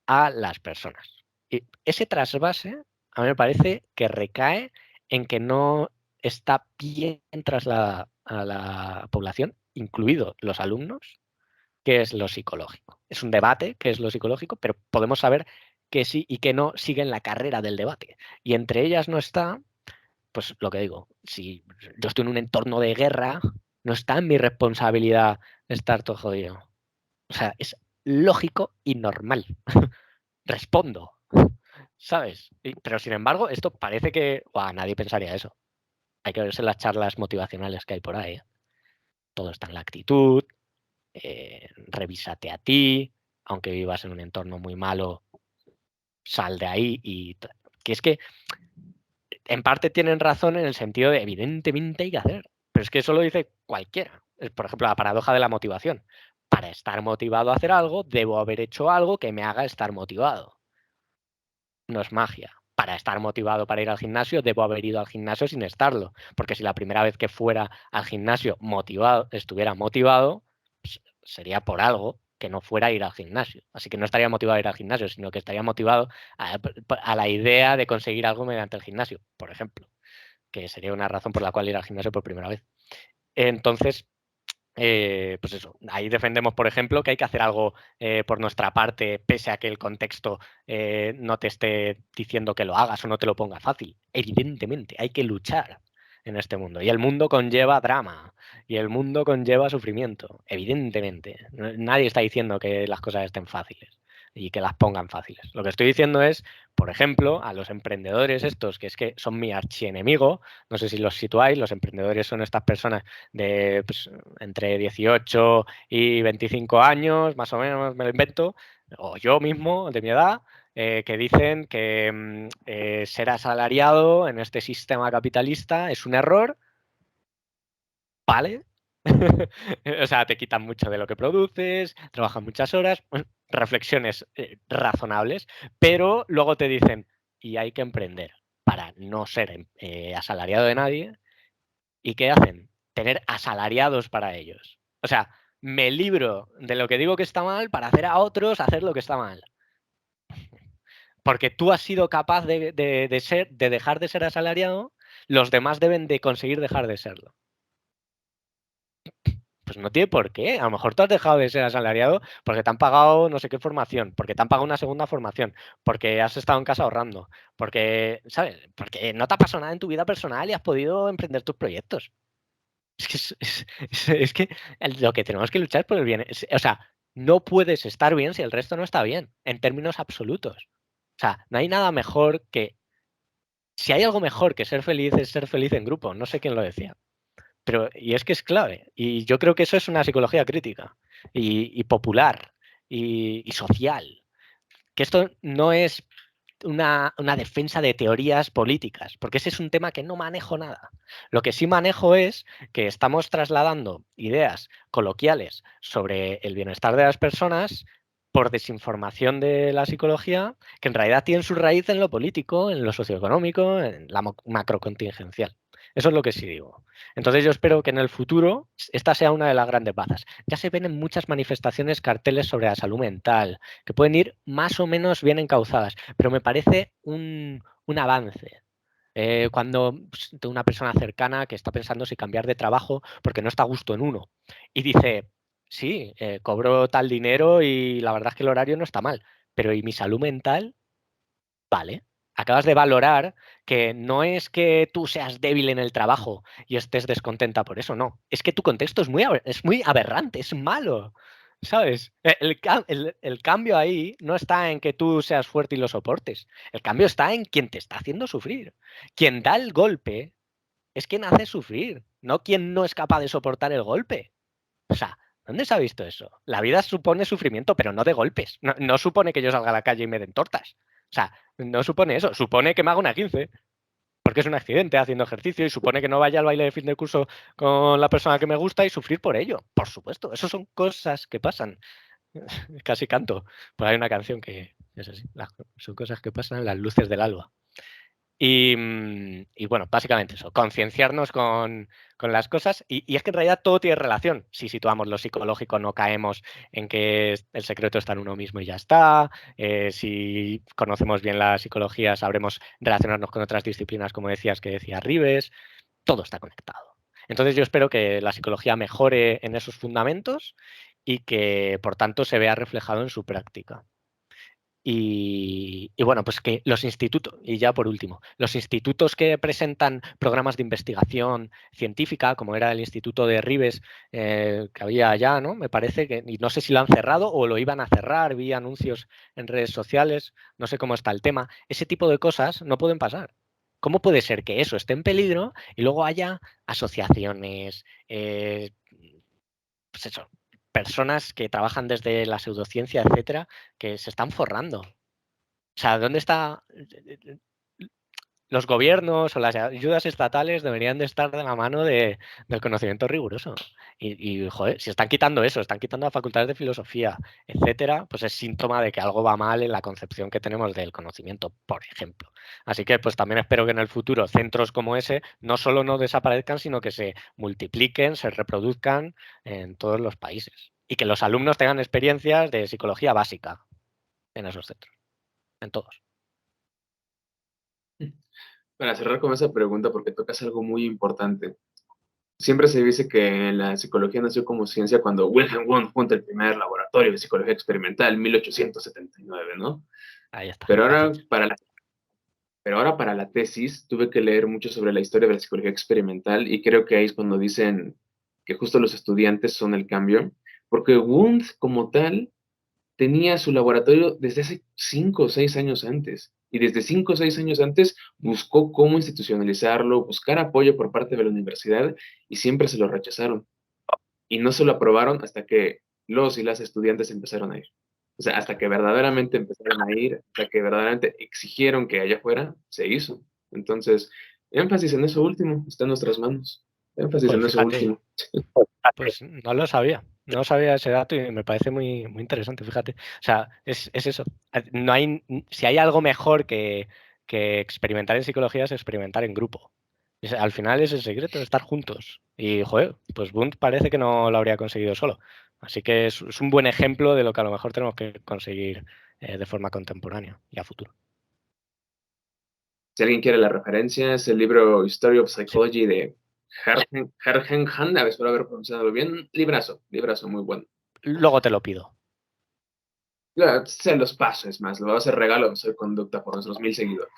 a las personas. Y ese trasvase a mí me parece que recae en que no está bien trasladada a la población, incluidos los alumnos, qué es lo psicológico. Es un debate, qué es lo psicológico, pero podemos saber que sí y que no siguen la carrera del debate. Y entre ellas no está, pues lo que digo, si yo estoy en un entorno de guerra, no está en mi responsabilidad estar todo jodido. O sea, es lógico y normal. Respondo, ¿sabes? Pero sin embargo, esto parece que nadie pensaría eso. Hay que verse las charlas motivacionales que hay por ahí. Todo está en la actitud, revísate a ti, aunque vivas en un entorno muy malo, sal de ahí que es que en parte tienen razón en el sentido de evidentemente hay que hacer, pero es que eso lo dice cualquiera. Por ejemplo, la paradoja de la motivación. Para estar motivado a hacer algo, debo haber hecho algo que me haga estar motivado. No es magia. Para estar motivado para ir al gimnasio, debo haber ido al gimnasio sin estarlo. Porque si la primera vez que fuera al gimnasio estuviera motivado, pues sería por algo. que no fuera ir al gimnasio. Así que no estaría motivado a ir al gimnasio, sino que estaría motivado a la idea de conseguir algo mediante el gimnasio, por ejemplo, que sería una razón por la cual ir al gimnasio por primera vez. Entonces, pues eso, ahí defendemos, por ejemplo, que hay que hacer algo por nuestra parte, pese a que el contexto no te esté diciendo que lo hagas o no te lo ponga fácil. Evidentemente, hay que luchar en este mundo. Y el mundo conlleva drama, y el mundo conlleva sufrimiento, evidentemente. Nadie está diciendo que las cosas estén fáciles y que las pongan fáciles. Lo que estoy diciendo es, por ejemplo, a los emprendedores estos, que es que son mi archienemigo, no sé si los situáis, los emprendedores son estas personas de pues, entre 18 y 25 años, más o menos me lo invento, o yo mismo, de mi edad, que dicen que ser asalariado en este sistema capitalista es un error, ¿vale? O sea, te quitan mucho de lo que produces, trabajas muchas horas, reflexiones razonables, pero luego te dicen, y hay que emprender para no ser asalariado de nadie. ¿Y qué hacen? Tener asalariados para ellos. O sea, me libro de lo que digo que está mal para hacer a otros hacer lo que está mal. Porque tú has sido capaz de dejar de ser asalariado, los demás deben de conseguir dejar de serlo. Pues no tiene por qué. A lo mejor tú has dejado de ser asalariado porque te han pagado no sé qué formación, porque te han pagado una segunda formación, porque has estado en casa ahorrando, porque, ¿sabes? Porque no te ha pasado nada en tu vida personal y has podido emprender tus proyectos. Es que, es que lo que tenemos que luchar es por el bien. O sea, no puedes estar bien si el resto no está bien, en términos absolutos. O sea, no hay nada mejor que... Si hay algo mejor que ser feliz es ser feliz en grupo. No sé quién lo decía. Pero, y es que es clave. Y yo creo que eso es una psicología crítica y popular y social. Que esto no es una defensa de teorías políticas, porque ese es un tema que no manejo nada. Lo que sí manejo es que estamos trasladando ideas coloquiales sobre el bienestar de las personas por desinformación de la psicología, que en realidad tienen su raíz en lo político, en lo socioeconómico, en la macrocontingencial. Eso es lo que sí digo. Entonces yo espero que en el futuro esta sea una de las grandes bazas. Ya se ven en muchas manifestaciones carteles sobre la salud mental, que pueden ir más o menos bien encauzadas, pero me parece un avance. Cuando de una persona cercana que está pensando si cambiar de trabajo porque no está a gusto en uno y dice, sí, cobro tal dinero y la verdad es que el horario no está mal, pero ¿y mi salud mental? Vale. Acabas de valorar que no es que tú seas débil en el trabajo y estés descontenta por eso, no. Es que tu contexto es muy aberrante, es malo, ¿sabes? El cambio ahí no está en que tú seas fuerte y lo soportes. El cambio está en quien te está haciendo sufrir. Quien da el golpe es quien hace sufrir, no quien no es capaz de soportar el golpe. O sea, ¿dónde se ha visto eso? La vida supone sufrimiento, pero no de golpes. No supone que yo salga a la calle y me den tortas. O sea, no supone eso. Supone que me haga una 15, porque es un accidente haciendo ejercicio y supone que no vaya al baile de fin de curso con la persona que me gusta y sufrir por ello. Por supuesto, eso son cosas que pasan. Casi canto. Pues hay una canción que es así. Son cosas que pasan en las luces del alba. Y bueno, básicamente eso, concienciarnos con las cosas y es que en realidad todo tiene relación. Si situamos lo psicológico no caemos en que el secreto está en uno mismo y ya está. Si conocemos bien la psicología sabremos relacionarnos con otras disciplinas como decías que decía Ribes. Todo está conectado. Entonces yo espero que la psicología mejore en esos fundamentos y que por tanto se vea reflejado en su práctica. Y bueno, pues que los institutos, y ya por último, los institutos que presentan programas de investigación científica, como era el Instituto de Ribes que había allá, ¿no? Me parece que, y no sé si lo han cerrado o lo iban a cerrar, vi anuncios en redes sociales, no sé cómo está el tema, ese tipo de cosas no pueden pasar. ¿Cómo puede ser que eso esté en peligro y luego haya asociaciones, pues eso, personas que trabajan desde la pseudociencia, etcétera, que se están forrando? O sea, ¿dónde está? Los gobiernos o las ayudas estatales deberían de estar de la mano del conocimiento riguroso. Joder, si están quitando eso, están quitando las facultades de filosofía, etcétera, pues es síntoma de que algo va mal en la concepción que tenemos del conocimiento, por ejemplo. Así que pues también espero que en el futuro centros como ese no solo no desaparezcan, sino que se multipliquen, se reproduzcan en todos los países. y que los alumnos tengan experiencias de psicología básica en esos centros, en todos. Para cerrar con esa pregunta, porque tocas algo muy importante. Siempre se dice que la psicología nació como ciencia cuando Wilhelm Wundt junta el primer laboratorio de psicología experimental en 1879, ¿no? Ahí está, Pero ahora, gracias. para la tesis, tuve que leer mucho sobre la historia de la psicología experimental y creo que ahí es cuando dicen que justo los estudiantes son el cambio, porque Wundt como tal tenía su laboratorio desde hace 5 o 6 años antes. Y desde 5 o 6 años antes buscó cómo institucionalizarlo, buscar apoyo por parte de la universidad y siempre se lo rechazaron. Y no se lo aprobaron hasta que los y las estudiantes empezaron a ir. O sea, hasta que verdaderamente empezaron a ir, hasta que verdaderamente exigieron que allá fuera, se hizo. Entonces, énfasis en eso último, está en nuestras manos. Énfasis Pues en eso fíjate, último. pues no lo sabía. No sabía ese dato y me parece muy, muy interesante, fíjate. O sea, es eso. No hay, si hay algo mejor que experimentar en psicología es experimentar en grupo. Al final es el secreto, estar juntos. Y, joder, pues Wundt parece que no lo habría conseguido solo. Así que es un buen ejemplo de lo que a lo mejor tenemos que conseguir de forma contemporánea y a futuro. Si alguien quiere la referencia, es el libro History of Sí. Psychology de Hergen Handa, espero haber pronunciado bien. Librazo, librazo, muy bueno. Luego te lo pido. Se los paso, es más, lo voy a hacer regalo de Soy Conducta por nuestros 1000 seguidores.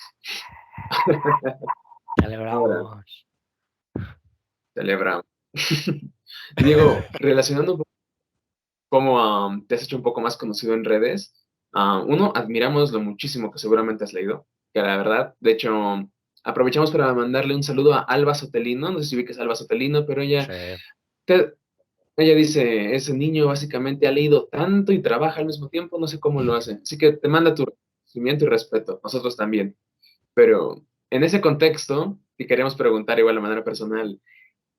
Ahora, Celebramos. celebramos. Diego, relacionando un poco cómo te has hecho un poco más conocido en redes, uno, admiramos lo muchísimo que seguramente has leído, que la verdad, de hecho, aprovechamos para mandarle un saludo a Alba Sotelino, no sé si ubicas a Alba Sotelino, pero ella, Sí. te- ella dice, ese niño básicamente ha leído tanto y trabaja al mismo tiempo, no sé cómo lo hace, así que te manda tu reconocimiento y respeto, nosotros también. Pero en ese contexto, te queremos preguntar igual de manera personal,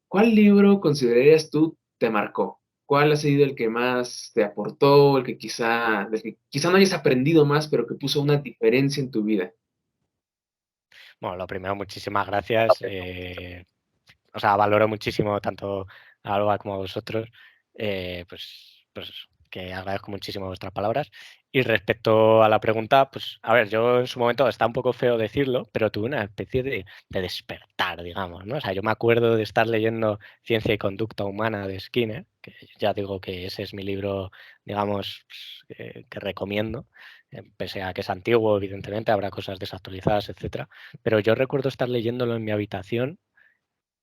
¿cuál libro considerarías tú te marcó? ¿Cuál ha sido el que más te aportó, del que quizá no hayas aprendido más, pero que puso una diferencia en tu vida? Bueno, lo primero, muchísimas gracias. O sea, valoro muchísimo tanto a Alba como a vosotros, pues que agradezco muchísimo vuestras palabras. Y respecto a la pregunta, pues a ver, yo en su momento está un poco feo decirlo, pero tuve una especie de despertar, digamos, ¿no? O sea, yo me acuerdo de estar leyendo Ciencia y Conducta Humana de Skinner, que ya digo que ese es mi libro, digamos, que recomiendo, pese a que es antiguo, evidentemente, habrá cosas desactualizadas, etcétera. Pero yo recuerdo estar leyéndolo en mi habitación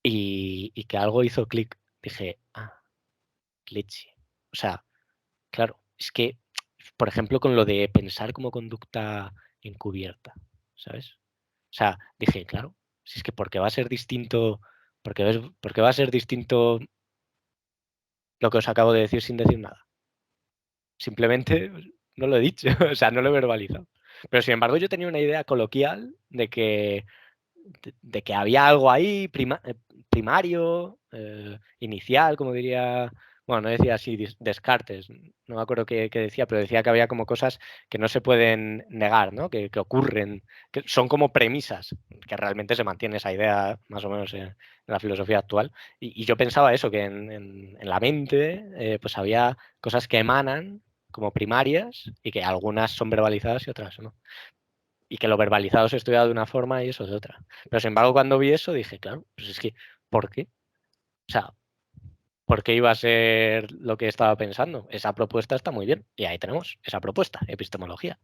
y que algo hizo clic. Dije, leche. O sea, claro, es que, por ejemplo, con lo de pensar como conducta encubierta, ¿sabes? O sea, dije, claro, si es que porque va a ser distinto, porque va a ser distinto lo que os acabo de decir sin decir nada. Simplemente no lo he dicho, o sea, no lo he verbalizado. Pero sin embargo, yo tenía una idea coloquial de que había algo ahí primario, inicial, como diría, bueno, no decía así Descartes, no me acuerdo qué decía, pero decía que había como cosas que no se pueden negar, ¿no? Que ocurren, que son como premisas, que realmente se mantiene esa idea más o menos en la filosofía actual. Y yo pensaba eso, que en la mente pues había cosas que emanan como primarias y que algunas son verbalizadas y otras no, y que lo verbalizado se estudia de una forma y eso de otra. Pero sin embargo, cuando vi eso dije, claro, pues es que, ¿por qué? O sea, ¿por qué iba a ser lo que estaba pensando? Esa propuesta está muy bien. Y ahí tenemos esa propuesta, epistemología.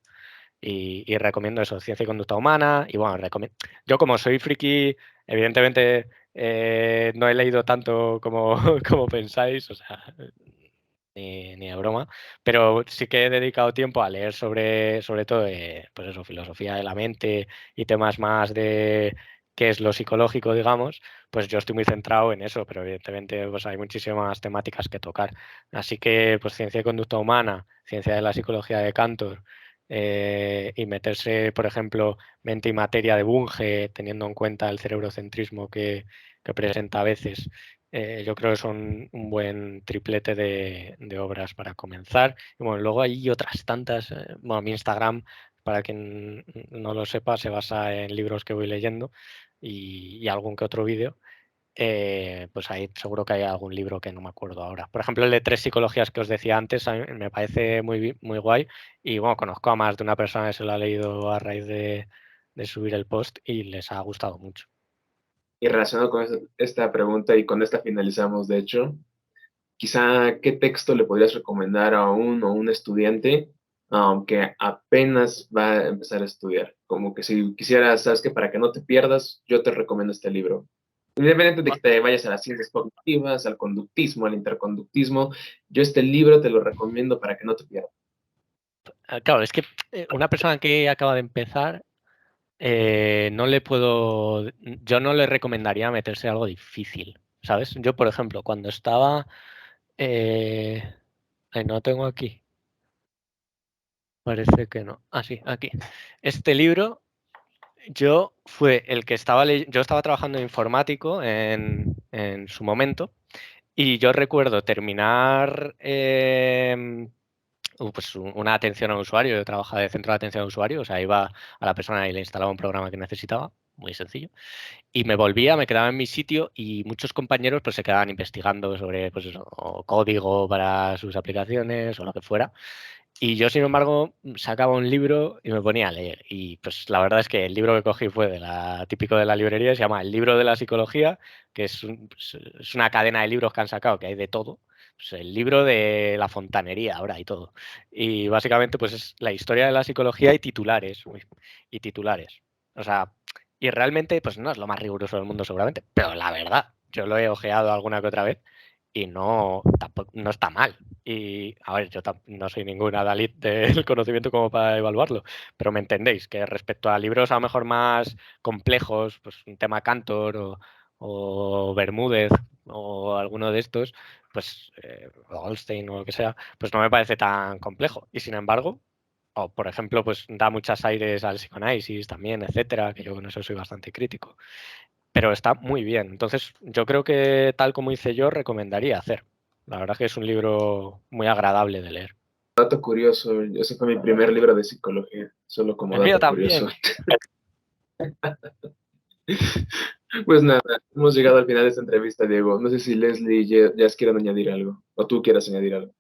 Y recomiendo eso, ciencia y conducta humana. Y bueno, yo como soy friki, evidentemente no he leído tanto como, como pensáis, o sea, ni de broma, pero sí que he dedicado tiempo a leer sobre todo, pues eso, filosofía de la mente y temas más de qué es lo psicológico, digamos, pues yo estoy muy centrado en eso, pero evidentemente pues hay muchísimas temáticas que tocar. Así que pues ciencia de conducta humana, ciencia de la psicología de Cantor, y meterse, por ejemplo, mente y materia de Bunge, teniendo en cuenta el cerebrocentrismo que presenta a veces, yo creo que son un buen triplete de obras para comenzar. Y bueno, luego hay otras tantas. Bueno, mi Instagram, para quien no lo sepa, se basa en libros que voy leyendo y algún que otro vídeo. pues ahí seguro que hay algún libro que no me acuerdo ahora. Por ejemplo, el de 3 psicologías que os decía antes, a mí me parece muy guay. Y bueno, conozco a más de una persona que se lo ha leído a raíz de subir el post y les ha gustado mucho. Y relacionado con esta pregunta y con esta finalizamos, de hecho, quizá qué texto le podrías recomendar a un estudiante que apenas va a empezar a estudiar. Como que si quisieras, sabes que para que no te pierdas, yo te recomiendo este libro. Independientemente de que te vayas a las ciencias cognitivas, al conductismo, al interconductismo, yo este libro te lo recomiendo para que no te pierdas. Claro, es que una persona que acaba de empezar, no le puedo, yo no le recomendaría meterse algo difícil, ¿sabes? Yo, por ejemplo, cuando estaba, no tengo aquí, parece que no. Ah, sí, aquí. Este libro, yo fue el que estaba yo estaba trabajando de informático en su momento y yo recuerdo terminar pues una atención al usuario. Yo trabajaba de centro de atención al usuario, o sea, iba a la persona y le instalaba un programa que necesitaba, muy sencillo, y me volvía, me quedaba en mi sitio y muchos compañeros pues se quedaban investigando sobre pues eso, o código para sus aplicaciones o lo que fuera. Y yo, sin embargo, sacaba un libro y me ponía a leer. Y pues la verdad es que el libro que cogí fue típico de la librería, se llama El libro de la psicología, que es una cadena de libros que han sacado, que hay de todo. Pues el libro de la fontanería ahora y todo. Y básicamente pues es la historia de la psicología y titulares. Y titulares. O sea, y realmente pues no es lo más riguroso del mundo seguramente, pero la verdad, yo lo he ojeado alguna que otra vez y no, tampoco, no está mal. Y, a ver, yo no soy ningún adalid del conocimiento como para evaluarlo, pero me entendéis que respecto a libros a lo mejor más complejos, pues un tema Cantor o Bermúdez o alguno de estos, pues o Goldstein o lo que sea, pues no me parece tan complejo. Y sin embargo, o por ejemplo, pues da muchos aires al psicoanálisis también, etcétera, que yo con eso soy bastante crítico. Pero está muy bien. Entonces, yo creo que tal como hice yo, recomendaría hacer. La verdad es que es un libro muy agradable de leer. Dato curioso, ese fue mi primer libro de psicología, solo como El mío dato curioso. también. Pues nada, hemos llegado al final de esta entrevista, Diego. No sé si Leslie y Jazz quieran añadir algo, o tú quieras añadir algo.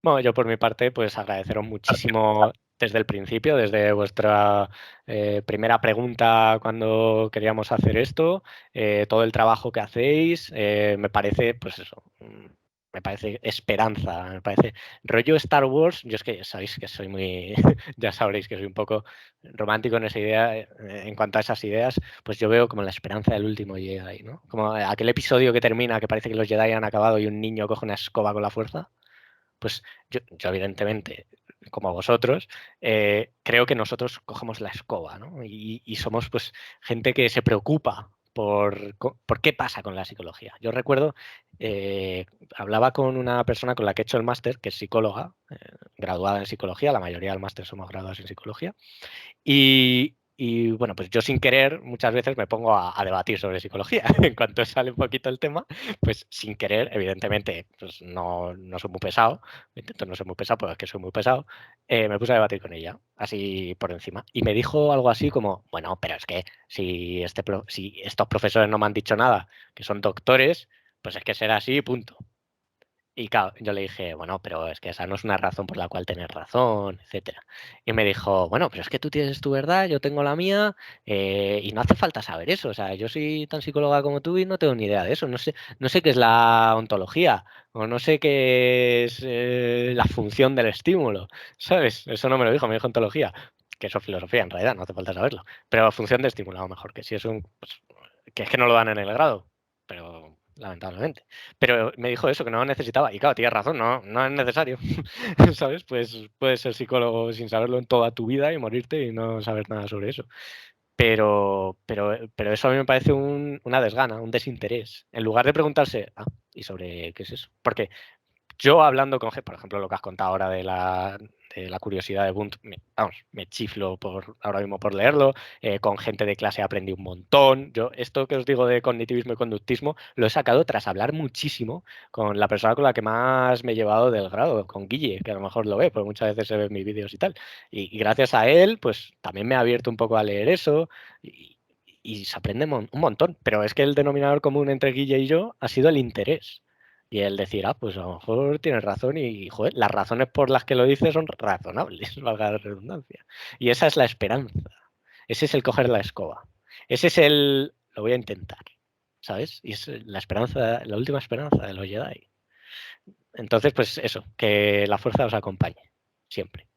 Bueno, yo por mi parte, pues agradeceros muchísimo desde el principio, desde vuestra primera pregunta cuando queríamos hacer esto, todo el trabajo que hacéis, me parece, pues eso, me parece esperanza, me parece rollo Star Wars. Yo es que sabéis que soy muy, ya sabréis que soy un poco romántico en esa idea, en cuanto a esas ideas, pues yo veo como la esperanza del último Jedi, ¿no? Como aquel episodio que termina, que parece que los Jedi han acabado y un niño coge una escoba con la fuerza. Pues yo evidentemente, como vosotros, creo que nosotros cogemos la escoba, ¿no? Y somos pues gente que se preocupa por qué pasa con la psicología. Yo recuerdo, hablaba con una persona con la que he hecho el máster, que es psicóloga, graduada en psicología, la mayoría del máster somos graduados en psicología, y bueno, pues yo sin querer muchas veces me pongo a debatir sobre psicología. En cuanto sale un poquito el tema, pues sin querer, evidentemente, pues no soy muy pesado, intento no ser muy pesado, porque es que soy muy pesado, me puse a debatir con ella, así por encima. Y me dijo algo así como, bueno, pero es que si estos profesores no me han dicho nada, que son doctores, pues es que será así, punto. Y claro, yo le dije, bueno, pero es que esa no es una razón por la cual tener razón, etcétera. Y me dijo, bueno, pero es que tú tienes tu verdad, yo tengo la mía, y no hace falta saber eso. O sea, yo soy tan psicóloga como tú y no tengo ni idea de eso. No sé qué es la ontología, o no sé qué es la función del estímulo, ¿sabes? Eso no me lo dijo, me dijo ontología, que eso es filosofía en realidad, no hace falta saberlo. Pero función de estímulo, a lo mejor, que si es pues, que es que no lo dan en el grado, pero lamentablemente. Pero me dijo eso, que no lo necesitaba. Y claro, tienes razón, no es necesario. ¿Sabes? Pues puedes ser psicólogo sin saberlo en toda tu vida y morirte y no saber nada sobre eso. Pero eso a mí me parece una desgana, un desinterés. En lugar de preguntarse, ¿y sobre qué es eso? Porque yo hablando con gente, por ejemplo, lo que has contado ahora de la curiosidad de Bunt, me chiflo ahora mismo por leerlo, con gente de clase aprendí un montón. Yo esto que os digo de cognitivismo y conductismo lo he sacado tras hablar muchísimo con la persona con la que más me he llevado del grado, con Guille, que a lo mejor lo ve, porque muchas veces se ven mis vídeos y tal. Y gracias a él, pues también me ha abierto un poco a leer eso. Y, y se aprende un montón. Pero es que el denominador común entre Guille y yo ha sido el interés. Y el decir, pues a lo mejor tienes razón y, joder, las razones por las que lo dices son razonables, valga la redundancia. Y esa es la esperanza. Ese es el coger la escoba. Ese es el, lo voy a intentar, ¿sabes? Y es la esperanza, la última esperanza de los Jedi. Entonces, pues eso, que la fuerza os acompañe, siempre.